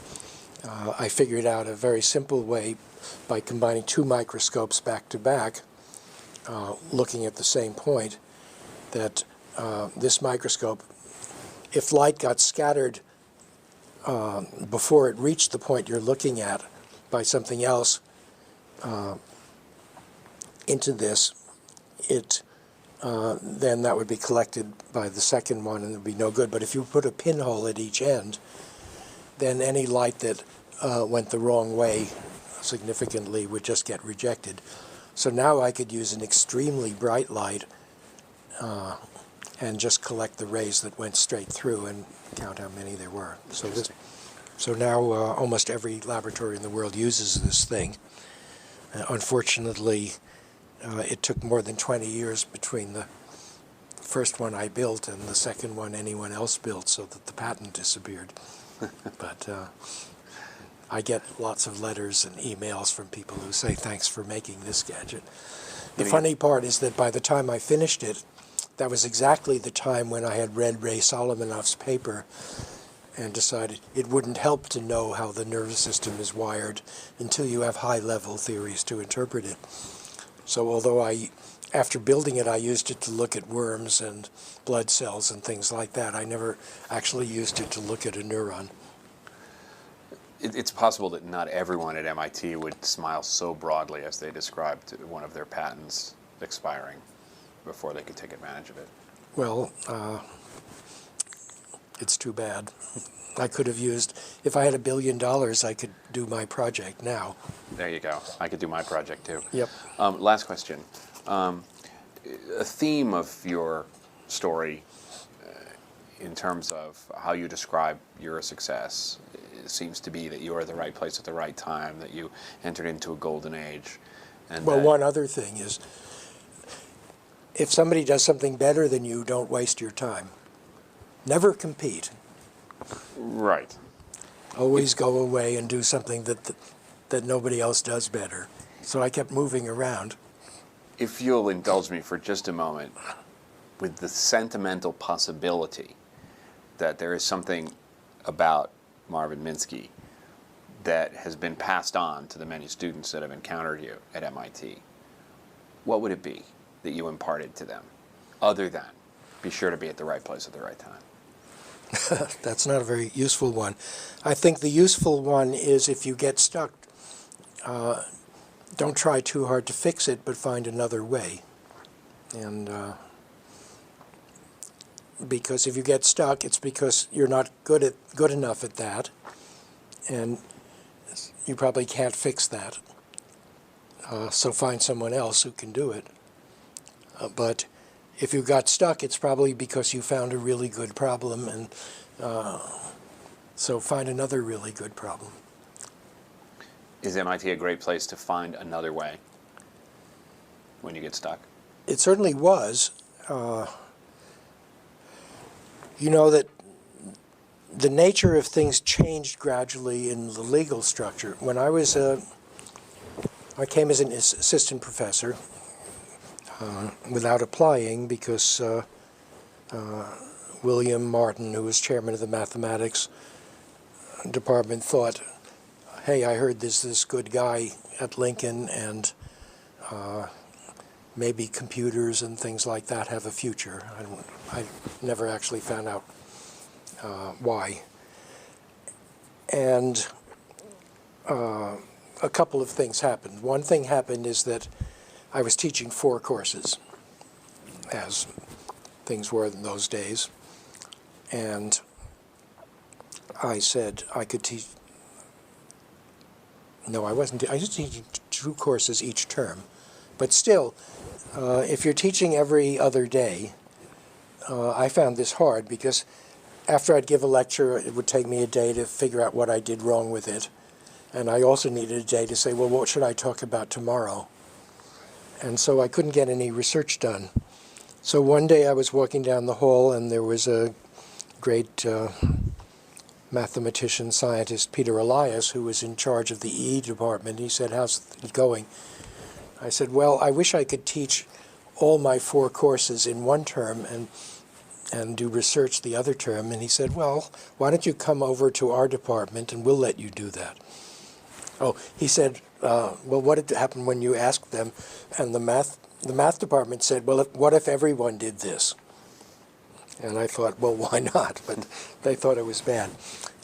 I figured out a very simple way by combining two microscopes back to back, looking at the same point, that this microscope, if light got scattered before it reached the point you're looking at by something else into this, then that would be collected by the second one and it would be no good. But if you put a pinhole at each end, then any light that went the wrong way significantly would just get rejected. So now I could use an extremely bright light and just collect the rays that went straight through and count how many there were. So now almost every laboratory in the world uses this thing. Unfortunately, it took more than 20 years between the first one I built and the second one anyone else built, so that the patent disappeared. But I get lots of letters and emails from people who say, thanks for making this gadget. The funny part is that by the time I finished it, that was exactly the time when I had read Ray Solomonoff's paper and decided it wouldn't help to know how the nervous system is wired until you have high-level theories to interpret it. So although after building it, I used it to look at worms and blood cells and things like that, I never actually used it to look at a neuron. It's possible that not everyone at MIT would smile so broadly as they described one of their patents expiring before they could take advantage of it. Well, it's too bad. I could have used, if I had $1 billion, I could do my project now. There you go. I could do my project too. Yep. Last question. A theme of your story in terms of how you describe your success seems to be that you are at the right place at the right time, that you entered into a golden age. And well, one other thing is, if somebody does something better than you, don't waste your time. Never compete. Right. Always go away and do something that nobody else does better. So I kept moving around. If you'll indulge me for just a moment, with the sentimental possibility that there is something about Marvin Minsky that has been passed on to the many students that have encountered you at MIT, what would it be that you imparted to them, other than be sure to be at the right place at the right time? That's not a very useful one. I think the useful one is if you get stuck, don't try too hard to fix it, but find another way. And because if you get stuck, it's because you're not good enough at that, and you probably can't fix that. So find someone else who can do it. But if you got stuck, it's probably because you found a really good problem, and so find another really good problem. Is MIT a great place to find another way when you get stuck? It certainly was. You know that the nature of things changed gradually in the legal structure. When I came as an assistant professor without applying because William Martin, who was chairman of the mathematics department, thought, hey, I heard there's this good guy at Lincoln, and maybe computers and things like that have a future. I never actually found out why. And a couple of things happened. One thing happened is that I was teaching 4 courses, as things were in those days. And I said I could teach. No, I wasn't. I was teaching 2 courses each term. But still, If you're teaching every other day, I found this hard because after I'd give a lecture, it would take me a day to figure out what I did wrong with it. And I also needed a day to say, well, what should I talk about tomorrow? And so I couldn't get any research done. So one day I was walking down the hall, and there was a great mathematician, scientist, Peter Elias, who was in charge of the EE department. He said, how's it going? I said, well, I wish I could teach all my 4 courses in one term and do research the other term. And he said, well, why don't you come over to our department and we'll let you do that. Oh, he said, well, what had happened when you asked them? And the math department said, well, what if everyone did this? And I thought, well, why not? But they thought it was bad.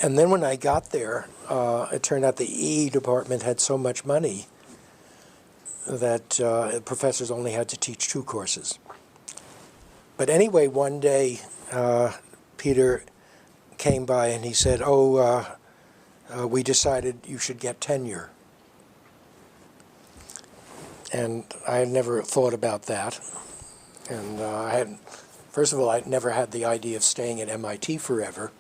And then when I got there, it turned out the EE department had so much money that professors only had to teach 2 courses. But anyway, one day, Peter came by and he said, we decided you should get tenure. And I had never thought about that. And first of all, I'd never had the idea of staying at MIT forever.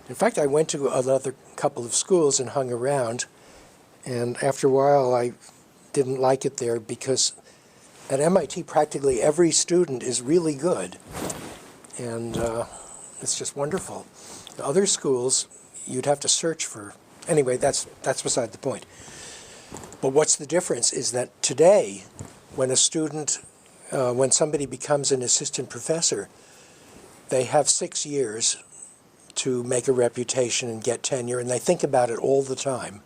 In fact, I went to another couple of schools and hung around. And after a while, I didn't like it there because at MIT, practically every student is really good. And it's just wonderful. The other schools, you'd have to search for. Anyway, that's beside the point. But what's the difference is that today, when when somebody becomes an assistant professor, they have 6 years to make a reputation and get tenure, and they think about it all the time.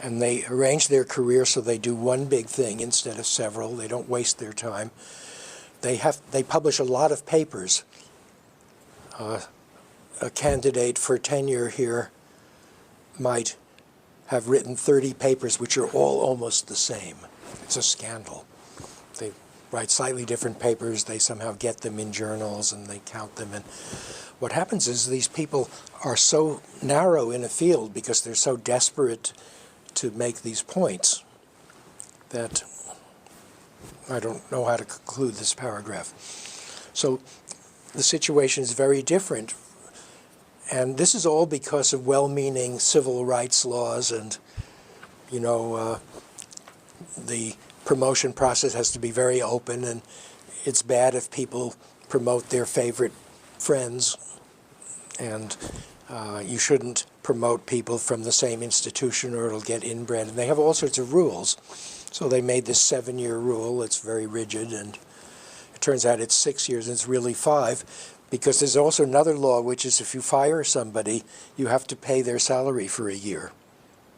And they arrange their career so they do one big thing instead of several. They don't waste their time. They publish a lot of papers. A candidate for tenure here might have written 30 papers which are all almost the same. It's a scandal. They write slightly different papers. They somehow get them in journals and they count them. And what happens is these people are so narrow in a field because they're so desperate to make these points that I don't know how to conclude this paragraph. So the situation is very different. And this is all because of well-meaning civil rights laws and, the promotion process has to be very open, and it's bad if people promote their favorite friends, and you shouldn't promote people from the same institution or it'll get inbred. And they have all sorts of rules. So they made this 7-year rule. It's very rigid, and it turns out it's 6 years, and it's really 5. Because there's also another law, which is if you fire somebody, you have to pay their salary for a year.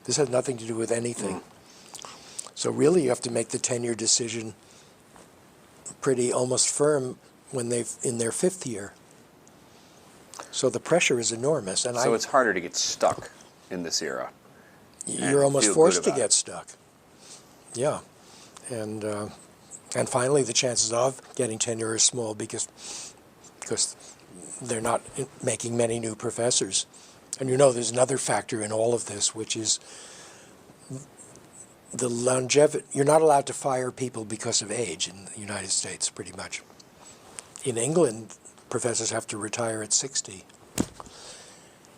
This has nothing to do with anything. So really you have to make the tenure decision pretty almost firm when they've in their 5th year. So the pressure is enormous. And so it's harder to get stuck in this era. You're almost forced to get stuck. Yeah. And finally the chances of getting tenure are small because they're not making many new professors. And there's another factor in all of this, which is the longevity. You're not allowed to fire people because of age in the United States, pretty much. In England, professors have to retire at 60.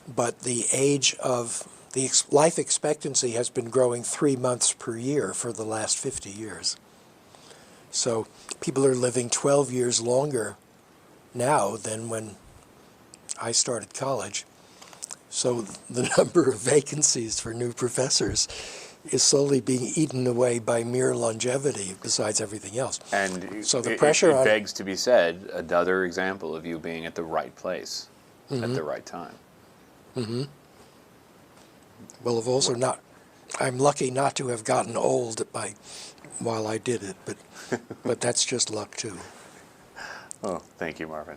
But the age of the life expectancy has been growing 3 months per year for the last 50 years. So people are living 12 years longer now than when I started college. So the number of vacancies for new professors is slowly being eaten away by mere longevity besides everything else. And so the pressure it begs to be said, another example of you being at the right place at the right time. Mm-hmm. Well, I've also I'm lucky not to have gotten old while I did it, but that's just luck too. Oh, thank you, Marvin.